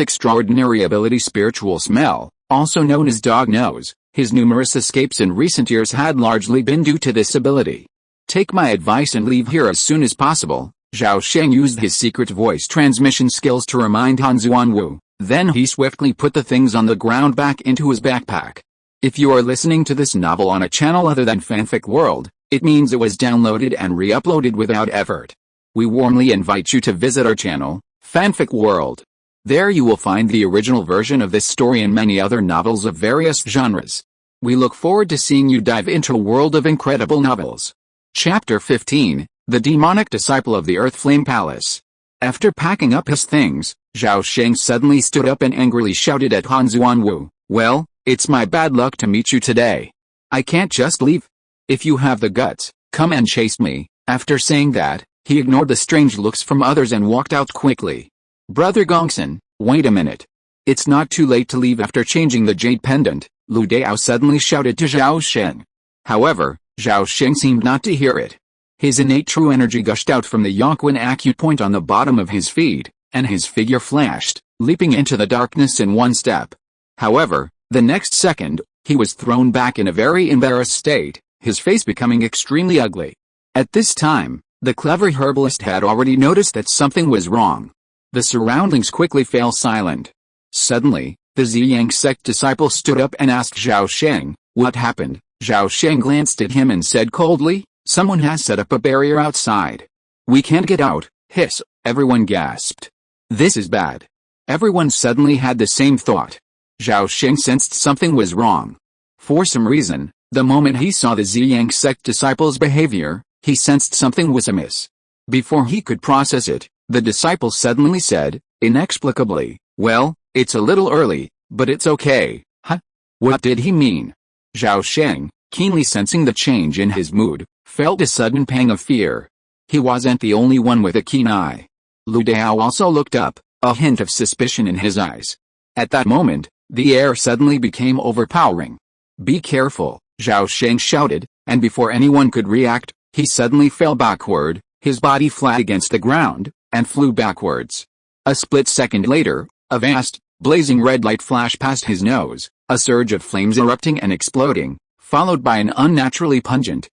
extraordinary ability spiritual smell, also known as dog nose. His numerous escapes in recent years had largely been due to this ability. Take my advice and leave here as soon as possible. Zhao Sheng used his secret voice transmission skills to remind Han Xuanwu, then he swiftly put the things on the ground back into his backpack. If you are listening to this novel on a channel other than Fanfic World, it means it was downloaded and re-uploaded without effort. We warmly invite you to visit our channel, Fanfic World. There you will find the original version of this story and many other novels of various genres. We look forward to seeing you dive into a world of incredible novels. Chapter 15, The Demonic Disciple of the Earth Flame Palace. After packing up his things, Zhao Sheng suddenly stood up and angrily shouted at Han Xuanwu, "Well, it's my bad luck to meet you today. I can't just leave. If you have the guts, come and chase me." After saying that, he ignored the strange looks from others and walked out quickly. "Brother Gongsun, wait a minute. It's not too late to leave." After changing the jade pendant, Lu Dao suddenly shouted to Zhao Sheng. However, Zhao Sheng seemed not to hear it. His innate true energy gushed out from the Yongquan acupoint on the bottom of his feet, and his figure flashed, leaping into the darkness in one step. However, the next second, he was thrown back in a very embarrassed state, his face becoming extremely ugly. At this time, the clever herbalist had already noticed that something was wrong. The surroundings quickly fell silent. Suddenly, the Ziyang sect disciple stood up and asked Zhao Sheng, "What happened?" Zhao Sheng glanced at him and said coldly, "Someone has set up a barrier outside. We can't get out." Hiss, everyone gasped. "This is bad." Everyone suddenly had the same thought. Zhao Sheng sensed something was wrong. For some reason, the moment he saw the Ziyang sect disciple's behavior, he sensed something was amiss. Before he could process it, the disciple suddenly said, inexplicably, "Well, it's a little early, but it's okay." Huh? What did he mean? Zhao Sheng, keenly sensing the change in his mood, felt a sudden pang of fear. He wasn't the only one with a keen eye. Lu Dao also looked up, a hint of suspicion in his eyes. At that moment, the air suddenly became overpowering. "Be careful," Zhao Sheng shouted, and before anyone could react, he suddenly fell backward, his body flat against the ground, and flew backwards. A split second later, a vast, blazing red light flashed past his nose, a surge of flames erupting and exploding, followed by an unnaturally pungent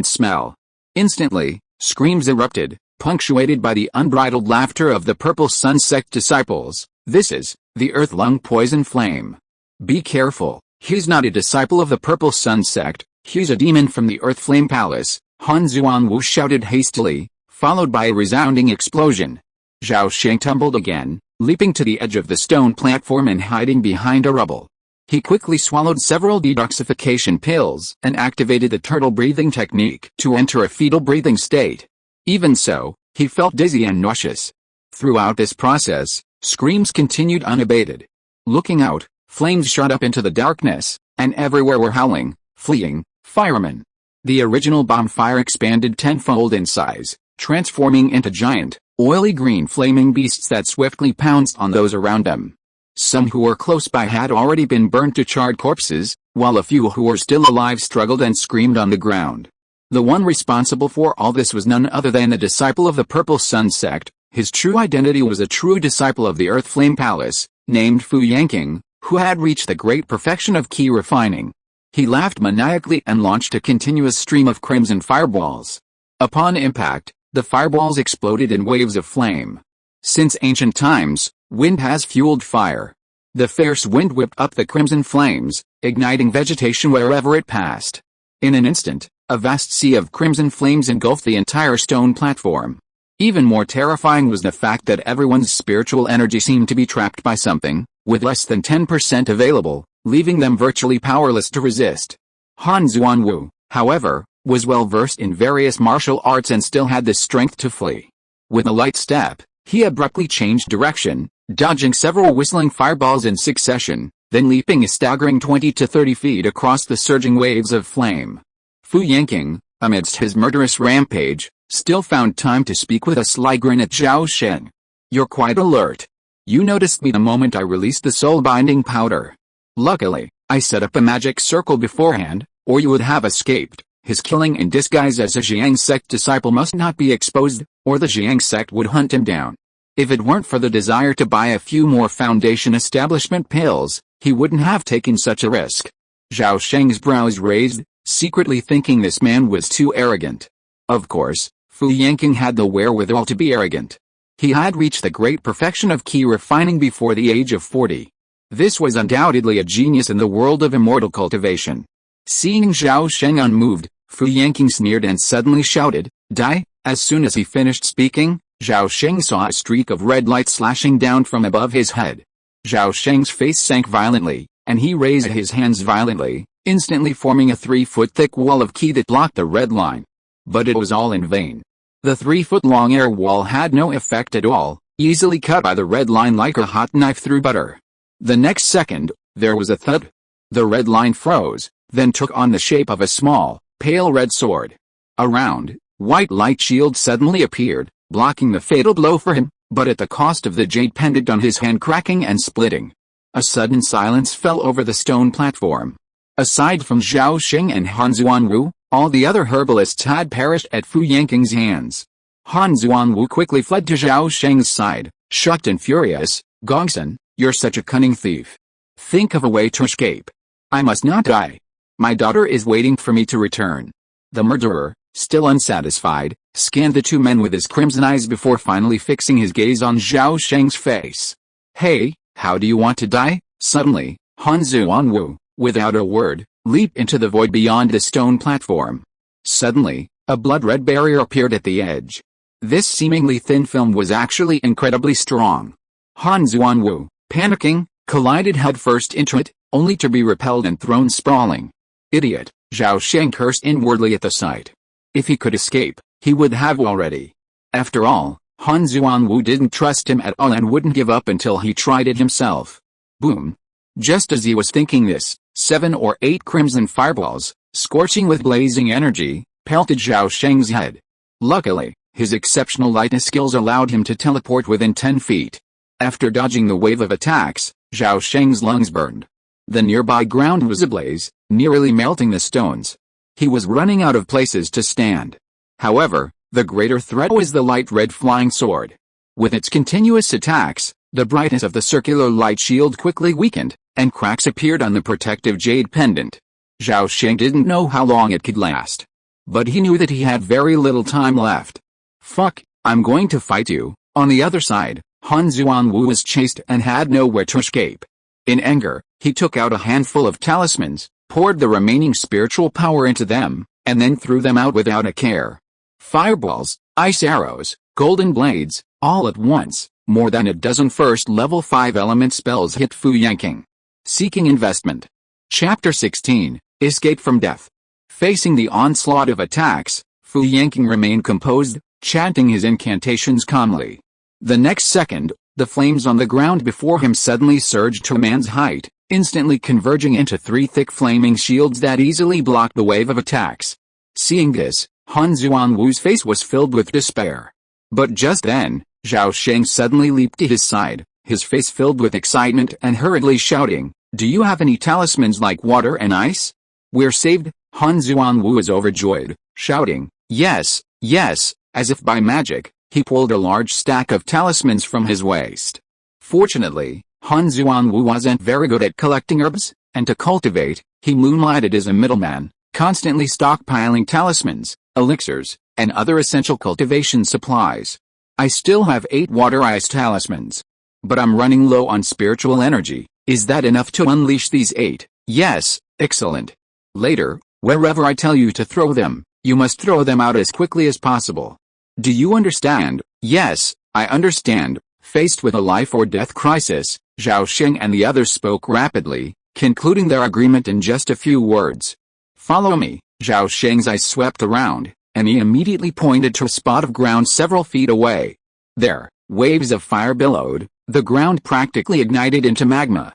smell. Instantly, screams erupted, punctuated by the unbridled laughter of the Purple Sun sect disciples. "This is the Earth Lung Poison Flame. Be careful, he's not a disciple of the Purple Sun sect, he's a demon from the Earth Flame Palace," Han Xuanwu shouted hastily, followed by a resounding explosion. Zhao Sheng tumbled again, leaping to the edge of the stone platform and hiding behind a rubble. He quickly swallowed several detoxification pills and activated the turtle breathing technique to enter a fetal breathing state. Even so, he felt dizzy and nauseous. Throughout this process, screams continued unabated. Looking out, flames shot up into the darkness, and everywhere were howling, fleeing firemen. The original bonfire expanded tenfold in size, transforming into giant, oily green flaming beasts that swiftly pounced on those around them. Some who were close by had already been burned to charred corpses, while a few who were still alive struggled and screamed on the ground. The one responsible for all this was none other than a disciple of the Purple Sun sect. His true identity was a true disciple of the Earth Flame Palace, named Fu Yanqing, who had reached the great perfection of key refining. He laughed maniacally and launched a continuous stream of crimson fireballs. Upon impact, the fireballs exploded in waves of flame. Since ancient times, wind has fueled fire. The fierce wind whipped up the crimson flames, igniting vegetation wherever it passed. In an instant, a vast sea of crimson flames engulfed the entire stone platform. Even more terrifying was the fact that everyone's spiritual energy seemed to be trapped by something, with less than 10% available, leaving them virtually powerless to resist. Han Xuanwu, however, was well versed in various martial arts and still had the strength to flee. With a light step, He abruptly changed direction, dodging several whistling fireballs in succession, then leaping a staggering 20 to 30 feet across the surging waves of flame. Fu Yanqing, amidst his murderous rampage, still found time to speak with a sly grin at Zhao Sheng. "You're quite alert. You noticed me the moment I released the soul-binding powder. Luckily, I set up a magic circle beforehand, or you would have escaped. His killing in disguise as a Jiang sect disciple must not be exposed, or the Jiang sect would hunt him down. If it weren't for the desire to buy a few more Foundation establishment pills, he wouldn't have taken such a risk." Zhao Sheng's brows raised, secretly thinking this man was too arrogant. Of course, Fu Yanqing had the wherewithal to be arrogant. He had reached the great perfection of key refining before the age of 40. This was undoubtedly a genius in the world of immortal cultivation. Seeing Zhao Sheng unmoved, Fu Yanqing sneered and suddenly shouted, "Die!" As soon as he finished speaking, Zhao Sheng saw a streak of red light slashing down from above his head. Zhao Sheng's face sank violently, and he raised his hands violently, instantly forming a 3-foot-thick wall of ki that blocked the red line. But it was all in vain. The 3-foot-long air wall had no effect at all, easily cut by the red line like a hot knife through butter. The next second, there was a thud. The red line froze, then took on the shape of a small, pale red sword. A round, white light shield suddenly appeared, blocking the fatal blow for him, but at the cost of the jade pendant on his hand cracking and splitting. A sudden silence fell over the stone platform. Aside from Zhao Sheng and Han Zuanwu, all the other herbalists had perished at Fu Yanqing's hands. Han Zuanwu quickly fled to Zhao Sheng's side, shocked and furious. "Gongsun, you're such a cunning thief. Think of a way to escape. I must not die. My daughter is waiting for me to return." The murderer, still unsatisfied, scanned the two men with his crimson eyes before finally fixing his gaze on Zhao Sheng's face. "Hey, how do you want to die?" Suddenly, Han Zuanwu, without a word, leaped into the void beyond the stone platform. Suddenly, a blood-red barrier appeared at the edge. This seemingly thin film was actually incredibly strong. Han Zuanwu, panicking, collided headfirst into it, only to be repelled and thrown sprawling. "Idiot," Zhao Sheng cursed inwardly at the sight. If he could escape, he would have already. After all, Han Zuanwu didn't trust him at all and wouldn't give up until he tried it himself. Boom. Just as he was thinking this, 7 or 8 crimson fireballs, scorching with blazing energy, pelted Zhao Sheng's head. Luckily, his exceptional lightness skills allowed him to teleport within 10 feet. After dodging the wave of attacks, Zhao Sheng's lungs burned. The nearby ground was ablaze, nearly melting the stones. He was running out of places to stand. However, the greater threat was the light red flying sword. With its continuous attacks, the brightness of the circular light shield quickly weakened, and cracks appeared on the protective jade pendant. Zhao Sheng didn't know how long it could last. But he knew that he had very little time left. "Fuck, I'm going to fight you." On the other side, Han Zuanwu was chased and had nowhere to escape. In anger, he took out a handful of talismans, poured the remaining spiritual power into them, and then threw them out without a care. Fireballs, ice arrows, golden blades, all at once, more than a dozen first-level 5-element spells hit Fu Yanqing. Seeking investment. Chapter 16, Escape from Death. Facing the onslaught of attacks, Fu Yanqing remained composed, chanting his incantations calmly. The next second, the flames on the ground before him suddenly surged to a man's height, instantly converging into 3 thick flaming shields that easily blocked the wave of attacks. Seeing this, Han Zuanwu's face was filled with despair. But just then, Zhao Sheng suddenly leaped to his side, his face filled with excitement and hurriedly shouting, "Do you have any talismans like water and ice?" "We're saved." Han Zuanwu was overjoyed, shouting, "Yes, yes," as if by magic. He pulled a large stack of talismans from his waist. Fortunately, Han Zuanwu wasn't very good at collecting herbs, and to cultivate, he moonlighted as a middleman, constantly stockpiling talismans, elixirs, and other essential cultivation supplies. "I still have 8 water ice talismans. But I'm running low on spiritual energy. Is that enough to unleash these 8? "Yes, excellent. Later, wherever I tell you to throw them, you must throw them out as quickly as possible. Do you understand?" "Yes, I understand." Faced with a life-or-death crisis, Zhao Sheng and the others spoke rapidly, concluding their agreement in just a few words. "Follow me." Zhao Sheng's eyes swept around, and he immediately pointed to a spot of ground several feet away. There, Waves of fire billowed, the ground practically ignited into magma.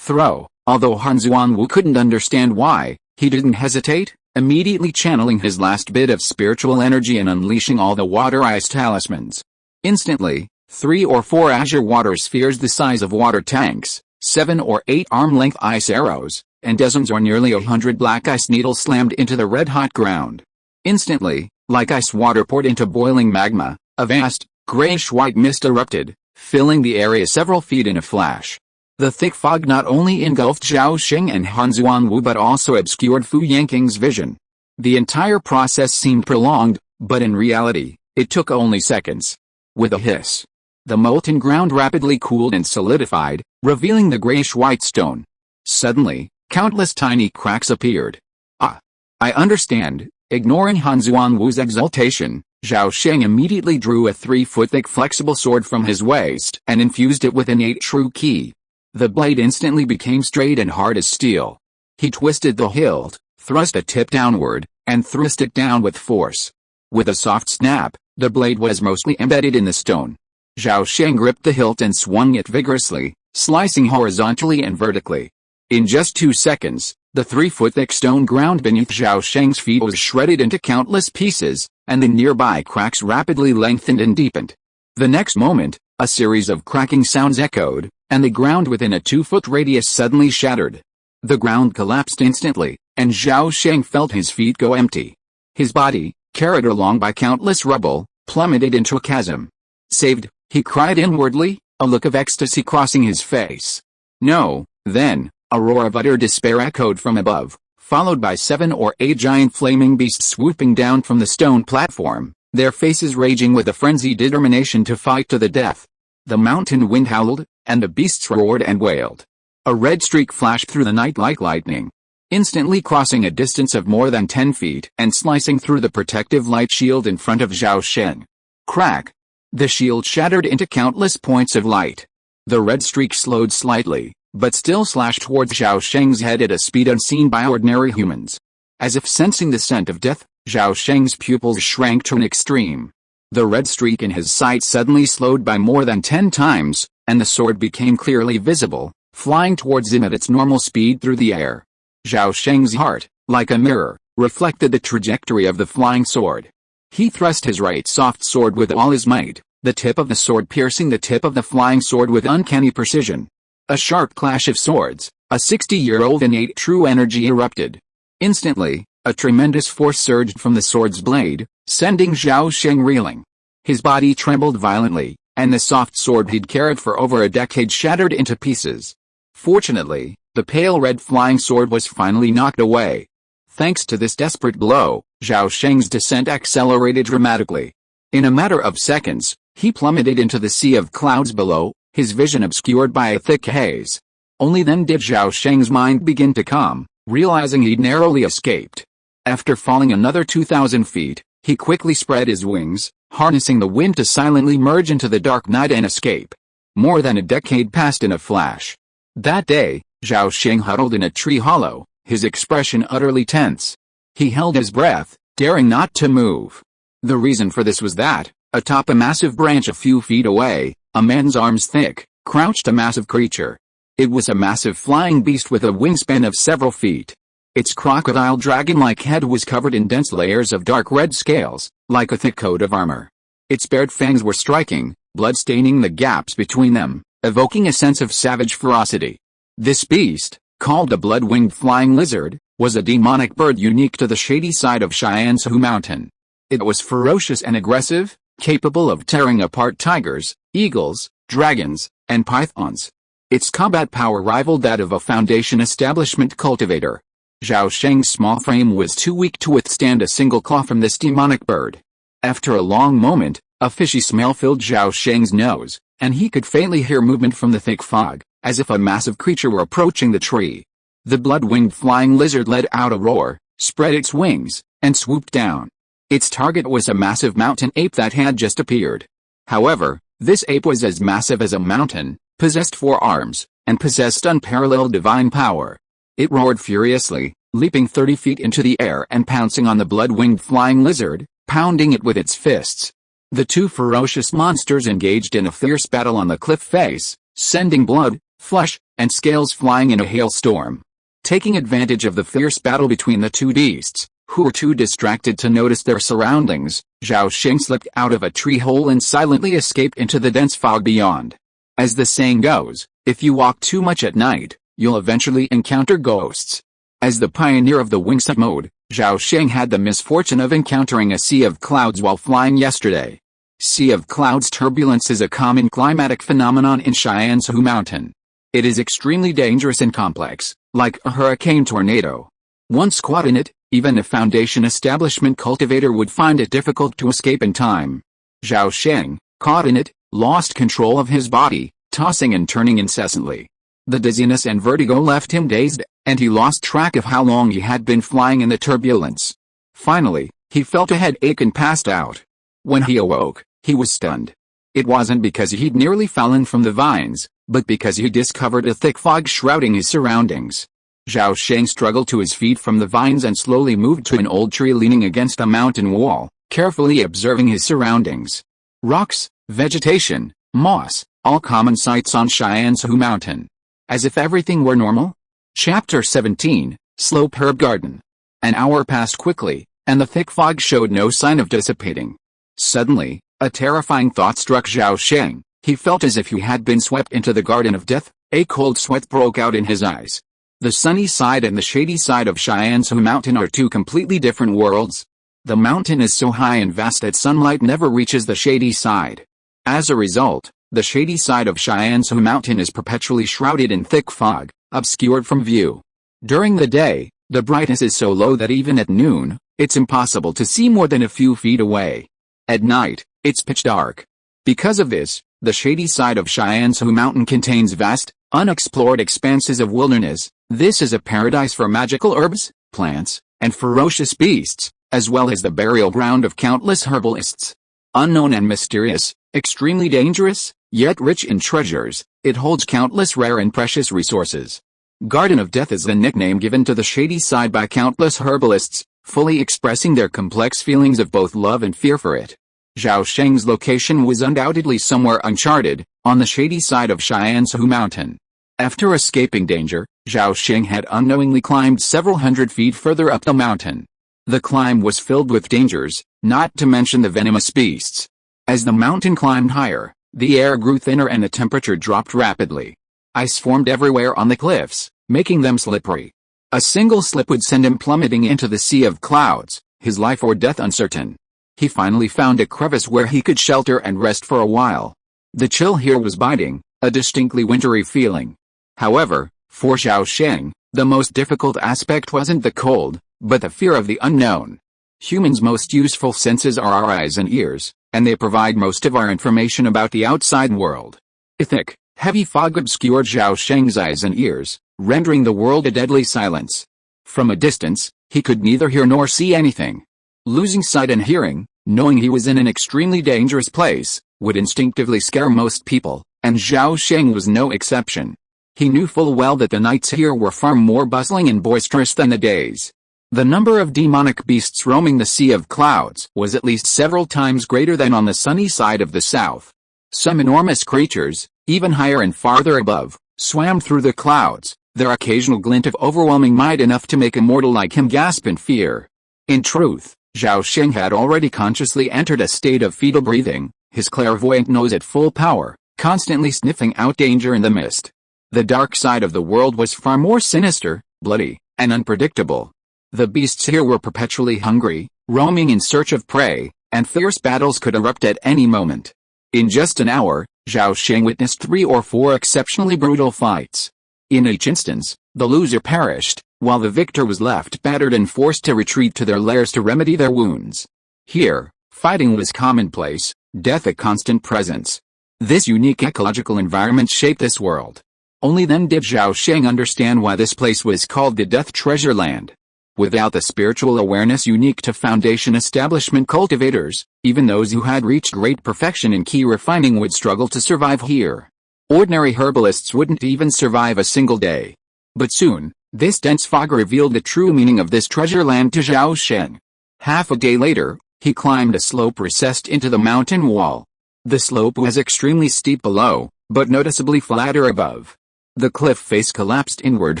Although Han Xuanwu couldn't understand why, he didn't hesitate, immediately channeling his last bit of spiritual energy and unleashing all the water ice talismans. Instantly, 3 or 4 azure water spheres the size of water tanks, 7 or 8 arm-length ice arrows, and dozens or nearly 100 black ice needles slammed into the red-hot ground. Instantly, like ice water poured into boiling magma, a vast, grayish-white mist erupted, filling the area several feet in a flash. The thick fog not only engulfed Zhao Sheng and Han Xuanwu but also obscured Fu Yanqing's vision. The entire process seemed prolonged, but in reality, it took only seconds. With a hiss, the molten ground rapidly cooled and solidified, revealing the grayish-white stone. Suddenly, countless tiny cracks appeared. Ah! I understand. Ignoring Han Xuanwu's exultation, Zhao Sheng immediately drew a 3-foot-thick flexible sword from his waist and infused it with innate true ki. The blade instantly became straight and hard as steel. He twisted the hilt, thrust a tip downward, and thrust it down with force. With a soft snap, the blade was mostly embedded in the stone. Zhao Sheng gripped the hilt and swung it vigorously, slicing horizontally and vertically. In just 2 seconds, the 3-foot-thick stone ground beneath Zhao Sheng's feet was shredded into countless pieces, and the nearby cracks rapidly lengthened and deepened. The next moment, a series of cracking sounds echoed, and the ground within a 2-foot radius suddenly shattered. The ground collapsed instantly, and Zhao Sheng felt his feet go empty. His body, carried along by countless rubble, plummeted into a chasm. Saved, he cried inwardly, a look of ecstasy crossing his face. No, then, a roar of utter despair echoed from above, followed by 7 or 8 giant flaming beasts swooping down from the stone platform, their faces raging with a frenzied determination to fight to the death. The mountain wind howled, and the beasts roared and wailed. A red streak flashed through the night like lightning, instantly crossing a distance of more than 10 feet and slicing through the protective light shield in front of Zhao Sheng. Crack! The shield shattered into countless points of light. The red streak slowed slightly, but still slashed towards Zhao Sheng's head at a speed unseen by ordinary humans. As if sensing the scent of death, Zhao Sheng's pupils shrank to an extreme. The red streak in his sight suddenly slowed by more than 10 times, and the sword became clearly visible, flying towards him at its normal speed through the air. Zhao Sheng's heart, like a mirror, reflected the trajectory of the flying sword. He thrust his right soft sword with all his might, the tip of the sword piercing the tip of the flying sword with uncanny precision. A sharp clash of swords, a 60-year-old innate true energy erupted. Instantly, a tremendous force surged from the sword's blade, sending Zhao Sheng reeling. His body trembled violently, and the soft sword he'd carried for over a decade shattered into pieces. Fortunately, the pale red flying sword was finally knocked away. Thanks to this desperate blow, Zhao Sheng's descent accelerated dramatically. In a matter of seconds, he plummeted into the sea of clouds below, his vision obscured by a thick haze. Only then did Zhao Sheng's mind begin to calm, realizing he'd narrowly escaped. After falling another 2,000 feet, he quickly spread his wings, harnessing the wind to silently merge into the dark night and escape. More than a decade passed in a flash. That day, Zhao Sheng huddled in a tree hollow, his expression utterly tense. He held his breath, daring not to move. The reason for this was that, atop a massive branch a few feet away, a man's arms thick, crouched a massive creature. It was a massive flying beast with a wingspan of several feet. Its crocodile dragon-like head was covered in dense layers of dark red scales, like a thick coat of armor. Its bared fangs were striking, blood staining the gaps between them, evoking a sense of savage ferocity. This beast, called a blood-winged flying lizard, was a demonic bird unique to the shady side of Shiansu Mountain. It was ferocious and aggressive, capable of tearing apart tigers, eagles, dragons, and pythons. Its combat power rivaled that of a Foundation establishment cultivator. Zhao Sheng's small frame was too weak to withstand a single claw from this demonic bird. After a long moment, a fishy smell filled Zhao Sheng's nose, and he could faintly hear movement from the thick fog, as if a massive creature were approaching the tree. The blood-winged flying lizard let out a roar, spread its wings, and swooped down. Its target was a massive mountain ape that had just appeared. However, this ape was as massive as a mountain, possessed 4 arms, and possessed unparalleled divine power. It roared furiously, leaping 30 feet into the air and pouncing on the blood-winged flying lizard, pounding it with its fists. The two ferocious monsters engaged in a fierce battle on the cliff face, sending blood, flesh, and scales flying in a hailstorm. Taking advantage of the fierce battle between the two beasts, who were too distracted to notice their surroundings, Zhao Sheng slipped out of a tree hole and silently escaped into the dense fog beyond. As the saying goes, if you walk too much at night, you'll eventually encounter ghosts. As the pioneer of the wingsuit mode, Zhao Sheng had the misfortune of encountering a sea of clouds while flying yesterday. Sea of clouds turbulence is a common climatic phenomenon in Shansu Mountain. It is extremely dangerous and complex, like a hurricane tornado. Once caught in it, even a foundation establishment cultivator would find it difficult to escape in time. Zhao Sheng, caught in it, lost control of his body, tossing and turning incessantly. The dizziness and vertigo left him dazed, and he lost track of how long he had been flying in the turbulence. Finally, he felt a headache and passed out. When he awoke, he was stunned. It wasn't because he'd nearly fallen from the vines, but because he discovered a thick fog shrouding his surroundings. Zhao Sheng struggled to his feet from the vines and slowly moved to an old tree leaning against a mountain wall, carefully observing his surroundings. Rocks, vegetation, moss, all common sights on Shansu Mountain. As if everything were normal? Chapter 17, Slope Herb Garden. An hour passed quickly, and the thick fog showed no sign of dissipating. Suddenly, a terrifying thought struck Zhao Sheng. He felt as if he had been swept into the garden of death. A cold sweat broke out in his eyes. The sunny side and the shady side of Shansu Mountain are two completely different worlds. The mountain is so high and vast that sunlight never reaches the shady side. As a result, the shady side of Shansu Mountain is perpetually shrouded in thick fog, obscured from view. During the day, the brightness is so low that even at noon, it's impossible to see more than a few feet away. At night, it's pitch dark. Because of this, the shady side of Shansu Mountain contains vast, unexplored expanses of wilderness. This is a paradise for magical herbs, plants, and ferocious beasts, as well as the burial ground of countless herbalists. Unknown and mysterious, extremely dangerous, yet rich in treasures, it holds countless rare and precious resources. Garden of Death is the nickname given to the shady side by countless herbalists, fully expressing their complex feelings of both love and fear for it. Zhao Sheng's location was undoubtedly somewhere uncharted, on the shady side of Shansu Mountain. After escaping danger, Zhao Sheng had unknowingly climbed several hundred feet further up the mountain. The climb was filled with dangers, not to mention the venomous beasts. As the mountain climbed higher, the air grew thinner and the temperature dropped rapidly. Ice formed everywhere on the cliffs, making them slippery. A single slip would send him plummeting into the sea of clouds, his life or death uncertain. He finally found a crevice where he could shelter and rest for a while. The chill here was biting, a distinctly wintry feeling. However, for Zhao Sheng, the most difficult aspect wasn't the cold, but the fear of the unknown. Humans' most useful senses are our eyes and ears, and they provide most of our information about the outside world. A thick, heavy fog obscured Zhao Sheng's eyes and ears, rendering the world a deadly silence. From a distance, he could neither hear nor see anything. Losing sight and hearing, knowing he was in an extremely dangerous place, would instinctively scare most people, and Zhao Sheng was no exception. He knew full well that the nights here were far more bustling and boisterous than the days. The number of demonic beasts roaming the sea of clouds was at least several times greater than on the sunny side of the south. Some enormous creatures, even higher and farther above, swam through the clouds, their occasional glint of overwhelming might enough to make a mortal like him gasp in fear. In truth, Zhao Sheng had already consciously entered a state of fetal breathing, his clairvoyant nose at full power, constantly sniffing out danger in the mist. The dark side of the world was far more sinister, bloody, and unpredictable. The beasts here were perpetually hungry, roaming in search of prey, and fierce battles could erupt at any moment. In just an hour, Zhao Sheng witnessed 3 or 4 exceptionally brutal fights. In each instance, the loser perished, while the victor was left battered and forced to retreat to their lairs to remedy their wounds. Here, fighting was commonplace, death a constant presence. This unique ecological environment shaped this world. Only then did Zhao Sheng understand why this place was called the Death Treasure Land. Without the spiritual awareness unique to Foundation establishment cultivators, even those who had reached great perfection in key refining would struggle to survive here. Ordinary herbalists wouldn't even survive a single day. But soon, this dense fog revealed the true meaning of this treasure land to Zhao Sheng. Half a day later, He climbed a slope recessed into the mountain wall. The slope was extremely steep below, but noticeably flatter above. The cliff face collapsed inward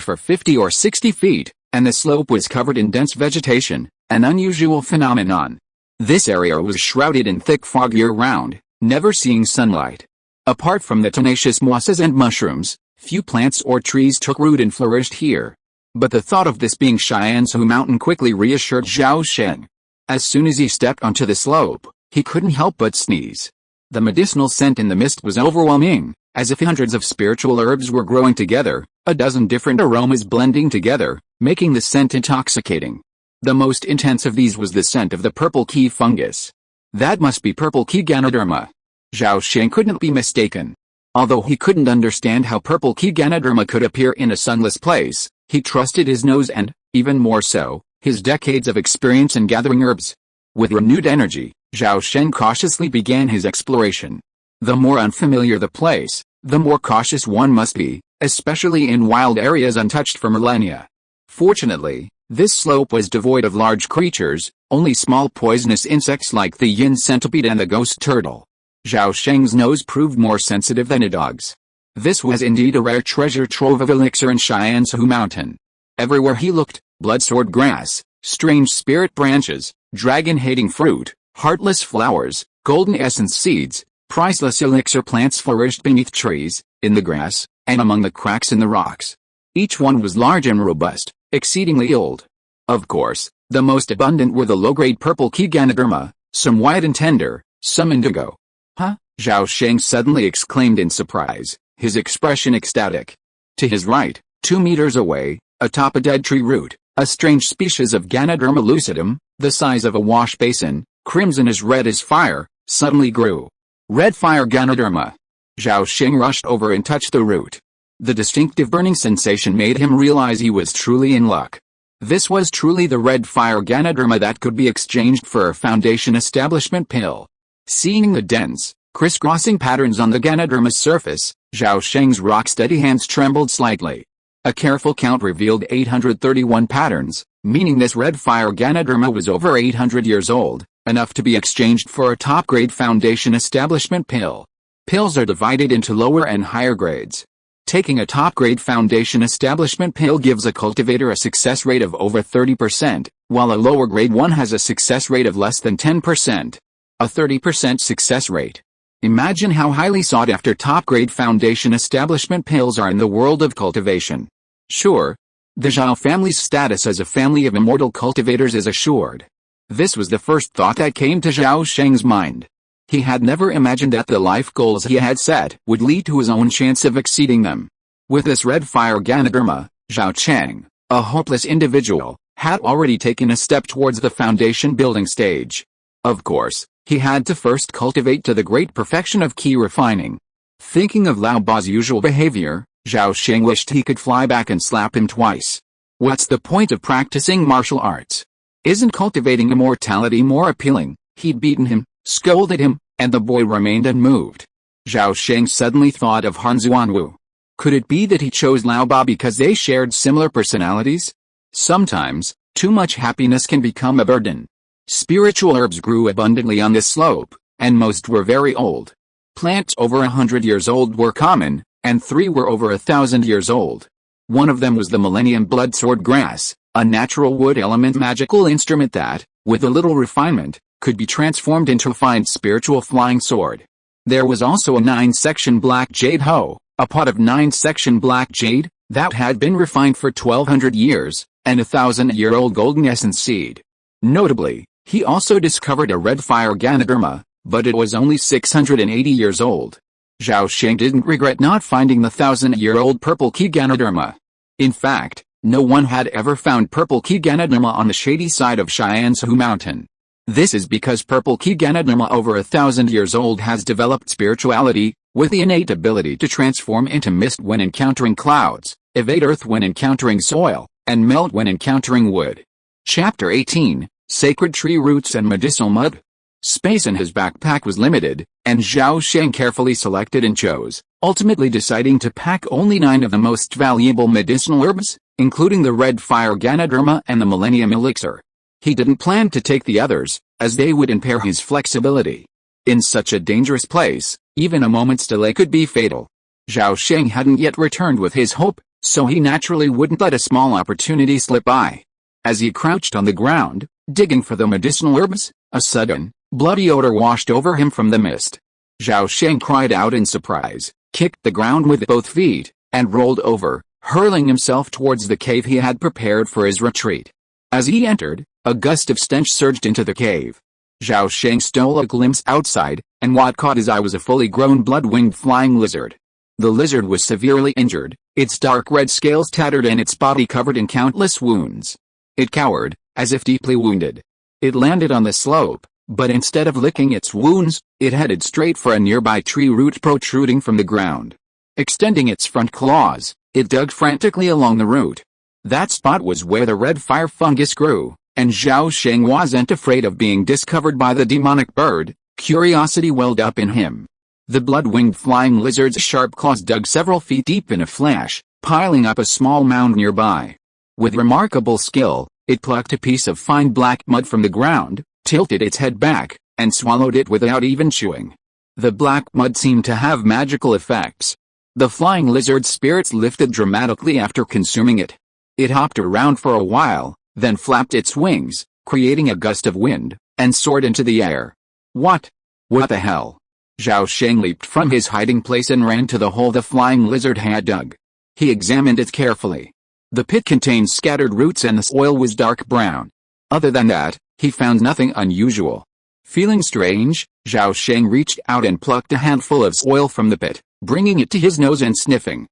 for 50 or 60 feet, and the slope was covered in dense vegetation, an unusual phenomenon. This area was shrouded in thick fog year-round, never seeing sunlight. Apart from the tenacious mosses and mushrooms, few plants or trees took root and flourished here. But the thought of this being Xianzhou Mountain quickly reassured Zhao Sheng. As soon as he stepped onto the slope, he couldn't help but sneeze. The medicinal scent in the mist was overwhelming, as if hundreds of spiritual herbs were growing together, a dozen different aromas blending together, making the scent intoxicating. The most intense of these was the scent of the purple key fungus. That must be purple key Ganoderma. Zhao Sheng couldn't be mistaken. Although he couldn't understand how purple key Ganoderma could appear in a sunless place, he trusted his nose and, even more so, his decades of experience in gathering herbs. With renewed energy, Zhao Sheng cautiously began his exploration. The more unfamiliar the place, the more cautious one must be, especially in wild areas untouched for millennia. Fortunately, this slope was devoid of large creatures, only small poisonous insects like the yin centipede and the ghost turtle. Zhao Sheng's nose proved more sensitive than a dog's. This was indeed a rare treasure trove of elixir in Xianzhou Mountain. Everywhere he looked, bloodsword grass, strange spirit branches, dragon-hating fruit, heartless flowers, golden essence seeds, priceless elixir plants flourished beneath trees, in the grass, and among the cracks in the rocks. Each one was large and robust, exceedingly old. Of course, the most abundant were the low-grade purple key Ganoderma, some white and tender, some indigo. Huh? Zhao Sheng suddenly exclaimed in surprise, his expression ecstatic. To his right, 2 meters away, atop a dead tree root, a strange species of Ganoderma lucidum, the size of a wash basin, crimson as red as fire, suddenly grew. Red fire Ganoderma. Zhao Sheng rushed over and touched the root. The distinctive burning sensation made him realize he was truly in luck. This was truly the red fire Ganoderma that could be exchanged for a foundation establishment pill. Seeing the dense, crisscrossing patterns on the Ganoderma's surface, Zhao Sheng's rock-steady hands trembled slightly. A careful count revealed 831 patterns, meaning this red fire Ganoderma was over 800 years old, enough to be exchanged for a top-grade foundation establishment pill. Pills are divided into lower and higher grades. Taking a top-grade foundation establishment pill gives a cultivator a success rate of over 30%, while a lower-grade one has a success rate of less than 10%. A 30% success rate. Imagine how highly sought-after top-grade foundation establishment pills are in the world of cultivation. Sure, the Zhao family's status as a family of immortal cultivators is assured. This was the first thought that came to Zhao Sheng's mind. He had never imagined that the life goals he had set would lead to his own chance of exceeding them. With this red fire Ganoderma, Zhao Sheng, a hopeless individual, had already taken a step towards the foundation building stage. Of course, he had to first cultivate to the great perfection of key refining. Thinking of Lao Ba's usual behavior, Zhao Sheng wished he could fly back and slap him twice. What's the point of practicing martial arts? Isn't cultivating immortality more appealing? He'd beaten him, scolded him, and the boy remained unmoved. Zhao Sheng suddenly thought of Han Zuanwu. Could it be that he chose Lao Ba because they shared similar personalities? Sometimes, too much happiness can become a burden. Spiritual herbs grew abundantly on this slope, and most were very old. Plants over 100 years old were common, and 3 were over 1,000 years old. One of them was the Millennium Bloodsword Grass, a natural wood element magical instrument that, with a little refinement, could be transformed into a fine spiritual flying sword. There was also a 9-section black jade hoe, a pot of 9-section black jade, that had been refined for 1,200 years, and a 1,000-year-old golden essence seed. Notably, he also discovered a red fire Ganoderma, but it was only 680 years old. Zhao Sheng didn't regret not finding the 1,000-year-old purple key Ganoderma. In fact, no one had ever found purple key Ganoderma on the shady side of Xianzhou Mountain. This is because purple key Ganoderma over 1,000 years old has developed spirituality, with the innate ability to transform into mist when encountering clouds, evade earth when encountering soil, and melt when encountering wood. Chapter 18. Sacred tree roots and medicinal mud. Space in his backpack was limited, and Zhao Sheng carefully selected and chose, ultimately deciding to pack only 9 of the most valuable medicinal herbs, including the red fire Ganoderma and the Millennium Elixir. He didn't plan to take the others, as they would impair his flexibility. In such a dangerous place, even a moment's delay could be fatal. Zhao Sheng hadn't yet returned with his hope, so he naturally wouldn't let a small opportunity slip by. As he crouched on the ground, digging for the medicinal herbs, a sudden, bloody odor washed over him from the mist. Zhao Sheng cried out in surprise, kicked the ground with both feet, and rolled over, hurling himself towards the cave he had prepared for his retreat. As he entered, a gust of stench surged into the cave. Zhao Sheng stole a glimpse outside, and what caught his eye was a fully grown blood-winged flying lizard. The lizard was severely injured, its dark red scales tattered and its body covered in countless wounds. It cowered, as if deeply wounded. It landed on the slope, but instead of licking its wounds, it headed straight for a nearby tree root protruding from the ground. Extending its front claws, it dug frantically along the root. That spot was where the red fire fungus grew, and Zhao Sheng wasn't afraid of being discovered by the demonic bird. Curiosity welled up in him. The blood-winged flying lizard's sharp claws dug several feet deep in a flash, piling up a small mound nearby. With remarkable skill, it plucked a piece of fine black mud from the ground, tilted its head back, and swallowed it without even chewing. The black mud seemed to have magical effects. The flying lizard's spirits lifted dramatically after consuming it. It hopped around for a while, then flapped its wings, creating a gust of wind, and soared into the air. What the hell? Zhao Sheng leaped from his hiding place and ran to the hole the flying lizard had dug. He examined it carefully. The pit contained scattered roots and the soil was dark brown. Other than that, he found nothing unusual. Feeling strange, Zhao Sheng reached out and plucked a handful of soil from the pit, bringing it to his nose and sniffing.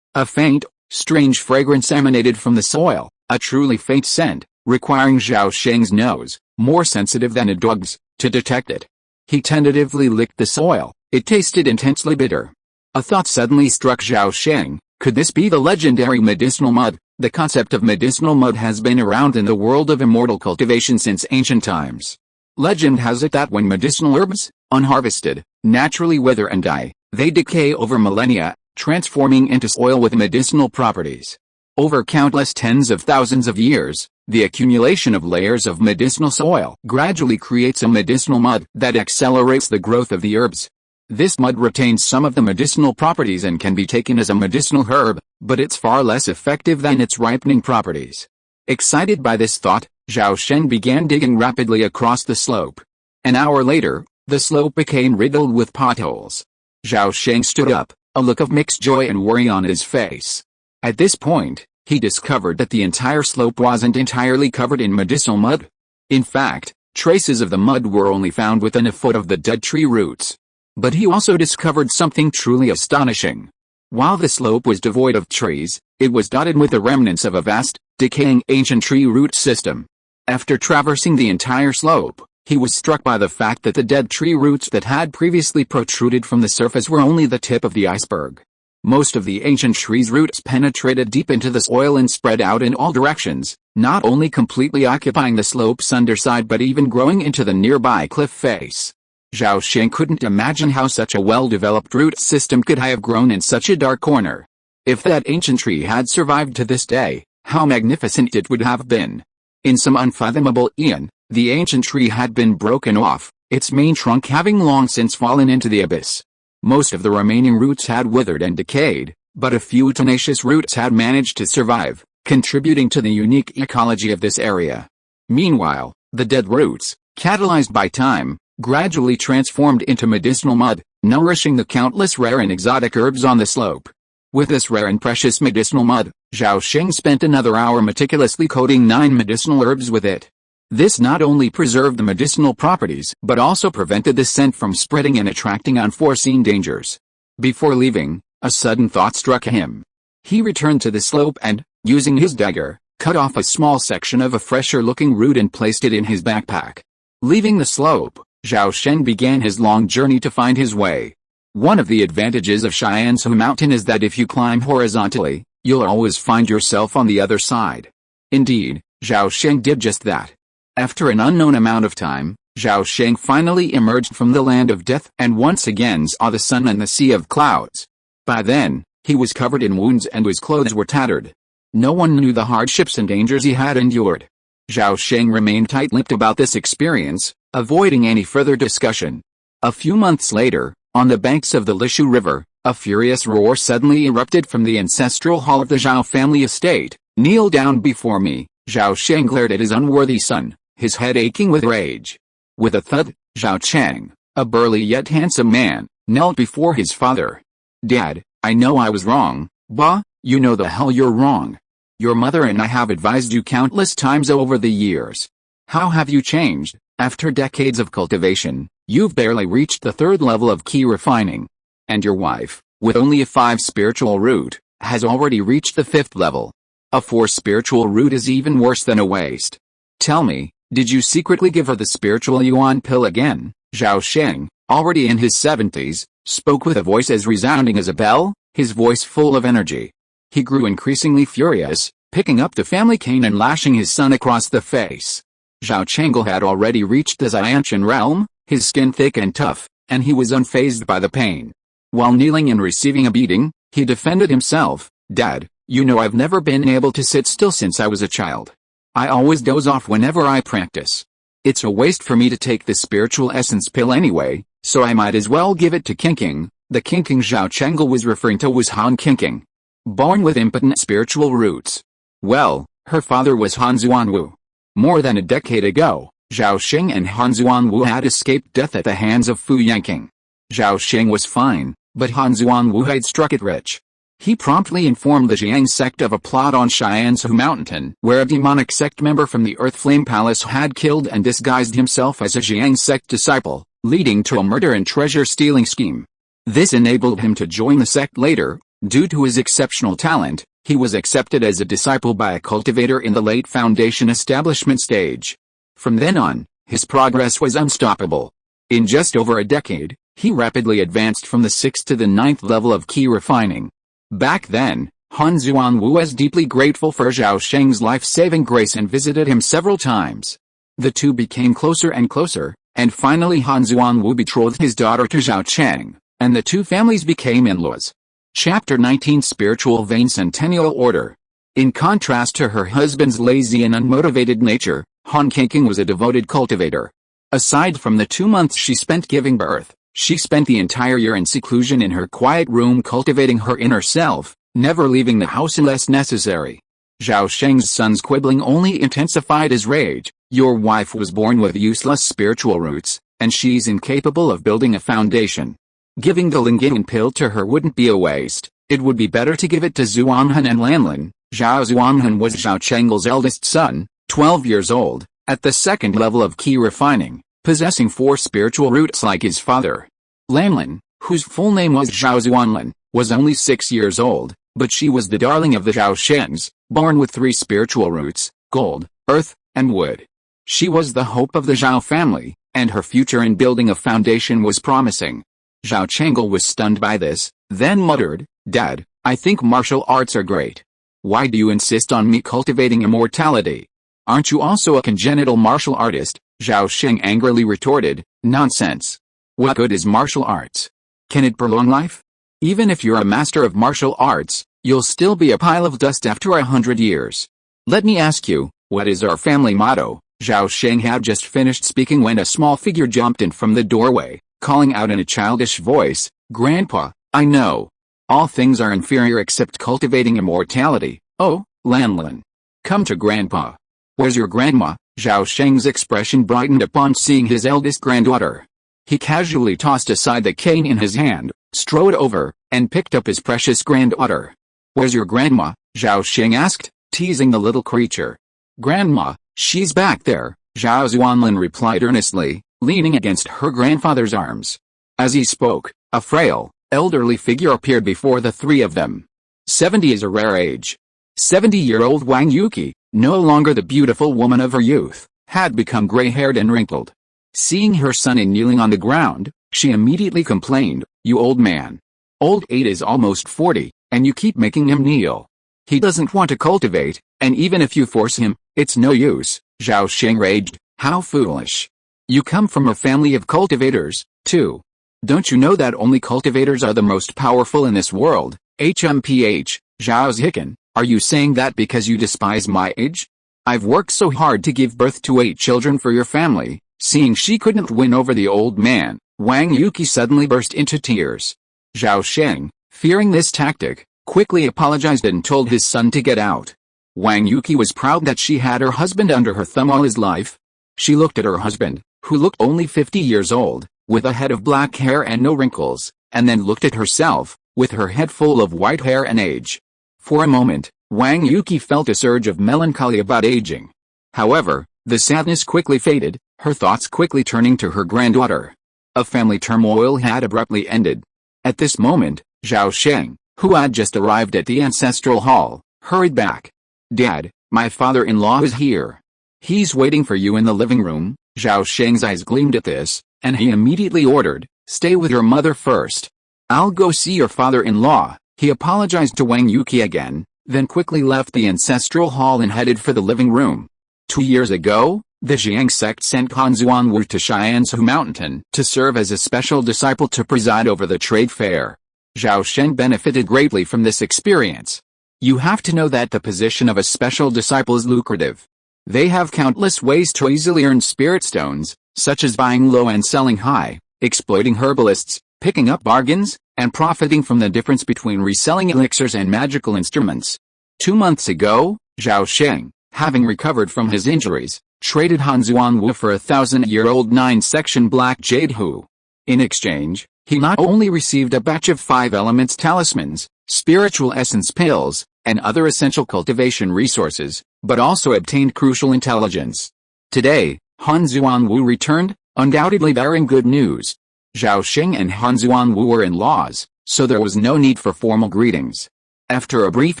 A faint, strange fragrance emanated from the soil, a truly faint scent, requiring Zhao Sheng's nose, more sensitive than a dog's, to detect it. He tentatively licked the soil. It tasted intensely bitter. A thought suddenly struck Zhao Sheng. Could this be the legendary medicinal mud? The concept of medicinal mud has been around in the world of immortal cultivation since ancient times. Legend has it that when medicinal herbs, unharvested, naturally wither and die, they decay over millennia, transforming into soil with medicinal properties. Over countless tens of thousands of years, the accumulation of layers of medicinal soil gradually creates a medicinal mud that accelerates the growth of the herbs. This mud retains some of the medicinal properties and can be taken as a medicinal herb, but it's far less effective than its ripening properties. Excited by this thought, Zhao Sheng began digging rapidly across the slope. An hour later, the slope became riddled with potholes. Zhao Sheng stood up, a look of mixed joy and worry on his face. At this point, he discovered that the entire slope wasn't entirely covered in medicinal mud. In fact, traces of the mud were only found within a foot of the dead tree roots. But he also discovered something truly astonishing. While the slope was devoid of trees, it was dotted with the remnants of a vast, decaying ancient tree root system. After traversing the entire slope, he was struck by the fact that the dead tree roots that had previously protruded from the surface were only the tip of the iceberg. Most of the ancient tree's roots penetrated deep into the soil and spread out in all directions, not only completely occupying the slope's underside but even growing into the nearby cliff face. Zhao Sheng couldn't imagine how such a well-developed root system could have grown in such a dark corner. If that ancient tree had survived to this day, how magnificent it would have been. In some unfathomable eon, the ancient tree had been broken off, its main trunk having long since fallen into the abyss. Most of the remaining roots had withered and decayed, but a few tenacious roots had managed to survive, contributing to the unique ecology of this area. Meanwhile, the dead roots, catalyzed by time, gradually transformed into medicinal mud, nourishing the countless rare and exotic herbs on the slope. With this rare and precious medicinal mud, Zhao Sheng spent another hour meticulously coating 9 medicinal herbs with it. This not only preserved the medicinal properties but also prevented the scent from spreading and attracting unforeseen dangers. Before leaving, a sudden thought struck him. He returned to the slope and, using his dagger, cut off a small section of a fresher-looking root and placed it in his backpack. Leaving the slope, Zhao Sheng began his long journey to find his way. One of the advantages of Xiansu Mountain is that if you climb horizontally, you'll always find yourself on the other side. Indeed, Zhao Sheng did just that. After an unknown amount of time, Zhao Sheng finally emerged from the land of death and once again saw the sun and the sea of clouds. By then, he was covered in wounds and his clothes were tattered. No one knew the hardships and dangers he had endured. Zhao Sheng remained tight-lipped about this experience, avoiding any further discussion. A few months later, on the banks of the Lishu River, a furious roar suddenly erupted from the ancestral hall of the Zhao family estate. "Kneel down before me," Zhao Sheng glared at his unworthy son, his head aching with rage. With a thud, Zhao Cheng, a burly yet handsome man, knelt before his father. "Dad, I know I was wrong." "Bah, you know the hell you're wrong. Your mother and I have advised you countless times over the years. How have you changed? After decades of cultivation, you've barely reached the 3rd level of key refining. And your wife, with only a 5 spiritual root, has already reached the 5th level. A 4 spiritual root is even worse than a waste. Tell me, did you secretly give her the spiritual yuan pill again?" Zhao Sheng, already in his 70s, spoke with a voice as resounding as a bell, his voice full of energy. He grew increasingly furious, picking up the family cane and lashing his son across the face. Zhao Chengel had already reached the Xiantian realm, his skin thick and tough, and he was unfazed by the pain. While kneeling and receiving a beating, he defended himself. "Dad, you know I've never been able to sit still since I was a child. I always doze off whenever I practice. It's a waste for me to take the spiritual essence pill anyway, so I might as well give it to Qingqing." The Qingqing Zhao Chengel was referring to was Han Qingqing. Born with impotent spiritual roots. Well, her father was Han Xuanwu. More than a decade ago, Zhao Sheng and Han Xuanwu had escaped death at the hands of Fu Yanqing. Zhao Sheng was fine, but Han Xuanwu had struck it rich. He promptly informed the Jiang sect of a plot on Xiansu Mountain, where a demonic sect member from the Earth Flame Palace had killed and disguised himself as a Jiang sect disciple, leading to a murder and treasure-stealing scheme. This enabled him to join the sect later. Due to his exceptional talent, he was accepted as a disciple by a cultivator in the late foundation establishment stage. From then on, his progress was unstoppable. In just over a decade, he rapidly advanced from the 6th to the 9th level of key refining. Back then, Han Xuanwu was deeply grateful for Zhao Sheng's life-saving grace and visited him several times. The two became closer and closer, and finally Han Xuanwu betrothed his daughter to Zhao Cheng, and the two families became in-laws. Chapter 19 Spiritual Vein Centennial Order. In contrast to her husband's lazy and unmotivated nature, Han Qingqing was a devoted cultivator. Aside from the 2 months she spent giving birth, she spent the entire year in seclusion in her quiet room cultivating her inner self, never leaving the house unless necessary. Zhao Sheng's son's quibbling only intensified his rage. "Your wife was born with useless spiritual roots, and she's incapable of building a foundation. Giving the Lingying pill to her wouldn't be a waste, it would be better to give it to Xuanhan and Lanlin." Zhao Xuanhan was Zhao Chengel's eldest son, 12 years old, at the 2nd level of key refining, possessing 4 spiritual roots like his father. Lanlin, whose full name was Zhao Xuanlin, was only 6 years old, but she was the darling of the Zhao Shengs, born with 3 spiritual roots, gold, earth, and wood. She was the hope of the Zhao family, and her future in building a foundation was promising. Zhao Chengel was stunned by this, then muttered, "Dad, I think martial arts are great. Why do you insist on me cultivating immortality? Aren't you also a congenital martial artist?" Zhao Sheng angrily retorted, "Nonsense. What good is martial arts? Can it prolong life? Even if you're a master of martial arts, you'll still be a pile of dust after 100 years. Let me ask you, what is our family motto?" Zhao Sheng had just finished speaking when a small figure jumped in from the doorway, calling out in a childish voice, "Grandpa, I know. All things are inferior except cultivating immortality. Oh, Lanlin. Come to Grandpa. Where's your grandma?" Zhao Sheng's expression brightened upon seeing his eldest granddaughter. He casually tossed aside the cane in his hand, strode over, and picked up his precious granddaughter. "Where's your grandma?" Zhao Sheng asked, teasing the little creature. "Grandma, she's back there," Zhao Xuanlin replied earnestly, leaning against her grandfather's arms. As he spoke, a frail, elderly figure appeared before the 3 of them. 70 is a rare age. 70-year-old Wang Yuqi, no longer the beautiful woman of her youth, had become gray-haired and wrinkled. Seeing her son kneeling on the ground, she immediately complained, "You old man. Old 8 is almost 40, and you keep making him kneel. He doesn't want to cultivate, and even if you force him, it's no use." Zhao Sheng raged, "How foolish. You come from a family of cultivators, too. Don't you know that only cultivators are the most powerful in this world?" "HMPH, Zhao Zikan, are you saying that because you despise my age? I've worked so hard to give birth to 8 children for your family." Seeing she couldn't win over the old man, Wang Yuki suddenly burst into tears. Zhao Sheng, fearing this tactic, quickly apologized and told his son to get out. Wang Yuki was proud that she had her husband under her thumb all his life. She looked at her husband, who looked only 50 years old, with a head of black hair and no wrinkles, and then looked at herself, with her head full of white hair and age. For a moment, Wang Yuki felt a surge of melancholy about aging. However, the sadness quickly faded, her thoughts quickly turning to her granddaughter. A family turmoil had abruptly ended. At this moment, Zhao Sheng, who had just arrived at the ancestral hall, hurried back. "Dad, my father-in-law is here. He's waiting for you in the living room." Zhao Sheng's eyes gleamed at this, and he immediately ordered, "Stay with your mother first. I'll go see your father-in-law." He apologized to Wang Yuki again, then quickly left the ancestral hall and headed for the living room. 2 years ago, the Jiang sect sent Han Zuanwu to Xianzhu Mountain to serve as a special disciple to preside over the trade fair. Zhao Sheng benefited greatly from this experience. You have to know that the position of a special disciple is lucrative. They have countless ways to easily earn spirit stones, such as buying low and selling high, exploiting herbalists, picking up bargains, and profiting from the difference between reselling elixirs and magical instruments. 2 months ago, Zhao Sheng, having recovered from his injuries, traded Han Zuanwu for a 1,000-year-old 9-section black jade hu. In exchange, he not only received a batch of 5 elements talismans, spiritual essence pills, and other essential cultivation resources, but also obtained crucial intelligence. Today, Han Zuanwu returned, undoubtedly bearing good news. Zhao Sheng and Han Zuanwu were in-laws, so there was no need for formal greetings. After a brief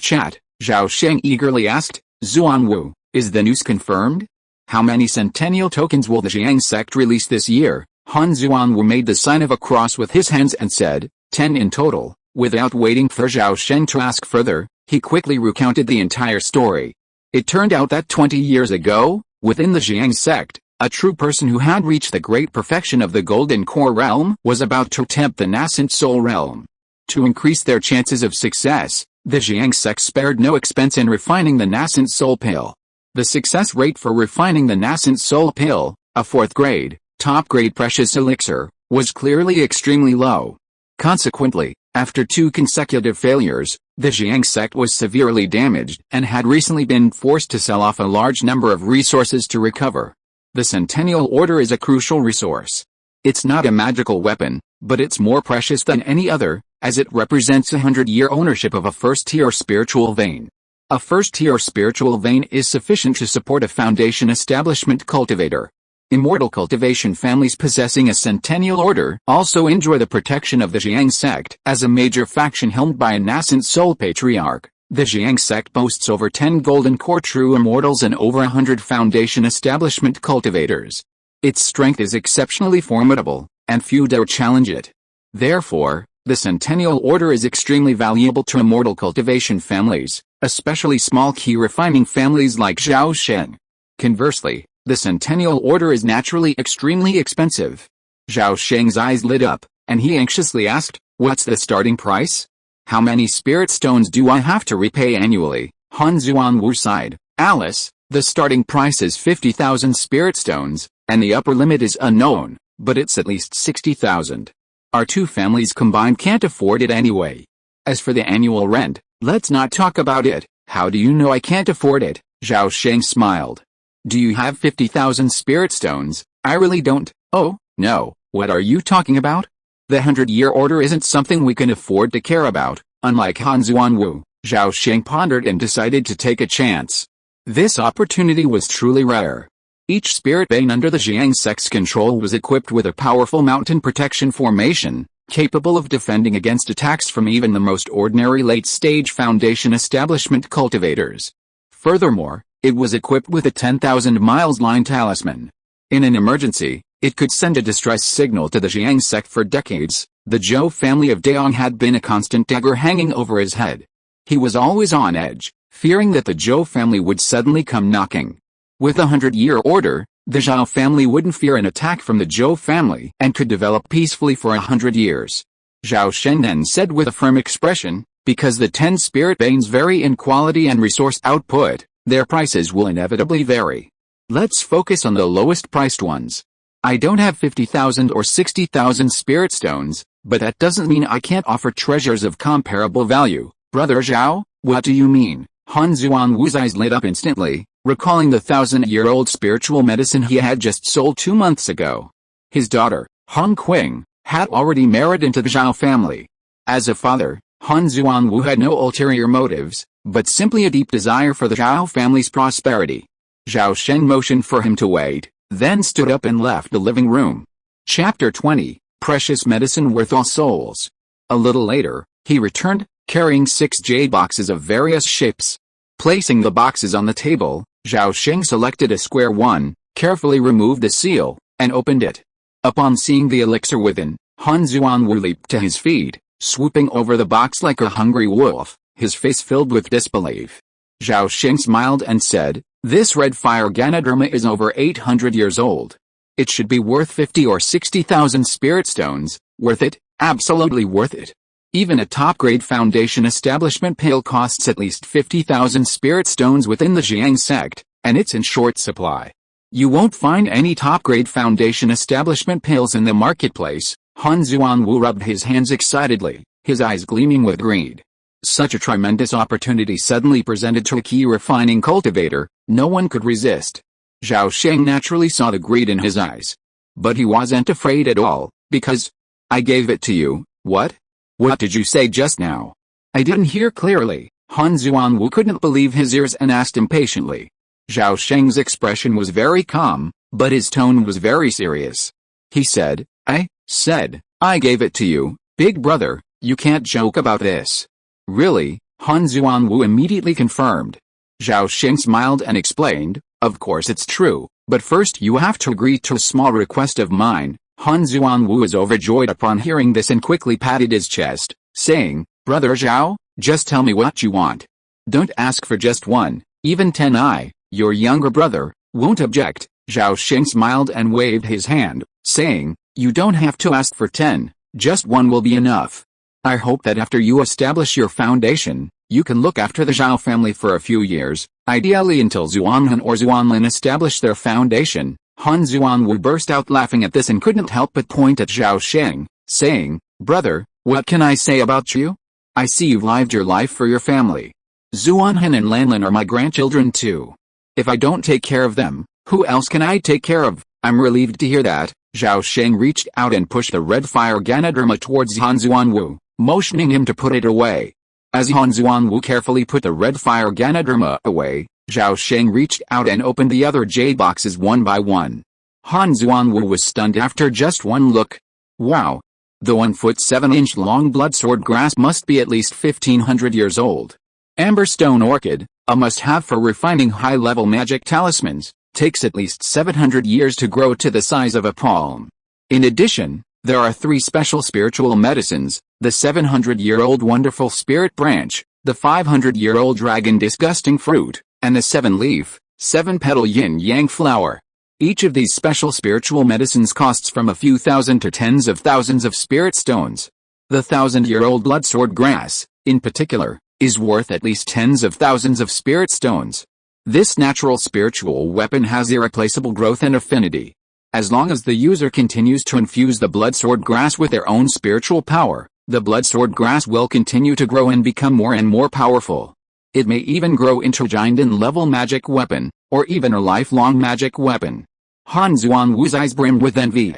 chat, Zhao Sheng eagerly asked, "Zuanwu, is the news confirmed? How many centennial tokens will the Jiang sect release this year?" Han Zuanwu made the sign of a cross with his hands and said, 10 in total." Without waiting for Zhao Sheng to ask further, he quickly recounted the entire story. It turned out that 20 years ago, within the Jiang sect, a true person who had reached the great perfection of the Golden Core realm was about to attempt the nascent soul realm. To increase their chances of success, the Jiang sect spared no expense in refining the nascent soul pill. The success rate for refining the nascent soul pill, a 4th grade, top-grade precious elixir, was clearly extremely low. Consequently, after 2 consecutive failures, the Jiang sect was severely damaged and had recently been forced to sell off a large number of resources to recover. The Centennial Order is a crucial resource. It's not a magical weapon, but it's more precious than any other, as it represents 100-year ownership of a first-tier spiritual vein. A first-tier spiritual vein is sufficient to support a foundation establishment cultivator. Immortal cultivation families possessing a Centennial Order also enjoy the protection of the Jiang sect. As a major faction helmed by a nascent soul patriarch, the Jiang sect boasts over 10 golden core true immortals and over 100 foundation establishment cultivators. Its strength is exceptionally formidable, and few dare challenge it. Therefore, the Centennial Order is extremely valuable to immortal cultivation families, especially small key refining families like Zhao Sheng. Conversely, the Centennial Order is naturally extremely expensive. Zhao Sheng's eyes lit up, and he anxiously asked, "What's the starting price? How many spirit stones do I have to repay annually?" Han Zuanwu sighed. "Alice, the starting price is 50,000 spirit stones, and the upper limit is unknown, but it's at least 60,000. Our 2 families combined can't afford it anyway. As for the annual rent, let's not talk about it." "How do you know I can't afford it?" Zhao Sheng smiled. "Do you have 50,000 spirit stones?" "I really don't." "Oh, no, what are you talking about? The 100-year order isn't something we can afford to care about." Unlike Han Zuanwu, Zhao Sheng pondered and decided to take a chance. This opportunity was truly rare. Each spirit vein under the Jiang sect's control was equipped with a powerful mountain protection formation, capable of defending against attacks from even the most ordinary late-stage foundation establishment cultivators. Furthermore, it was equipped with a 10,000 miles line talisman. In an emergency, it could send a distress signal to the Jiang sect. For decades, the Zhou family of Daong had been a constant dagger hanging over his head. He was always on edge, fearing that the Zhou family would suddenly come knocking. With a 100-year order, the Zhao family wouldn't fear an attack from the Zhou family and could develop peacefully for 100 years. Zhao Sheng then said with a firm expression, "Because the 10 spirit veins vary in quality and resource output, Their prices will inevitably vary. Let's focus on the lowest priced ones. I don't have 50,000 or 60,000 spirit stones, but that doesn't mean I can't offer treasures of comparable value. Brother Zhao, what do you mean? Han Zuanwu's eyes lit up instantly, recalling the 1,000-year-old spiritual medicine he had just sold 2 months ago. His daughter, Han Qing, had already married into the Zhao family. As a father, Han Zuanwu had no ulterior motives, but simply a deep desire for the Zhao family's prosperity. Zhao Sheng motioned for him to wait, then stood up and left the living room. Chapter 20, Precious Medicine Worth All Souls. A little later, he returned, carrying 6 jade boxes of various shapes. Placing the boxes on the table, Zhao Sheng selected a square one, carefully removed the seal, and opened it. Upon seeing the elixir within, Han Zuanwu leaped to his feet, swooping over the box like a hungry wolf, his face filled with disbelief. Zhao Sheng smiled and said, "This red fire Ganoderma is over 800 years old. It should be worth 50 or 60,000 spirit stones. Worth it, absolutely worth it. Even a top-grade foundation establishment pale costs at least 50,000 spirit stones within the Jiang sect, and it's in short supply. You won't find any top-grade foundation establishment pails in the marketplace." Han Zuanwu rubbed his hands excitedly, his eyes gleaming with greed. Such a tremendous opportunity suddenly presented to a key refining cultivator, no one could resist. Zhao Sheng naturally saw the greed in his eyes. But he wasn't afraid at all, because, "I gave it to you." "What? What did you say just now?" "I didn't hear clearly." Han Zuanwu couldn't believe his ears and asked impatiently. Zhao Sheng's expression was very calm, but his tone was very serious. He said, "I said, I gave it to you, big brother, you can't joke about this." "Really?" Han Zuanwu immediately confirmed. Zhao Sheng smiled and explained, "Of course it's true, but first you have to agree to a small request of mine." Han Zuanwu was overjoyed upon hearing this and quickly patted his chest, saying, "Brother Zhao, just tell me what you want. Don't ask for just one, even 10. Your younger brother, won't object." Zhao Sheng smiled and waved his hand, saying, "You don't have to ask for 10, just one will be enough. I hope that after you establish your foundation, you can look after the Zhao family for a few years, ideally until Zuanhan or Zuanlin establish their foundation." Han Zuanwu burst out laughing at this and couldn't help but point at Zhao Sheng, saying, "Brother, what can I say about you? I see you've lived your life for your family. Zuanhan and Lanlin are my grandchildren too. If I don't take care of them, who else can I take care of?" "I'm relieved to hear that." Zhao Sheng reached out and pushed the red fire Ganoderma towards Han Zuanwu, motioning him to put it away. As Han Zuanwu carefully put the red fire Ganoderma away, Zhao Sheng reached out and opened the other jade boxes one by one. Han Zuanwu was stunned after just one look. Wow! The 1-foot 7-inch long blood sword grass must be at least 1,500 years old. Amberstone orchid, a must-have for refining high-level magic talismans, takes at least 700 years to grow to the size of a palm. In addition, there are 3 special spiritual medicines: the 700-year-old wonderful spirit branch, the 500-year-old dragon disgusting fruit, and the 7-leaf, 7-petal yin-yang flower. Each of these special spiritual medicines costs from a few thousand to tens of thousands of spirit stones. The 1,000-year-old bloodsword grass, in particular, is worth at least tens of thousands of spirit stones. This natural spiritual weapon has irreplaceable growth and affinity. As long as the user continues to infuse the bloodsword grass with their own spiritual power, the bloodsword grass will continue to grow and become more and more powerful. It may even grow into a giant-level magic weapon, or even a lifelong magic weapon. Han Zuanwu's eyes brimmed with envy.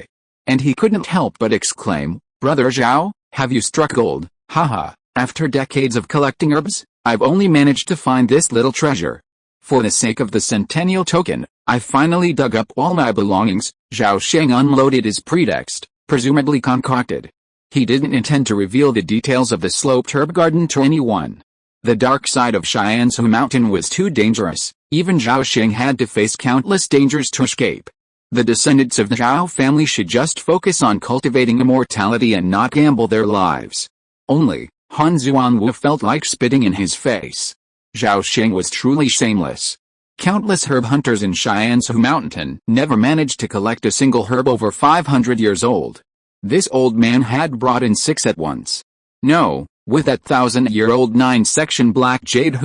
And he couldn't help but exclaim, "Brother Zhao, have you struck gold? Haha, after decades of collecting herbs, I've only managed to find this little treasure. For the sake of the centennial token, I finally dug up all my belongings." Zhao Sheng unloaded his pretext, presumably concocted. He didn't intend to reveal the details of the sloped herb garden to anyone. The dark side of Shiansu Mountain was too dangerous. Even Zhao Sheng had to face countless dangers to escape. The descendants of the Zhao family should just focus on cultivating immortality and not gamble their lives. Only, Han Zuanwu felt like spitting in his face. Zhao Sheng was truly shameless. Countless herb hunters in Shiansu Mountain never managed to collect a single herb over 500 years old. This old man had brought in 6 at once. No, with that 1,000-year-old 9-section black jade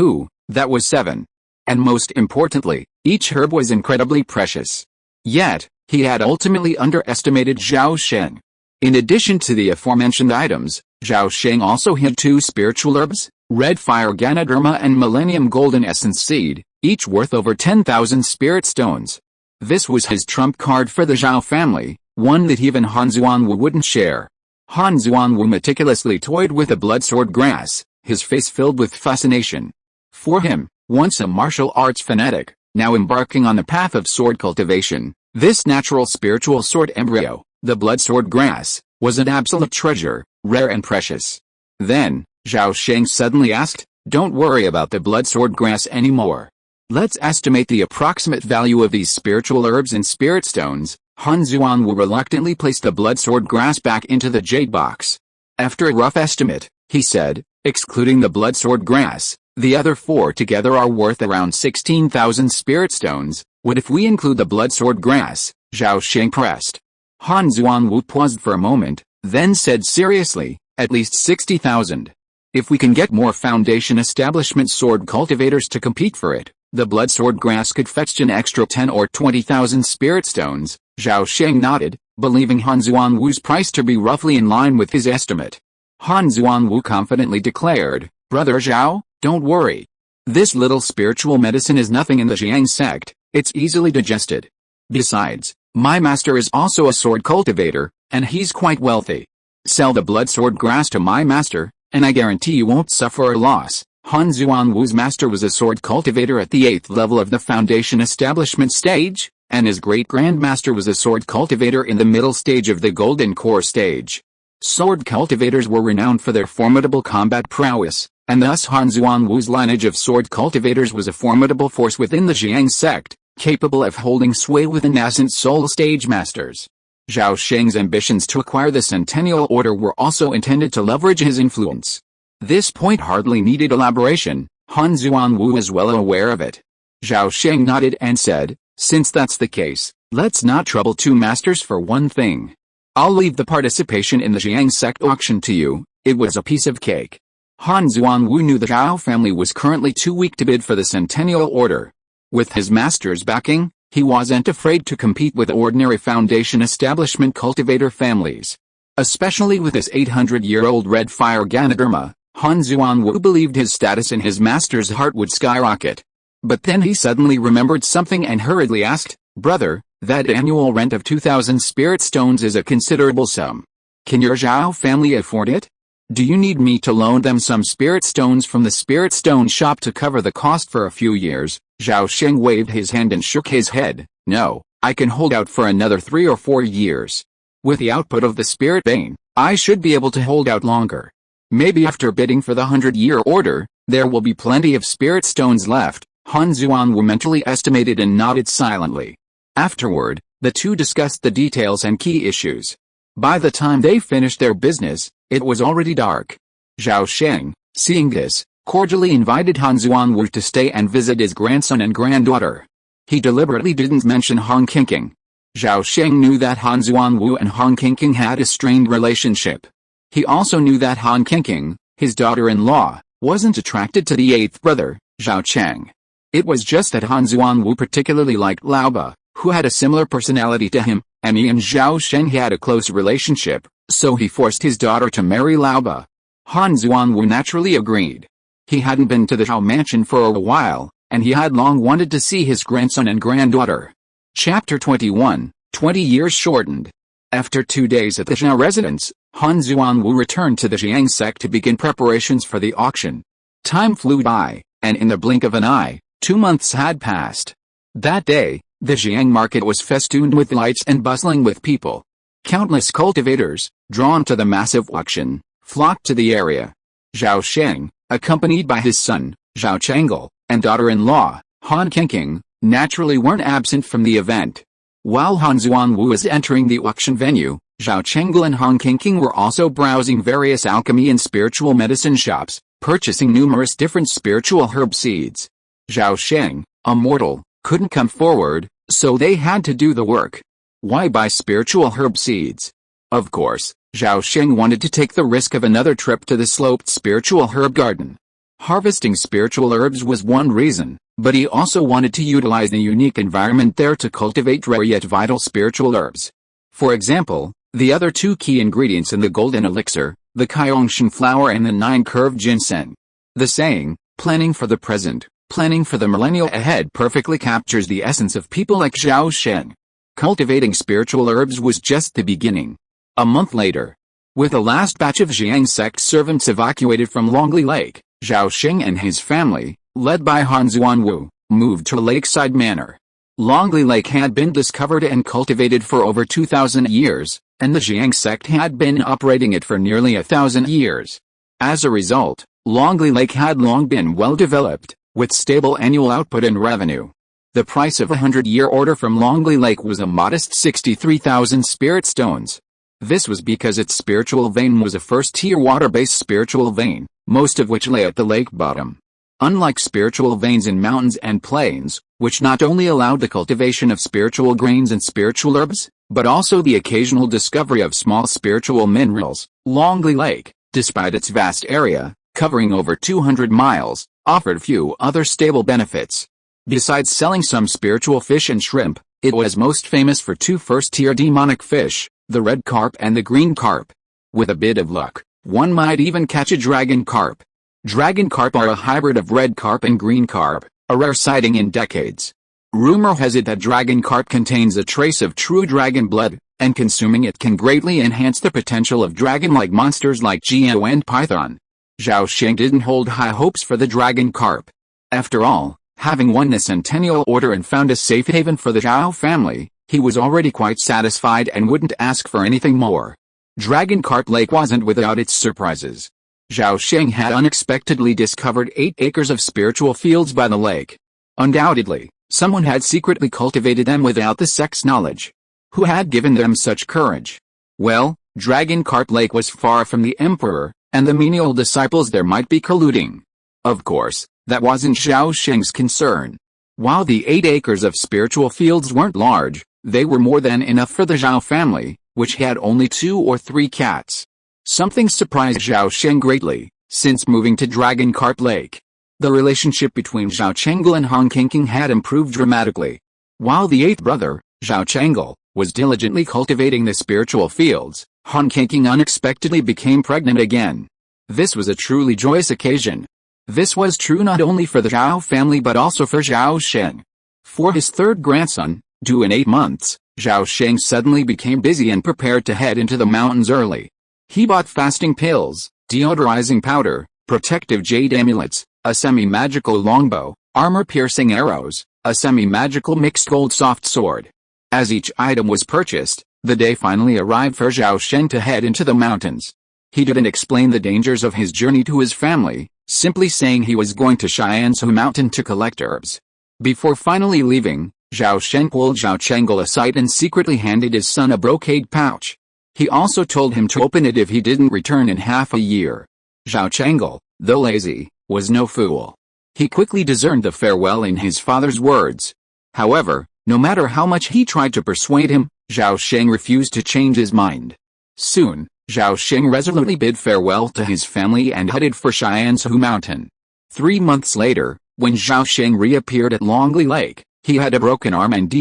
that was 7. And most importantly, each herb was incredibly precious. Yet, he had ultimately underestimated Zhao Sheng. In addition to the aforementioned items, Zhao Sheng also hid 2 spiritual herbs, red fire Ganoderma and millennium golden essence seed, each worth over 10,000 spirit stones. This was his trump card for the Zhao family, one that even Han Xuanwu wouldn't share. Han Xuanwu meticulously toyed with the bloodsword grass, his face filled with fascination. For him, once a martial arts fanatic, now embarking on the path of sword cultivation, this natural spiritual sword embryo, the bloodsword grass, was an absolute treasure, rare and precious. Then, Zhao Sheng suddenly asked, "Don't worry about the bloodsword grass anymore. Let's estimate the approximate value of these spiritual herbs and spirit stones." Han Xuanwu reluctantly placed the bloodsword grass back into the jade box. After a rough estimate, he said, "Excluding the bloodsword grass, the other 4 together are worth around 16,000 spirit stones. What if we include the bloodsword grass?" Zhao Sheng pressed. Han Xuanwu paused for a moment, then said seriously, "At least 60,000. If we can get more foundation establishment sword cultivators to compete for it, the bloodsword grass could fetch an extra 10 or 20,000 spirit stones." Zhao Sheng nodded, believing Han Xuanwu's price to be roughly in line with his estimate. Han Xuanwu confidently declared, "Brother Zhao, don't worry. This little spiritual medicine is nothing in the Jiang sect, it's easily digested. Besides, my master is also a sword cultivator, and he's quite wealthy. Sell the bloodsword grass to my master, and I guarantee you won't suffer a loss." Han Xuanwu's master was a sword cultivator at the 8th level of the foundation establishment stage, and his great-grandmaster was a sword cultivator in the middle stage of the golden core stage. Sword cultivators were renowned for their formidable combat prowess, and thus Han Xuanwu's lineage of sword cultivators was a formidable force within the Jiang sect, capable of holding sway with the nascent soul stage masters. Zhao Sheng's ambitions to acquire the Centennial Order were also intended to leverage his influence. This point hardly needed elaboration, Han Xuanwu was well aware of it. Zhao Sheng nodded and said, "Since that's the case, let's not trouble 2 masters for one thing. I'll leave the participation in the Jiang sect auction to you, it was a piece of cake." Han Xuanwu knew the Zhao family was currently too weak to bid for the Centennial Order. With his master's backing, he wasn't afraid to compete with ordinary foundation establishment cultivator families. Especially with his 800-year-old red fire Ganoderma, Han Xuanwu believed his status in his master's heart would skyrocket. But then he suddenly remembered something and hurriedly asked, "Brother, that annual rent of 2,000 spirit stones is a considerable sum. Can your Zhao family afford it? Do you need me to loan them some spirit stones from the spirit stone shop to cover the cost for a few years?" Zhao Sheng waved his hand and shook his head. "No, I can hold out for another 3 or 4 years. With the output of the spirit vein, I should be able to hold out longer. Maybe after bidding for the 100-year order, there will be plenty of spirit stones left." Han Xuanwu mentally estimated and nodded silently. Afterward, the 2 discussed the details and key issues. By the time they finished their business, it was already dark. Zhao Sheng, seeing this, cordially invited Han Xuanwu to stay and visit his grandson and granddaughter. He deliberately didn't mention Han Qingqing. Zhao Sheng knew that Han Xuanwu and Han Qingqing had a strained relationship. He also knew that Han Qingqing, his daughter-in-law, wasn't attracted to the 8th brother, Zhao Cheng. It was just that Han Xuanwu particularly liked Laoba, who had a similar personality to him, and he and Zhao Sheng had a close relationship, so he forced his daughter to marry Laoba. Han Xuanwu naturally agreed. He hadn't been to the Zhao mansion for a while, and he had long wanted to see his grandson and granddaughter. Chapter 21, 20 Years Shortened. After 2 days at the Zhao residence, Han Xuanwu returned to the Jiang sect to begin preparations for the auction. Time flew by, and in the blink of an eye, 2 months had passed. That day, the Jiang market was festooned with lights and bustling with people. Countless cultivators, drawn to the massive auction, flocked to the area. Zhao Sheng, accompanied by his son, Zhao Changel, and daughter-in-law, Han Qingqing, naturally weren't absent from the event. While Han Xuanwu was entering the auction venue, Zhao Changel and Han Qingqing were also browsing various alchemy and spiritual medicine shops, purchasing numerous different spiritual herb seeds. Zhao Sheng, Immortal, couldn't come forward, so they had to do the work. Why buy spiritual herb seeds? Of course, Zhao Sheng wanted to take the risk of another trip to the sloped spiritual herb garden. Harvesting spiritual herbs was one reason, but he also wanted to utilize the unique environment there to cultivate rare yet vital spiritual herbs. For example, the other two key ingredients in the golden elixir, the Kyongshan flower and the 9-curved ginseng. The saying, planning for the present, planning for the millennial ahead, perfectly captures the essence of people like Zhao Sheng. Cultivating spiritual herbs was just the beginning. A month later, with the last batch of Jiang sect servants evacuated from Longli Lake, Zhao Sheng and his family, led by Han Zuanwu, moved to Lakeside Manor. Longli Lake had been discovered and cultivated for over 2,000 years, and the Jiang sect had been operating it for nearly 1,000 years. As a result, Longli Lake had long been well developed, with stable annual output and revenue. The price of a 100-year order from Longli Lake was a modest 63,000 spirit stones. This was because its spiritual vein was a first-tier water-based spiritual vein, most of which lay at the lake bottom. Unlike spiritual veins in mountains and plains, which not only allowed the cultivation of spiritual grains and spiritual herbs, but also the occasional discovery of small spiritual minerals, Longli Lake, despite its vast area, covering over 200 miles, offered few other stable benefits. Besides selling some spiritual fish and shrimp, it was most famous for two first-tier demonic fish, the red carp and the green carp. With a bit of luck, one might even catch a dragon carp. Dragon carp are a hybrid of red carp and green carp, a rare sighting in decades. Rumor has it that dragon carp contains a trace of true dragon blood, and consuming it can greatly enhance the potential of dragon-like monsters like Geo and Python. Zhao Sheng didn't hold high hopes for the dragon carp. After all, having won the Centennial Order and found a safe haven for the Zhao family, he was already quite satisfied and wouldn't ask for anything more. Dragon Carp Lake wasn't without its surprises. Zhao Sheng had unexpectedly discovered 8 acres of spiritual fields by the lake. Undoubtedly, someone had secretly cultivated them without the sect's knowledge. Who had given them such courage? Well, Dragon Carp Lake was far from the emperor, and the menial disciples there might be colluding. Of course, that wasn't Zhao Sheng's concern. While the 8 acres of spiritual fields weren't large, they were more than enough for the Zhao family, which had only 2 or 3 cats. Something surprised Zhao Sheng greatly, since moving to Dragon Carp Lake. The relationship between Zhao Chengel and Han Qingqing had improved dramatically. While the 8th brother, Zhao Chengel, was diligently cultivating the spiritual fields, Han Qingqing unexpectedly became pregnant again. This was a truly joyous occasion. This was true not only for the Zhao family but also for Zhao Sheng. For his 3rd grandson, due in 8 months, Zhao Sheng suddenly became busy and prepared to head into the mountains early. He bought fasting pills, deodorizing powder, protective jade amulets, a semi-magical longbow, armor-piercing arrows, a semi-magical mixed gold soft sword. As each item was purchased, the day finally arrived for Zhao Sheng to head into the mountains. He didn't explain the dangers of his journey to his family, simply saying he was going to Xiansu Mountain to collect herbs. Before finally leaving, Zhao Sheng pulled Zhao Chengel aside and secretly handed his son a brocade pouch. He also told him to open it if he didn't return in half a year. Zhao Chengel, though lazy, was no fool. He quickly discerned the farewell in his father's words. However, no matter how much he tried to persuade him, Zhao Sheng refused to change his mind. Soon, Zhao Sheng resolutely bid farewell to his family and headed for Xiansu Mountain. 3 months later, when Zhao Sheng reappeared at Longli Lake, he had a broken arm and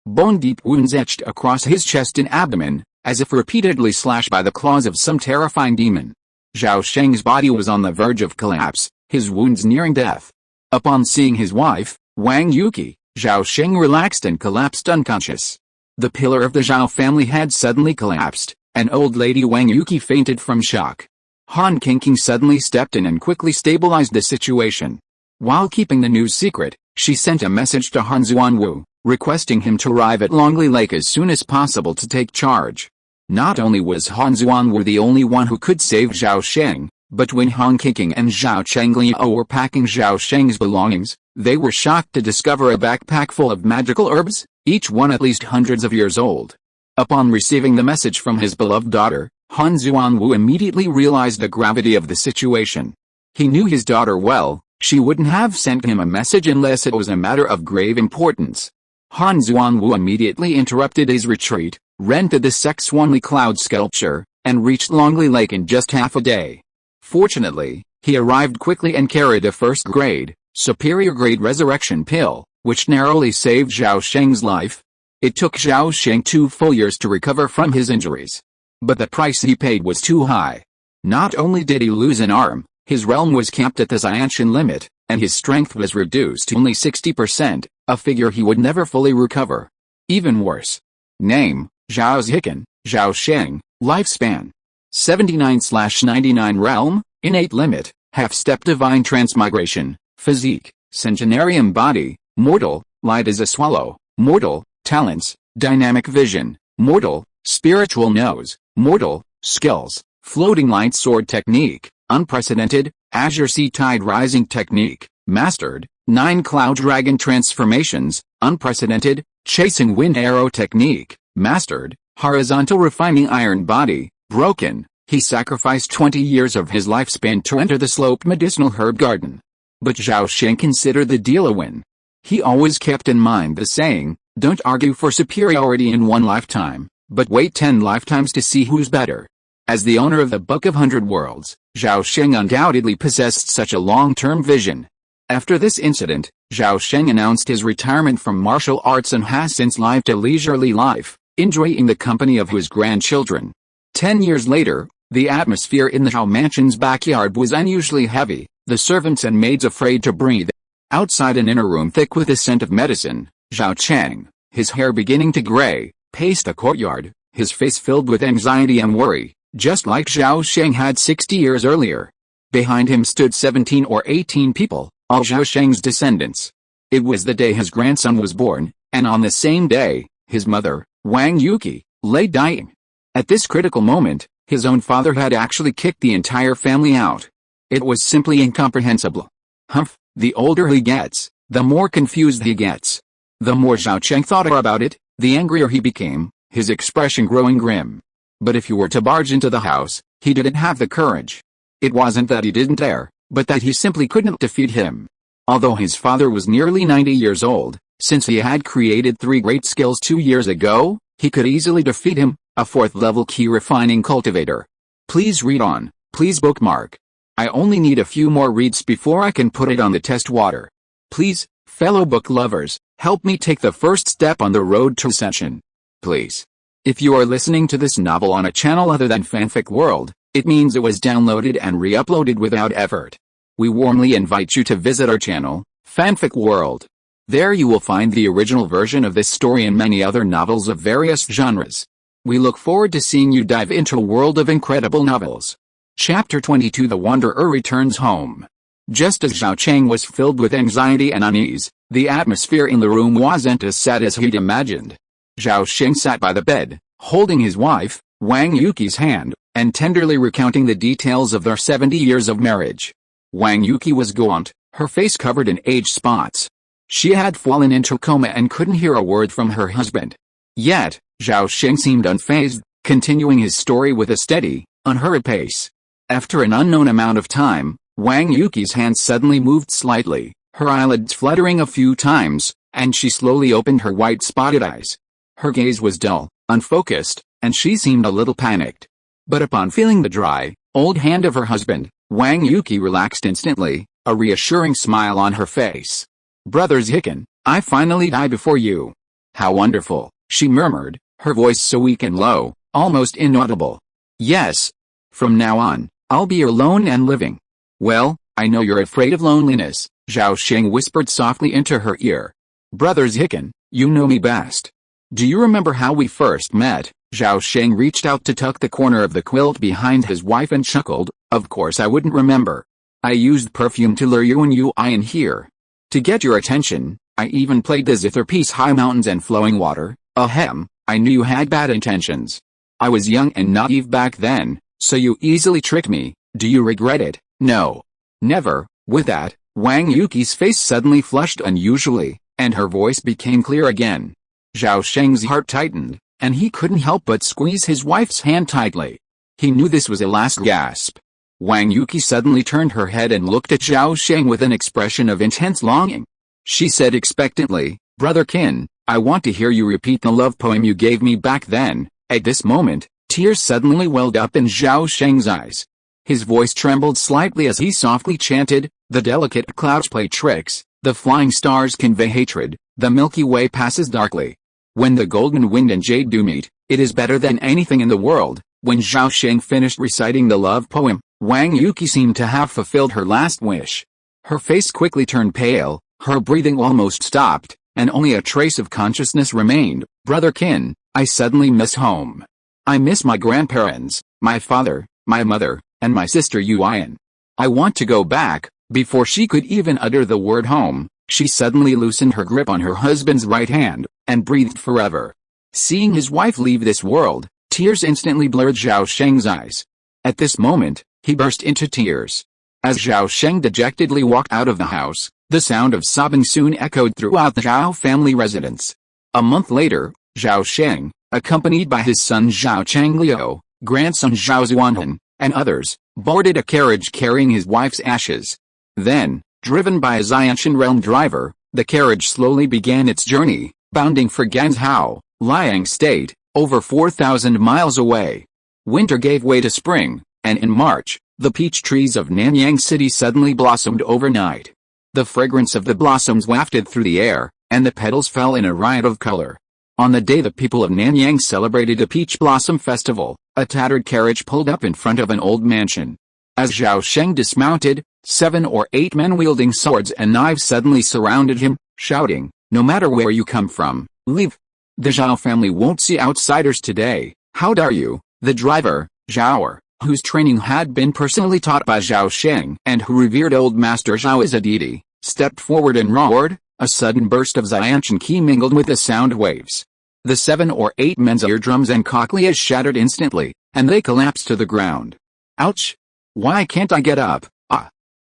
bone-deep wounds etched across his chest and abdomen, as if repeatedly slashed by the claws of some terrifying demon. Zhao Sheng's body was on the verge of collapse, his wounds nearing death. Upon seeing his wife, Wang Yuqi, Zhao Sheng relaxed and collapsed unconscious. The pillar of the Zhao family had suddenly collapsed, and old lady Wang Yuqi fainted from shock. Han Qingqing suddenly stepped in and quickly stabilized the situation. While keeping the news secret, she sent a message to Han Zuanwu, requesting him to arrive at Longli Lake as soon as possible to take charge. Not only was Han Zuanwu the only one who could save Zhao Sheng, but when Han Qingqing and Zhao Chengliao were packing Zhao Sheng's belongings, they were shocked to discover a backpack full of magical herbs, each one at least hundreds of years old. Upon receiving the message from his beloved daughter, Han Zuanwu immediately realized the gravity of the situation. He knew his daughter well. She wouldn't have sent him a message unless it was a matter of grave importance. Han Zuanwu immediately interrupted his retreat, rented the sect's Wanli Cloud sculpture, and reached Longli Lake in just half a day. Fortunately, He arrived quickly and carried a first-grade, superior-grade resurrection pill, which narrowly saved Zhao Sheng's life. It took Zhao Sheng 2 full years to recover from his injuries. But the price he paid was too high. Not only did he lose an arm, his realm was capped at the Xiantian limit, and his strength was reduced to only 60%, a figure he would never fully recover. Even worse. Name, Zhao Zichen, Zhao Sheng, lifespan. 79/99 realm, innate limit, half-step divine transmigration, physique, centenarian body, mortal, light as a swallow, mortal, talents, dynamic vision, mortal, spiritual nose, mortal, skills, floating light sword technique, unprecedented, azure sea tide rising technique, mastered, 9 cloud dragon transformations, unprecedented, chasing wind arrow technique, mastered, horizontal refining iron body, broken. He sacrificed 20 years of his lifespan to enter the sloped medicinal herb garden. But Zhao Sheng considered the deal a win. He always kept in mind the saying, don't argue for superiority in one lifetime, but wait 10 lifetimes to see who's better. As the owner of the Book of 100 Worlds, Zhao Sheng undoubtedly possessed such a long-term vision. After this incident, Zhao Sheng announced his retirement from martial arts and has since lived a leisurely life, enjoying the company of his grandchildren. 10 years later, the atmosphere in the Zhao mansion's backyard was unusually heavy, the servants and maids afraid to breathe. Outside an inner room thick with the scent of medicine, Zhao Cheng, his hair beginning to gray, paced the courtyard, his face filled with anxiety and worry, just like Zhao Sheng had 60 years earlier. Behind him stood 17 or 18 people, all Zhao Sheng's descendants. It was the day his grandson was born, and on the same day, his mother, Wang Yuqi, lay dying. At this critical moment, his own father had actually kicked the entire family out. It was simply incomprehensible. Humph, the older he gets, the more confused he gets. The more Zhao Cheng thought about it, the angrier he became, his expression growing grim. But if he were to barge into the house, he didn't have the courage. It wasn't that he didn't dare, but that he simply couldn't defeat him. Although his father was nearly 90 years old, since he had created 3 great skills 2 years ago, he could easily defeat him, a 4th-level key refining cultivator. Please read on, please bookmark. I only need a few more reads before I can put it on the test water. Please, fellow book lovers, help me take the first step on the road to ascension. Please. If you are listening to this novel on a channel other than Fanfic World, it means it was downloaded and re-uploaded without effort. We warmly invite you to visit our channel, Fanfic World. There you will find the original version of this story and many other novels of various genres. We look forward to seeing you dive into a world of incredible novels. Chapter 22 The Wanderer Returns Home. Just as Zhao Cheng was filled with anxiety and unease, the atmosphere in the room wasn't as sad as he'd imagined. Zhao Sheng sat by the bed, holding his wife, Wang Yuqi's hand, and tenderly recounting the details of their 70 years of marriage. Wang Yuqi was gaunt, her face covered in age spots. She had fallen into a coma and couldn't hear a word from her husband. Yet, Zhao Sheng seemed unfazed, continuing his story with a steady, unhurried pace. After an unknown amount of time, Wang Yuqi's hand suddenly moved slightly, her eyelids fluttering a few times, and she slowly opened her white spotted eyes. Her gaze was dull, unfocused, and she seemed a little panicked. But upon feeling the dry, old hand of her husband, Wang Yuqi relaxed instantly, a reassuring smile on her face. Brother Zichen, I finally die before you. How wonderful, she murmured, her voice so weak and low, almost inaudible. Yes. From now on, I'll be alone and living. Well, I know you're afraid of loneliness, Zhao Sheng whispered softly into her ear. Brother Zichen, you know me best. Do you remember how we first met? Zhao Sheng reached out to tuck the corner of the quilt behind his wife and chuckled, of course I wouldn't remember. I used perfume to lure you in here. To get your attention, I even played the zither piece High Mountains and Flowing Water. Ahem, I knew you had bad intentions. I was young and naive back then, so you easily tricked me. Do you regret it? No. Never. With that, Wang Yuqi's face suddenly flushed unusually, and her voice became clear again. Zhao Sheng's heart tightened, and he couldn't help but squeeze his wife's hand tightly. He knew this was a last gasp. Wang Yuqi suddenly turned her head and looked at Zhao Sheng with an expression of intense longing. She said expectantly, Brother Qin, I want to hear you repeat the love poem you gave me back then. At this moment, tears suddenly welled up in Zhao Sheng's eyes. His voice trembled slightly as he softly chanted, "The delicate clouds play tricks, the flying stars convey hatred, the Milky Way passes darkly. When the golden wind and jade do meet, it is better than anything in the world." When Zhao Sheng finished reciting the love poem, Wang Yuki seemed to have fulfilled her last wish. Her face quickly turned pale, her breathing almost stopped, and only a trace of consciousness remained. "Brother Qin, I suddenly miss home. I miss my grandparents, my father, my mother, and my sister Yuan. I want to go back." Before she could even utter the word home, she suddenly loosened her grip on her husband's right hand, and breathed forever. Seeing his wife leave this world, tears instantly blurred Zhao Sheng's eyes. At this moment, he burst into tears. As Zhao Sheng dejectedly walked out of the house, the sound of sobbing soon echoed throughout the Zhao family residence. A month later, Zhao Sheng, accompanied by his son Zhao Changliu, grandson Zhao Zuanhan, and others, boarded a carriage carrying his wife's ashes. Then, driven by a Xianshan realm driver, the carriage slowly began its journey, bounding for Ganzhou, Liang State, over 4,000 miles away. Winter gave way to spring, and in March, the peach trees of Nanyang City suddenly blossomed overnight. The fragrance of the blossoms wafted through the air, and the petals fell in a riot of color. On the day the people of Nanyang celebrated a peach blossom festival, a tattered carriage pulled up in front of an old mansion. As Zhao Sheng dismounted, 7 or 8 men wielding swords and knives suddenly surrounded him, shouting, "No matter where you come from, leave. The Zhao family won't see outsiders today." "How dare you?" The driver, Zhao, whose training had been personally taught by Zhao Sheng and who revered old master Zhao as a deity, stepped forward and roared. A sudden burst of Xianshan qi mingled with the sound waves. The 7 or 8 men's eardrums and cochleas shattered instantly, and they collapsed to the ground. "Ouch! Why can't I get up?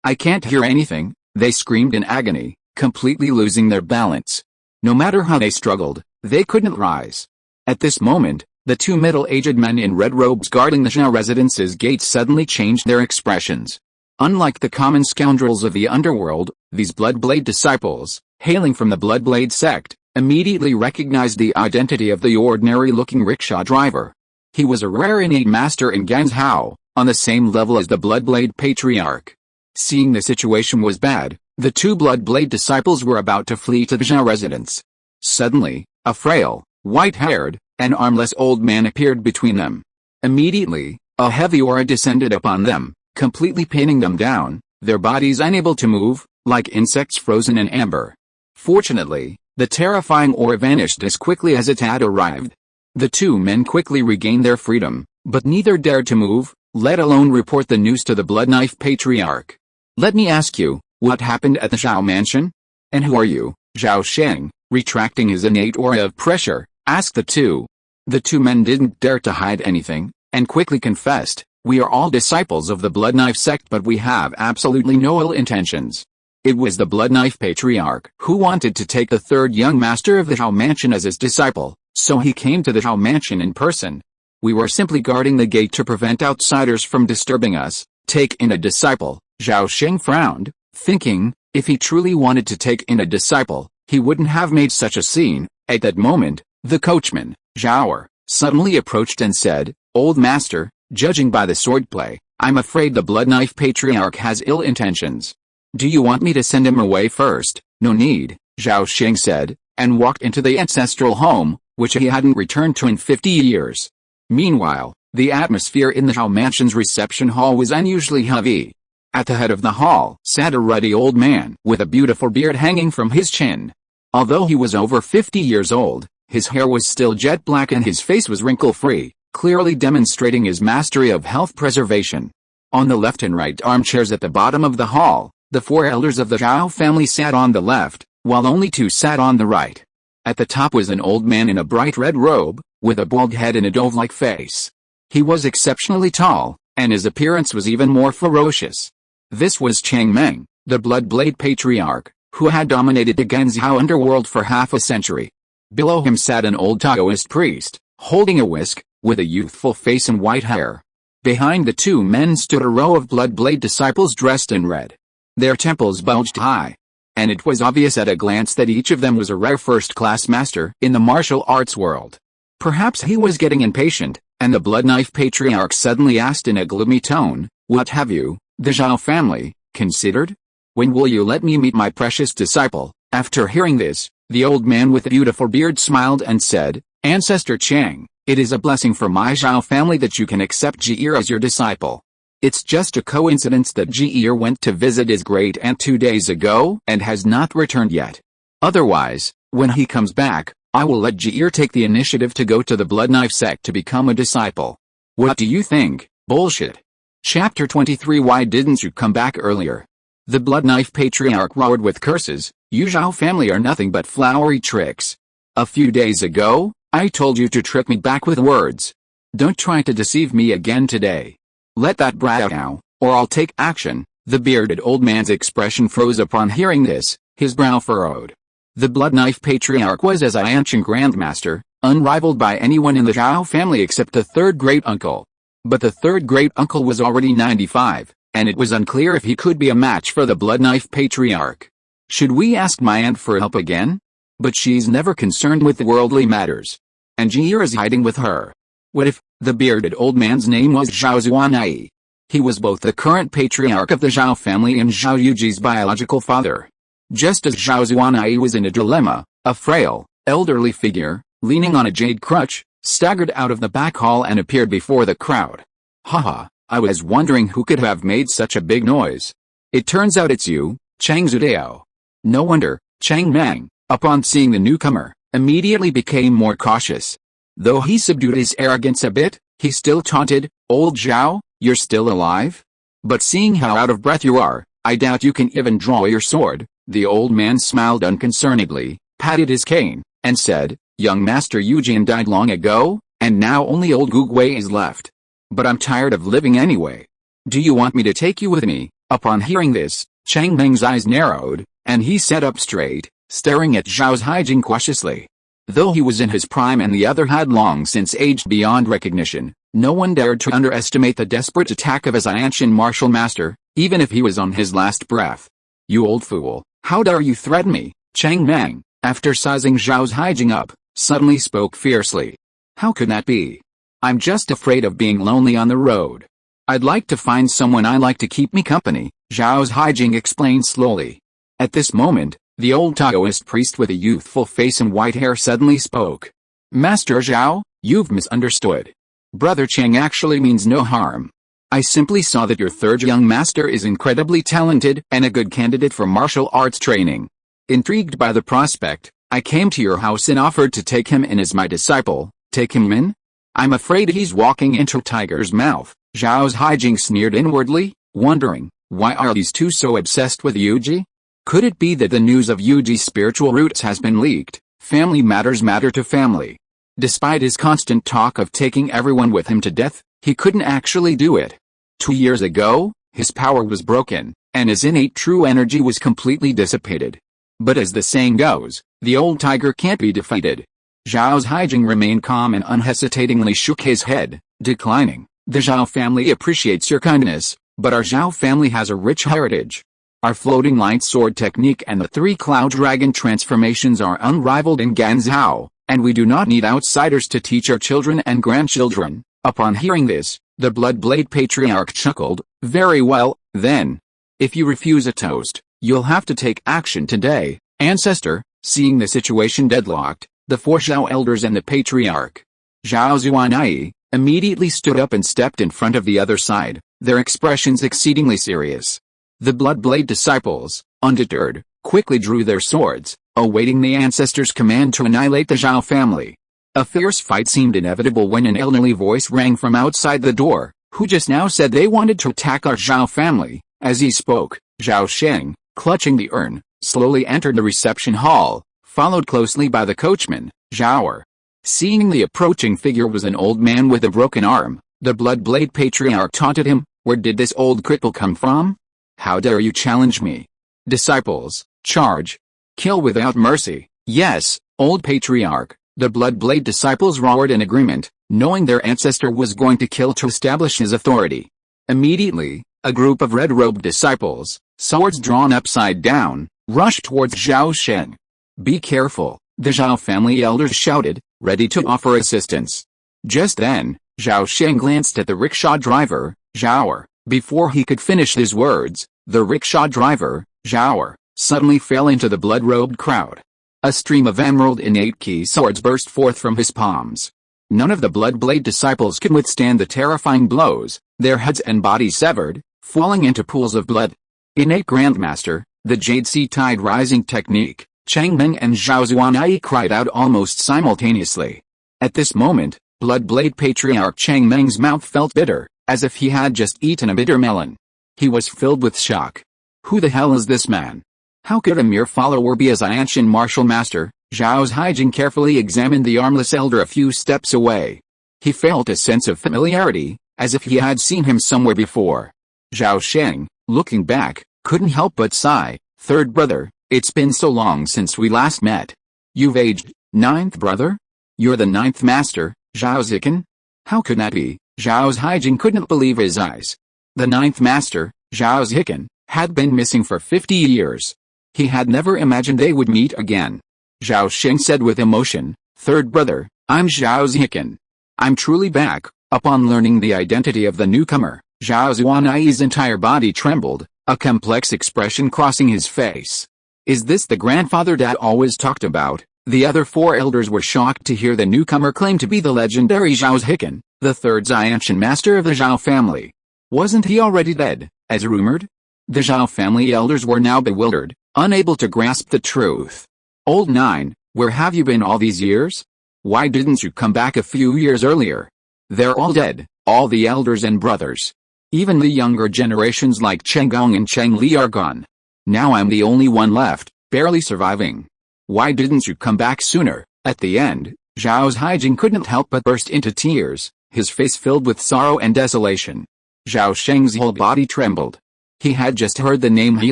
I can't hear anything," they screamed in agony, completely losing their balance. No matter how they struggled, they couldn't rise. At this moment, the 2 middle-aged men in red robes guarding the Zhao residence's gates suddenly changed their expressions. Unlike the common scoundrels of the underworld, these Bloodblade disciples, hailing from the Bloodblade sect, immediately recognized the identity of the ordinary-looking rickshaw driver. He was a rare innate master in Ganzhou, on the same level as the Bloodblade Patriarch. Seeing the situation was bad, the 2 Bloodblade disciples were about to flee to the Zhao residence. Suddenly, a frail, white-haired, and armless old man appeared between them. Immediately, a heavy aura descended upon them, completely pinning them down, their bodies unable to move, like insects frozen in amber. Fortunately, the terrifying aura vanished as quickly as it had arrived. The 2 men quickly regained their freedom, but neither dared to move, let alone report the news to the Bloodknife Patriarch. "Let me ask you, what happened at the Zhao mansion? And who are you?" Zhao Sheng, retracting his innate aura of pressure, asked the 2. The 2 men didn't dare to hide anything, and quickly confessed, "We are all disciples of the Bloodknife sect, but we have absolutely no ill intentions. It was the Bloodknife Patriarch who wanted to take the 3rd young master of the Zhao mansion as his disciple, so he came to the Zhao mansion in person. We were simply guarding the gate to prevent outsiders from disturbing us." "Take in a disciple?" Zhao Sheng frowned, thinking, if he truly wanted to take in a disciple, he wouldn't have made such a scene. At that moment, the coachman, Zhao, suddenly approached and said, "Old master, judging by the swordplay, I'm afraid the Bloodknife Patriarch has ill intentions. Do you want me to send him away first?" "No need," Zhao Sheng said, and walked into the ancestral home, which he hadn't returned to in 50 years. Meanwhile, the atmosphere in the Zhao mansion's reception hall was unusually heavy. At the head of the hall sat a ruddy old man with a beautiful beard hanging from his chin. Although he was over 50 years old, his hair was still jet black and his face was wrinkle-free, clearly demonstrating his mastery of health preservation. On the left and right armchairs at the bottom of the hall, the 4 elders of the Zhao family sat on the left, while only 2 sat on the right. At the top was an old man in a bright red robe, with a bald head and a dove-like face. He was exceptionally tall, and his appearance was even more ferocious. This was Chang Meng, the Bloodblade Patriarch, who had dominated the Ganzhou underworld for half a century. Below him sat an old Taoist priest, holding a whisk, with a youthful face and white hair. Behind the 2 men stood a row of Bloodblade disciples dressed in red. Their temples bulged high, and it was obvious at a glance that each of them was a rare first-class master in the martial arts world. Perhaps he was getting impatient, and the Bloodknife Patriarch suddenly asked in a gloomy tone, What have you, the Zhao family, considered? When will you let me meet my precious disciple? After hearing this, the old man with the beautiful beard smiled and said, Ancestor Chang, it is a blessing for my Zhao family that you can accept Jie as your disciple. It's just a coincidence that Jie went to visit his great-aunt 2 days ago and has not returned yet. Otherwise, when he comes back, I will let Jie take the initiative to go to the Blood Knife sect to become a disciple. What do you think? Bullshit. Chapter 23 Why didn't you come back earlier? The Blood Knife patriarch roared with curses. You Zhao family are nothing but flowery tricks. A few days ago, I told you to trick me back with words. Don't try to deceive me again today. Let that brat out, or I'll take action. The bearded old man's expression froze upon hearing this, his brow furrowed. The Blood Knife patriarch was as an ancient grandmaster, unrivaled by anyone in the Zhao family except the third great-uncle. But the third great-uncle was already 95, and it was unclear if he could be a match for the Blood Knife patriarch. Should we ask my aunt for help again? But she's never concerned with worldly matters. And Jie is hiding with her. What if, the bearded old man's name was Zhao Zuanai? He was both the current patriarch of the Zhao family and Zhao Yuji's biological father. Just as Zhao Zuanai was in a dilemma, a frail, elderly figure, leaning on a jade crutch, staggered out of the back hall and appeared before the crowd. Haha, I was wondering who could have made such a big noise. It turns out it's you, Chang Zudao. No wonder, Chang Mang, upon seeing the newcomer, immediately became more cautious. Though he subdued his arrogance a bit, he still taunted, Old Zhao, you're still alive? But seeing how out of breath you are, I doubt you can even draw your sword. The old man smiled unconcernedly, patted his cane, and said, Young Master Eugene died long ago, and now only old Gugwei is left. But I'm tired of living anyway. Do you want me to take you with me? Upon hearing this, Chang Meng's eyes narrowed, and he sat up straight, staring at Zhao Haijing cautiously. Though he was in his prime and the other had long since aged beyond recognition, no one dared to underestimate the desperate attack of his ancient martial master, even if he was on his last breath. You old fool, how dare you threaten me? Chang Meng, after sizing Zhao Haijing up, suddenly spoke fiercely. How could that be? I'm just afraid of being lonely on the road. I'd like to find someone I like to keep me company, Zhao Haijing explained slowly. At this moment, the old Taoist priest with a youthful face and white hair suddenly spoke. Master Zhao, you've misunderstood. Brother Chang actually means no harm. I simply saw that your third young master is incredibly talented and a good candidate for martial arts training. Intrigued by the prospect, I came to your house and offered to take him in as my disciple. Take him in? I'm afraid he's walking into a tiger's mouth. Zhao Haijing sneered inwardly, wondering, why are these two so obsessed with Yuji? Could it be that the news of Yuji's spiritual roots has been leaked? Family matters matter to family. Despite his constant talk of taking everyone with him to death, he couldn't actually do it. 2 years ago, his power was broken, and his innate true energy was completely dissipated. But as the saying goes, the old tiger can't be defeated. Zhao Haijing remained calm and unhesitatingly shook his head, declining. The Zhao family appreciates your kindness, but our Zhao family has a rich heritage. Our floating light sword technique and the 3 cloud dragon transformations are unrivaled in Ganzhou, and we do not need outsiders to teach our children and grandchildren. Upon hearing this, the Bloodblade Patriarch chuckled. Very well, then. If you refuse a toast, you'll have to take action today, Ancestor. Seeing the situation deadlocked, the 4 Zhao elders and the Patriarch, Zhao Zuanai, immediately stood up and stepped in front of the other side, their expressions exceedingly serious. The Bloodblade disciples, undeterred, quickly drew their swords, awaiting the ancestor's command to annihilate the Zhao family. A fierce fight seemed inevitable when an elderly voice rang from outside the door. Who just now said they wanted to attack our Zhao family? As he spoke, Zhao Sheng, clutching the urn, slowly entered the reception hall, followed closely by the coachman, Zhao. Seeing the approaching figure was an old man with a broken arm, the Bloodblade Patriarch taunted him. Where did this old cripple come from? How dare you challenge me? Disciples, charge. Kill without mercy. Yes, old Patriarch. The Bloodblade disciples roared in agreement, knowing their ancestor was going to kill to establish his authority. Immediately, a group of red-robed disciples, swords drawn upside down, rushed towards Zhao Sheng. Be careful, the Zhao family elders shouted, ready to offer assistance. Just then, Zhao Sheng glanced at the rickshaw driver, Zhao. Before he could finish his words, the rickshaw driver, Zhao, suddenly fell into the blood-robed crowd. A stream of emerald innate key swords burst forth from his palms. None of the Bloodblade disciples could withstand the terrifying blows, their heads and bodies severed, falling into pools of blood. Innate Grandmaster, the Jade Sea Tide Rising technique, Chang Meng and Zhao Zuanai cried out almost simultaneously. At this moment, Bloodblade Patriarch Chang Meng's mouth felt bitter, as if he had just eaten a bitter melon. He was filled with shock. Who the hell is this man? How could a mere follower be as an ancient martial master? Zhao Haijing carefully examined the armless elder a few steps away. He felt a sense of familiarity, as if he had seen him somewhere before. Zhao Sheng, looking back, couldn't help but sigh. Third brother, it's been so long since we last met. You've aged. Ninth brother? You're the ninth master, Zhao Zikan? How could that be? Zhao Haijing couldn't believe his eyes. The ninth master, Zhao Zikan, had been missing for 50 years. He had never imagined they would meet again. Zhao Sheng said with emotion, Third brother, I'm Zhao Zikan. I'm truly back. Upon learning the identity of the newcomer, Zhao Zuanai's entire body trembled, a complex expression crossing his face. Is this the grandfather Dad always talked about? The other four elders were shocked to hear the newcomer claim to be the legendary Zhao Zikan, the third ancient master of the Zhao family. Wasn't he already dead, as rumored? The Zhao family elders were now bewildered, unable to grasp the truth. Old Nine, where have you been all these years? Why didn't you come back a few years earlier? They're all dead, all the elders and brothers. Even the younger generations like Cheng Gong and Cheng Li are gone. Now I'm the only one left, barely surviving. Why didn't you come back sooner? At the end, Zhao Haijing couldn't help but burst into tears, his face filled with sorrow and desolation. Zhao Sheng's whole body trembled. He had just heard the name he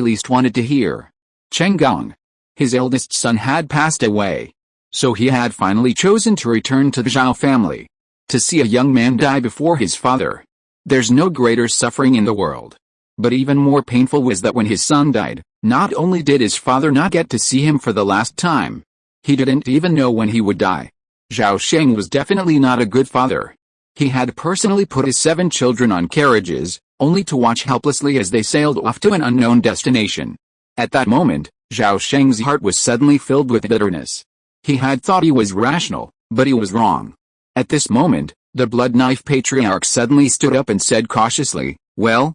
least wanted to hear. Cheng Gong. His eldest son had passed away. So he had finally chosen to return to the Zhao family. To see a young man die before his father. There's no greater suffering in the world. But even more painful was that when his son died, not only did his father not get to see him for the last time, he didn't even know when he would die. Zhao Sheng was definitely not a good father. He had personally put his 7 children on carriages, only to watch helplessly as they sailed off to an unknown destination. At that moment, Zhao Sheng's heart was suddenly filled with bitterness. He had thought he was rational, but he was wrong. At this moment, the Blood Knife Patriarch suddenly stood up and said cautiously, Well,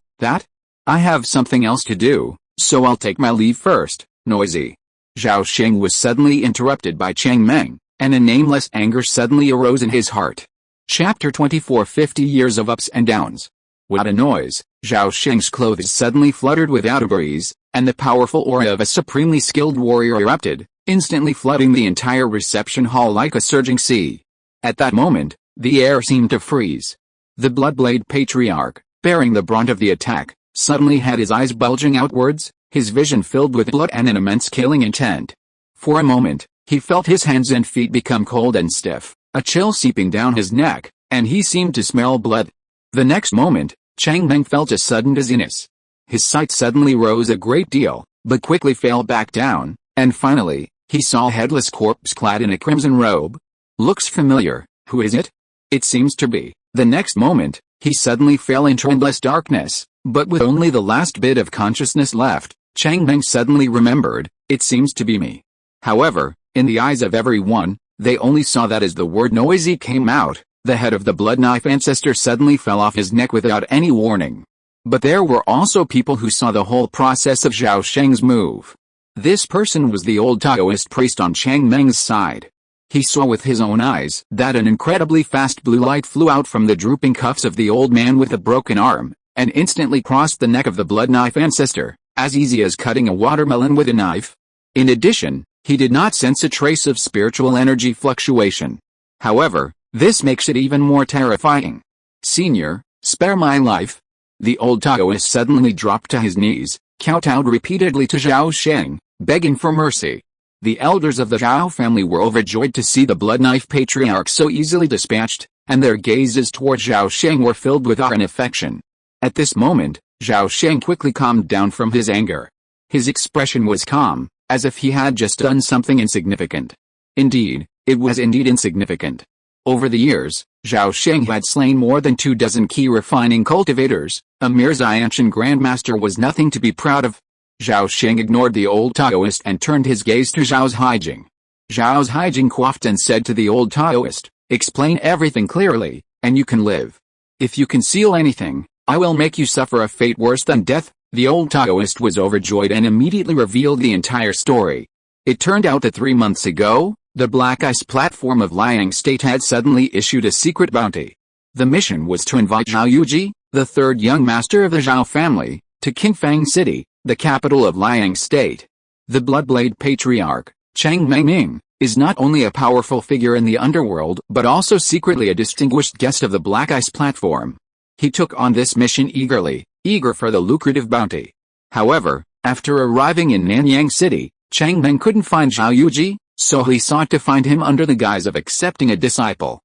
I have something else to do, so I'll take my leave first, noisy. Zhao Sheng was suddenly interrupted by Chang Meng, and a nameless anger suddenly arose in his heart. Chapter 24 50 Years of Ups and Downs. Without a noise, Zhao Sheng's clothes suddenly fluttered without a breeze, and the powerful aura of a supremely skilled warrior erupted, instantly flooding the entire reception hall like a surging sea. At that moment, the air seemed to freeze. The Bloodblade Patriarch, bearing the brunt of the attack, suddenly had his eyes bulging outwards, his vision filled with blood and an immense killing intent. For a moment, he felt his hands and feet become cold and stiff, a chill seeping down his neck, and he seemed to smell blood. The next moment, Chang Meng felt a sudden dizziness. His sight suddenly rose a great deal, but quickly fell back down, and finally, he saw a headless corpse clad in a crimson robe. Looks familiar, who is it? It seems to be. The next moment, he suddenly fell into endless darkness, but with only the last bit of consciousness left, Chang Meng suddenly remembered, it seems to be me. However, in the eyes of everyone, they only saw that as the word noisy came out, the head of the Blood Knife ancestor suddenly fell off his neck without any warning. But there were also people who saw the whole process of Zhao Sheng's move. This person was the old Taoist priest on Chang Meng's side. He saw with his own eyes that an incredibly fast blue light flew out from the drooping cuffs of the old man with a broken arm, and instantly crossed the neck of the Blood Knife ancestor, as easy as cutting a watermelon with a knife. In addition, he did not sense a trace of spiritual energy fluctuation. However, this makes it even more terrifying. Senior, spare my life. The old Taoist suddenly dropped to his knees, kowtowed repeatedly to Zhao Sheng, begging for mercy. The elders of the Zhao family were overjoyed to see the Blood Knife Patriarch so easily dispatched, and their gazes toward Zhao Sheng were filled with awe and affection. At this moment, Zhao Sheng quickly calmed down from his anger. His expression was calm, as if he had just done something insignificant. Indeed, it was indeed insignificant. Over the years, Zhao Sheng had slain more than 24 key refining cultivators. A mere Xiantian grandmaster was nothing to be proud of. Zhao Sheng ignored the old Taoist and turned his gaze to Zhao Haijing. Zhao Haijing coughed and said to the old Taoist, "Explain everything clearly, and you can live. If you conceal anything, I will make you suffer a fate worse than death." The old Taoist was overjoyed and immediately revealed the entire story. It turned out that 3 months ago, the Black Ice platform of Liang State had suddenly issued a secret bounty. The mission was to invite Zhao Yuji, the third young master of the Zhao family, to Qingfang City, the capital of Liang State. The Bloodblade Patriarch, Cheng Mengming, is not only a powerful figure in the underworld but also secretly a distinguished guest of the Black Ice platform. He took on this mission eagerly, eager for the lucrative bounty. However, after arriving in Nanyang City, Cheng Meng couldn't find Zhao Yuji, so he sought to find him under the guise of accepting a disciple.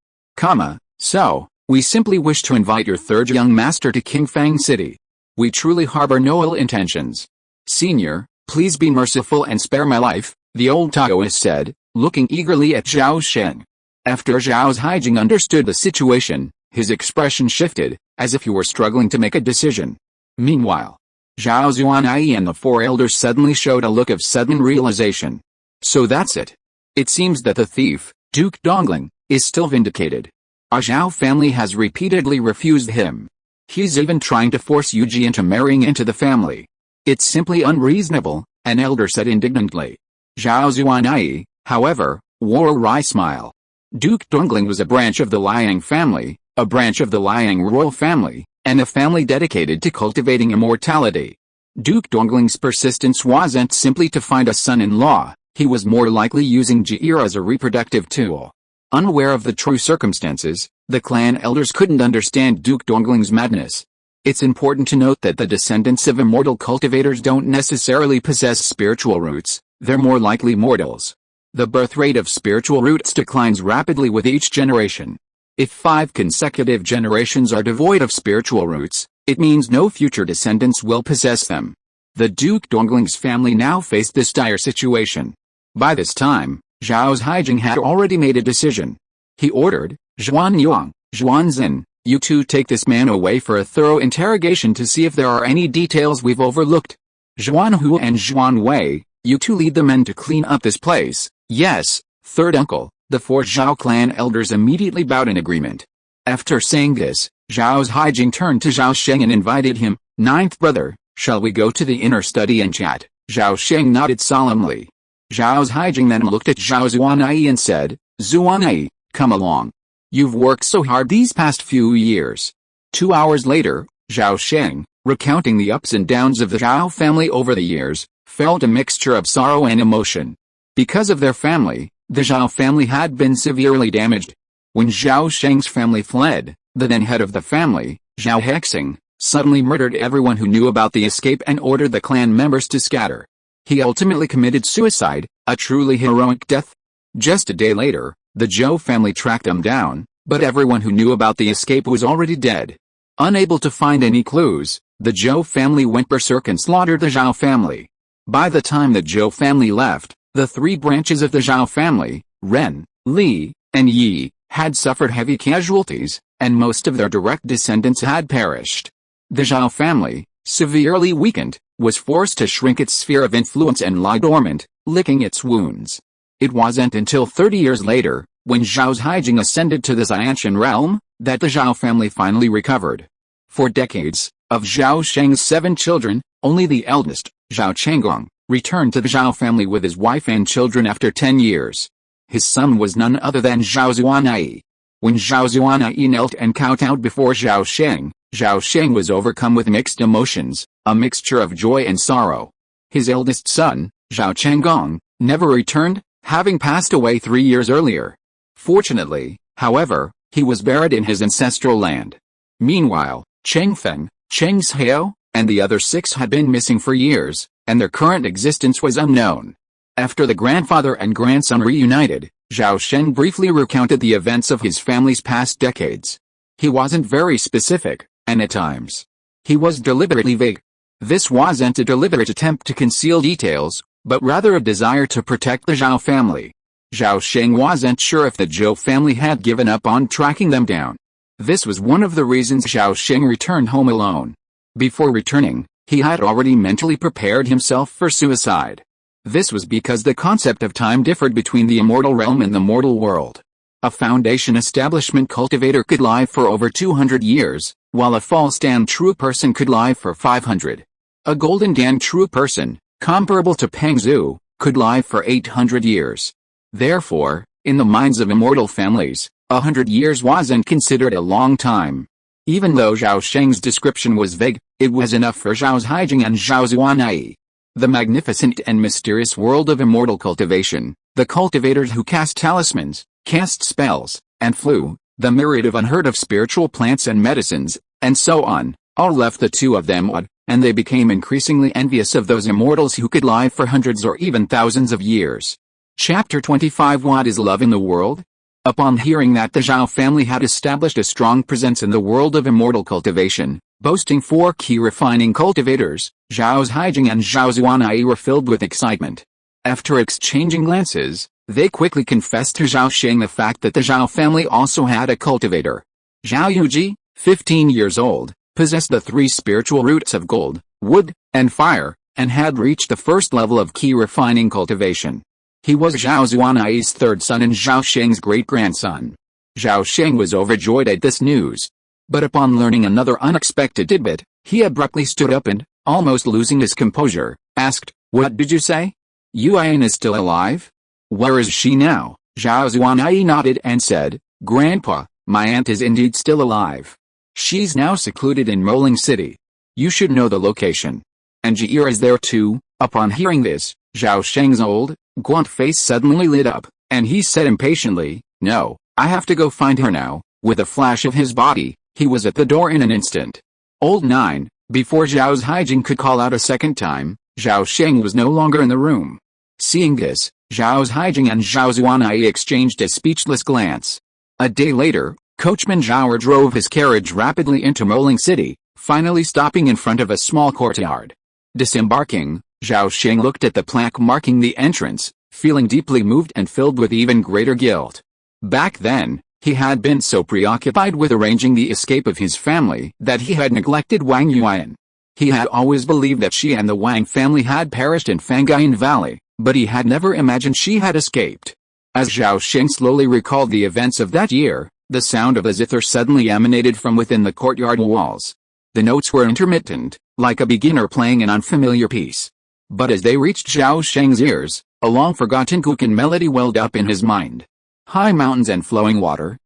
So, we simply wish to invite your third young master to Qingfang City. We truly harbor no ill intentions. Senior, please be merciful and spare my life, the old Taoist said, looking eagerly at Zhao Sheng. After Zhao Haijing understood the situation, his expression shifted, as if he were struggling to make a decision. Meanwhile, Zhao Zuanai and the four elders suddenly showed a look of sudden realization. So that's it. It seems that the thief, Duke Dongling, is still vindicated. Our Zhao family has repeatedly refused him. He's even trying to force Yuji into marrying into the family. It's simply unreasonable, an elder said indignantly. Zhao Zuanai, however, wore a wry smile. Duke Dongling was a branch of the Liang family, a branch of the Liang royal family, and a family dedicated to cultivating immortality. Duke Dongling's persistence wasn't simply to find a son-in-law, he was more likely using Jair as a reproductive tool. Unaware of the true circumstances, the clan elders couldn't understand Duke Dongling's madness. It's important to note that the descendants of immortal cultivators don't necessarily possess spiritual roots, they're more likely mortals. The birth rate of spiritual roots declines rapidly with each generation. If 5 consecutive generations are devoid of spiritual roots, it means no future descendants will possess them. The Duke Dongling's family now faced this dire situation. By this time, Zhao Haijing had already made a decision. He ordered, Zhuan Yuang, Zhuan Zin, you two take this man away for a thorough interrogation to see if there are any details we've overlooked. Zhuan Hu and Zhuan Wei, you two lead the men to clean up this place. Yes, third uncle. The 4 Zhao clan elders immediately bowed in agreement. After saying this, Zhao Haijing turned to Zhao Sheng and invited him, "Ninth brother, shall we go to the inner study and chat?" Zhao Sheng nodded solemnly. Zhao Haijing then looked at Zhao Zuanai and said, "Zuanai, come along. You've worked so hard these past few years." 2 hours later, Zhao Sheng, recounting the ups and downs of the Zhao family over the years, felt a mixture of sorrow and emotion. Because of their family, the Zhao family had been severely damaged. When Zhao Sheng's family fled, the then head of the family, Zhao Hexing, suddenly murdered everyone who knew about the escape and ordered the clan members to scatter. He ultimately committed suicide, a truly heroic death. Just a day later, the Zhou family tracked them down, but everyone who knew about the escape was already dead. Unable to find any clues, the Zhou family went berserk and slaughtered the Zhao family. By the time the Zhou family left, the 3 branches of the Zhao family, Ren, Li, and Yi, had suffered heavy casualties, and most of their direct descendants had perished. The Zhao family, severely weakened, was forced to shrink its sphere of influence and lie dormant, licking its wounds. It wasn't until 30 years later, when Zhao Haijing ascended to the Xiantian realm, that the Zhao family finally recovered. For decades, of Zhao Sheng's 7 children, only the eldest, Zhao Chenggong, returned to the Zhao family with his wife and children after 10 years. His son was none other than Zhao Zuanai. When Zhao Zuanai knelt and kowtowed before Zhao Sheng was overcome with mixed emotions, a mixture of joy and sorrow. His eldest son, Zhao Chenggong, never returned, having passed away 3 years earlier. Fortunately, however, he was buried in his ancestral land. Meanwhile, Cheng Feng, Cheng Xiao, and the other 6 had been missing for years, and their current existence was unknown. After the grandfather and grandson reunited, Zhao Sheng briefly recounted the events of his family's past decades. He wasn't very specific, and at times, he was deliberately vague. This wasn't a deliberate attempt to conceal details, but rather a desire to protect the Zhao family. Zhao Sheng wasn't sure if the Zhou family had given up on tracking them down. This was one of the reasons Zhao Sheng returned home alone. Before returning, he had already mentally prepared himself for suicide. This was because the concept of time differed between the immortal realm and the mortal world. A Foundation establishment cultivator could live for over 200 years, while a false Dan true person could live for 500. A golden Dan true person, comparable to Peng Zhu, could live for 800 years. Therefore, in the minds of immortal families, 100 years wasn't considered a long time. Even though Zhao Sheng's description was vague, it was enough for Zhao Haijing and Zhao Zuanai. The magnificent and mysterious world of immortal cultivation, the cultivators who cast talismans, cast spells, and flew, the myriad of unheard of spiritual plants and medicines, and so on, all left the two of them awed, and they became increasingly envious of those immortals who could live for hundreds or even thousands of years. Chapter 25 What is love in the world? Upon hearing that the Zhao family had established a strong presence in the world of immortal cultivation, boasting 4 key refining cultivators, Zhao Haijing and Zhao Zuanai were filled with excitement. After exchanging glances, they quickly confessed to Zhao Sheng the fact that the Zhao family also had a cultivator. Zhao Yuji, 15 years old, possessed the 3 spiritual roots of gold, wood, and fire, and had reached the first level of key refining cultivation. He was Zhao Zuanai's third son and Zhao Sheng's great-grandson. Zhao Sheng was overjoyed at this news. But upon learning another unexpected tidbit, he abruptly stood up and, almost losing his composure, asked, "What did you say? Yuan is still alive? Where is she now?" Zhao Zuanai nodded and said, "Grandpa, my aunt is indeed still alive. She's now secluded in Moling City. You should know the location. And Jia is there too." Upon hearing this, Zhao Sheng's old, gaunt face suddenly lit up, and he said impatiently, "No, I have to go find her now." With a flash of his body, he was at the door in an instant. Old 9, before Zhao Haijing could call out a second time, Zhao Sheng was no longer in the room. Seeing this, Zhao Haijing and Zhao Zuanai exchanged a speechless glance. A day later, Coachman Zhao drove his carriage rapidly into Moling City, finally stopping in front of a small courtyard. Disembarking, Zhao Sheng looked at the plaque marking the entrance, feeling deeply moved and filled with even greater guilt. Back then, he had been so preoccupied with arranging the escape of his family that he had neglected Wang Yuan. He had always believed that she and the Wang family had perished in Fangayan Valley, but he had never imagined she had escaped. As Zhao Sheng slowly recalled the events of that year, the sound of a zither suddenly emanated from within the courtyard walls. The notes were intermittent, like a beginner playing an unfamiliar piece. But as they reached Zhao Sheng's ears, a long-forgotten Guqin melody welled up in his mind. High mountains and flowing water,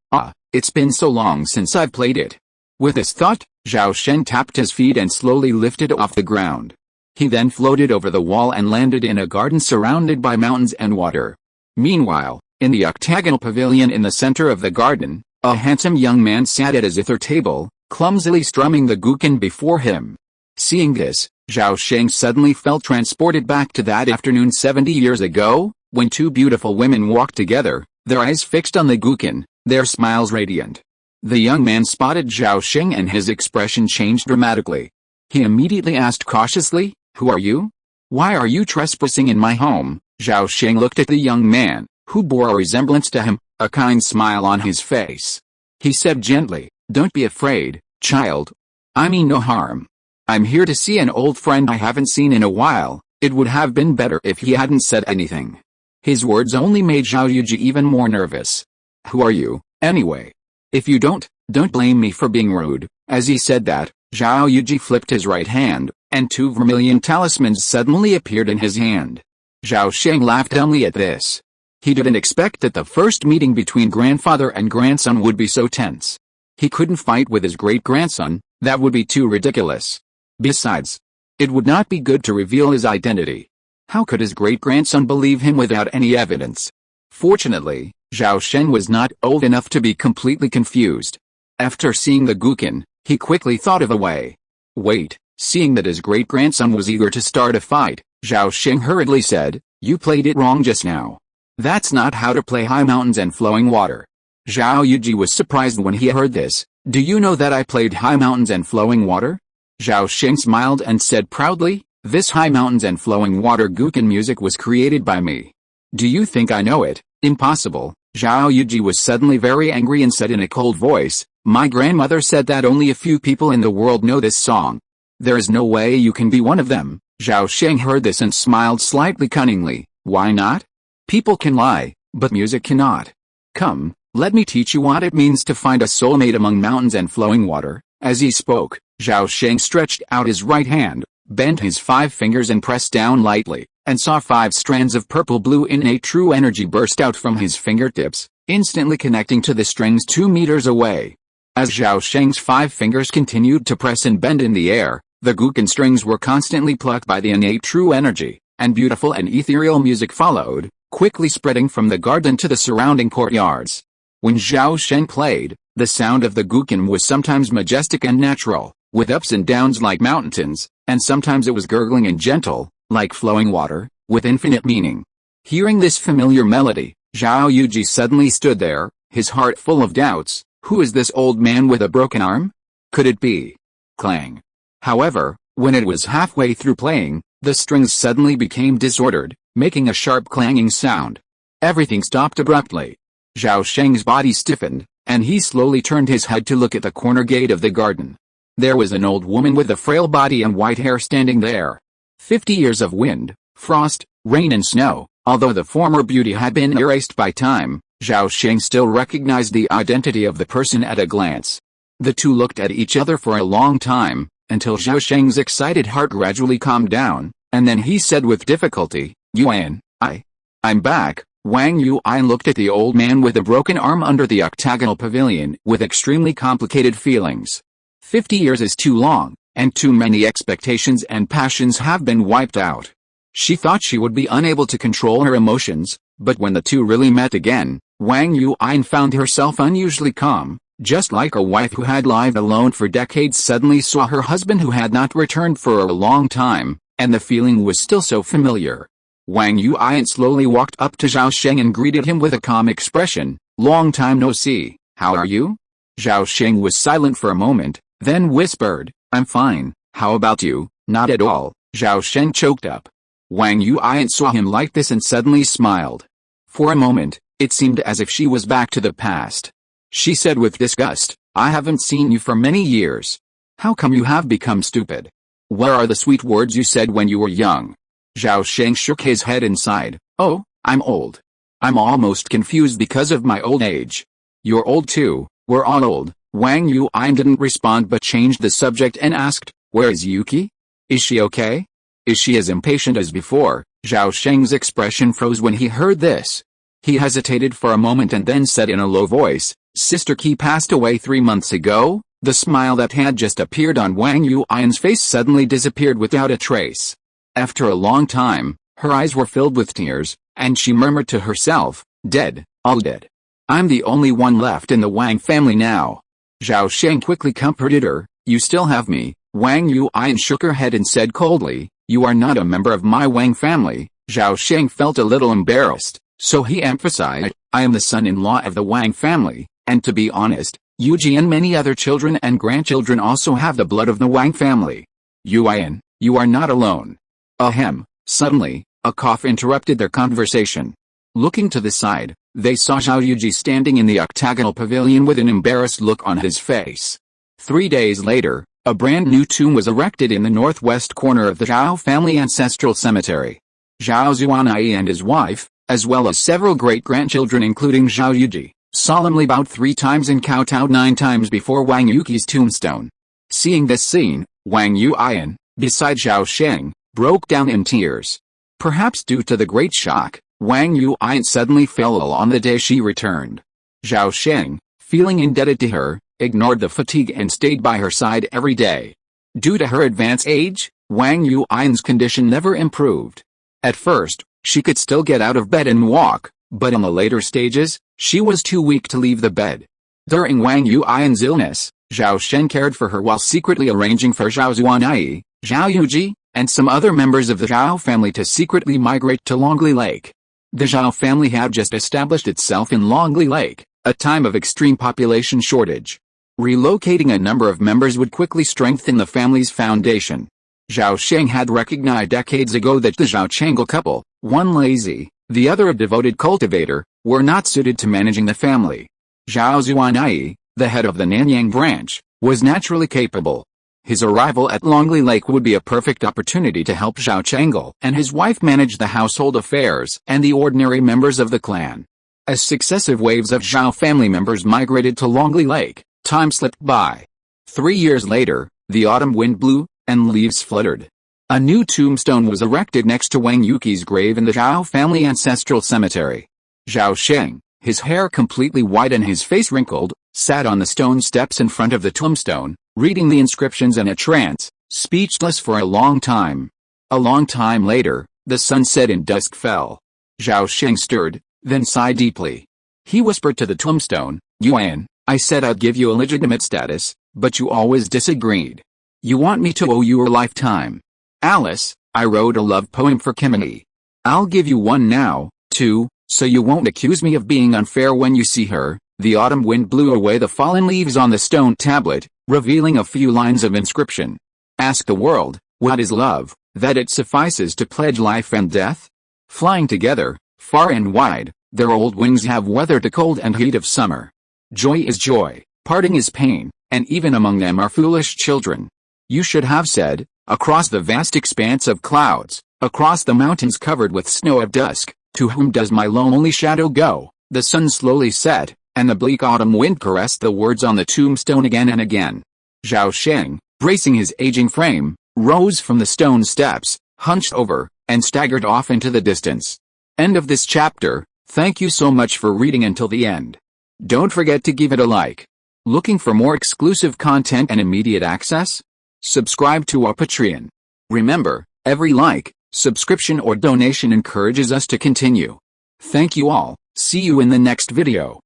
it's been so long since I've played it. With this thought, Zhao Sheng tapped his feet and slowly lifted off the ground. He then floated over the wall and landed in a garden surrounded by mountains and water. Meanwhile, in the octagonal pavilion in the center of the garden, a handsome young man sat at a zither table, clumsily strumming the Guqin before him. Seeing this, Zhao Sheng suddenly felt transported back to that afternoon 70 years ago, when 2 beautiful women walked together, their eyes fixed on the Guqin, their smiles radiant. The young man spotted Zhao Sheng and his expression changed dramatically. He immediately asked cautiously, "Who are you? Why are you trespassing in my home?" Zhao Sheng looked at the young man, who bore a resemblance to him, a kind smile on his face. He said gently, "Don't be afraid, child. I mean no harm. I'm here to see an old friend I haven't seen in a while." It would have been better if he hadn't said anything. His words only made Zhao Yuji even more nervous. "Who are you, anyway? If you don't blame me for being rude." As he said that, Zhao Yuji flipped his right hand, and 2 vermilion talismans suddenly appeared in his hand. Zhao Sheng laughed dumbly at this. He didn't expect that the first meeting between grandfather and grandson would be so tense. He couldn't fight with his great-grandson, that would be too ridiculous. Besides, it would not be good to reveal his identity. How could his great-grandson believe him without any evidence? Fortunately, Zhao Sheng was not old enough to be completely confused. After seeing the Guqin, he quickly thought of a way. Wait, seeing that his great-grandson was eager to start a fight, Zhao Sheng hurriedly said, "You played it wrong just now. That's not how to play high mountains and flowing water." Zhao Yuji was surprised when he heard this. "Do you know that I played high mountains and flowing water?" Zhao Sheng smiled and said proudly, "This high mountains and flowing water Guqin music was created by me. Do you think I know it, Impossible. Zhao Yuji was suddenly very angry and said in a cold voice, "My grandmother said that only a few people in the world know this song. There is no way you can be one of them." Zhao Sheng heard this and smiled slightly cunningly. "Why not? People can lie, but music cannot. Come, let me teach you what it means to find a soulmate among mountains and flowing water." As he spoke, Zhao Sheng stretched out his right hand, bent his 5 fingers and pressed down lightly, and saw 5 strands of purple-blue innate true energy burst out from his fingertips, instantly connecting to the strings 2 meters away. As Zhao Sheng's 5 fingers continued to press and bend in the air, the Guqin strings were constantly plucked by the innate true energy, and beautiful and ethereal music followed, quickly spreading from the garden to the surrounding courtyards. When Zhao Sheng played, the sound of the Guqin was sometimes majestic and natural, with ups and downs like mountains, and sometimes it was gurgling and gentle, like flowing water, with infinite meaning. Hearing this familiar melody, Zhao Yuji suddenly stood there, his heart full of doubts. Who is this old man with a broken arm? Could it be? Clang. However, when it was halfway through playing, the strings suddenly became disordered, making a sharp clanging sound. Everything stopped abruptly. Zhao Sheng's body stiffened, and he slowly turned his head to look at the corner gate of the garden. There was an old woman with a frail body and white hair standing there. 50 years of wind, frost, rain and snow, although the former beauty had been erased by time, Zhao Sheng still recognized the identity of the person at a glance. The two looked at each other for a long time, until Zhao Sheng's excited heart gradually calmed down, and then he said with difficulty, "Yuan, I'm back." Wang Yuan looked at the old man with a broken arm under the octagonal pavilion with extremely complicated feelings. 50 years is too long, and too many expectations and passions have been wiped out. She thought she would be unable to control her emotions, but when the two really met again, Wang Yuan found herself unusually calm, just like a wife who had lived alone for decades suddenly saw her husband who had not returned for a long time, and the feeling was still so familiar. Wang Yuan slowly walked up to Zhao Sheng and greeted him with a calm expression. "Long time no see, how are you?" Zhao Sheng was silent for a moment, then whispered, "I'm fine, how about you?" "Not at all," Zhao Sheng choked up. Wang Yuan saw him like this and suddenly smiled. For a moment, it seemed as if she was back to the past. She said with disgust, "I haven't seen you for many years. How come you have become stupid? Where are the sweet words you said when you were young?" Zhao Sheng shook his head and sighed. "Oh, I'm old. I'm almost confused because of my old age." "You're old too, we're all old." Wang Yuan didn't respond but changed the subject and asked, "Where is Yuki? Is she okay? Is she as impatient as before?" Zhao Sheng's expression froze when he heard this. He hesitated for a moment and then said in a low voice, "Sister Qi passed away 3 months ago." The smile that had just appeared on Wang Yuan's face suddenly disappeared without a trace. After a long time, her eyes were filled with tears, and she murmured to herself, "Dead, all dead. I'm the only one left in the Wang family now." Zhao Sheng quickly comforted her. "You still have me." Wang Yuan shook her head and said coldly, "You are not a member of my Wang family." Zhao Sheng felt a little embarrassed, so he emphasized, "I am the son-in-law of the Wang family, and to be honest, Yuji and many other children and grandchildren also have the blood of the Wang family. Yuan, you are not alone." Ahem. Suddenly, a cough interrupted their conversation. Looking to the side, they saw Zhao Yuji standing in the octagonal pavilion with an embarrassed look on his face. 3 days later, a brand new tomb was erected in the northwest corner of the Zhao family ancestral cemetery. Zhao Zuanai and his wife, as well as several great-grandchildren including Zhao Yuji, solemnly bowed 3 times and kowtowed 9 times before Wang Yuki's tombstone. Seeing this scene, Wang Yuan, beside Zhao Sheng, broke down in tears. Perhaps due to the great shock, Wang Yuan suddenly fell ill on the day she returned. Zhao Sheng, feeling indebted to her, ignored the fatigue and stayed by her side every day. Due to her advanced age, Wang Yuan's condition never improved. At first, she could still get out of bed and walk, but in the later stages, she was too weak to leave the bed. During Wang Yuan's illness, Zhao Sheng cared for her while secretly arranging for Zhao Zuanai, Zhao Yuji, and some other members of the Zhao family to secretly migrate to Longli Lake. The Zhao family had just established itself in Longli Lake, a time of extreme population shortage. Relocating a number of members would quickly strengthen the family's foundation. Zhao Sheng had recognized decades ago that the Zhao Chang'e couple, one lazy, the other a devoted cultivator, were not suited to managing the family. Zhao Zuanyi, the head of the Nanyang branch, was naturally capable. His arrival at Longley Lake would be a perfect opportunity to help Zhao Chengel and his wife manage the household affairs and the ordinary members of the clan. As successive waves of Zhao family members migrated to Longley Lake, time slipped by. 3 years later, the autumn wind blew, and leaves fluttered. A new tombstone was erected next to Wang Yuqi's grave in the Zhao family ancestral cemetery. Zhao Sheng, his hair completely white and his face wrinkled, sat on the stone steps in front of the tombstone, reading the inscriptions in a trance, speechless for a long time. A long time later, the sun set and dusk fell. Zhao Sheng stirred, then sighed deeply. He whispered to the tombstone, "Yuan, I said I'd give you a legitimate status, but you always disagreed. You want me to owe you a lifetime. Alice, I wrote a love poem for Kimini. I'll give you one now, too, so you won't accuse me of being unfair when you see her." The autumn wind blew away the fallen leaves on the stone tablet, revealing a few lines of inscription. "Ask the world, what is love, that it suffices to pledge life and death? Flying together, far and wide, their old wings have weathered the cold and heat of summer. Joy is joy, parting is pain, and even among them are foolish children. You should have said, across the vast expanse of clouds, across the mountains covered with snow of dusk, to whom does my lonely shadow go?" The sun slowly set, and the bleak autumn wind caressed the words on the tombstone again and again. Zhao Sheng, bracing his aging frame, rose from the stone steps, hunched over, and staggered off into the distance. End of this chapter. Thank you so much for reading until the end. Don't forget to give it a like. Looking for more exclusive content and immediate access? Subscribe to our Patreon. Remember, every like, subscription or donation encourages us to continue. Thank you all. See you in the next video.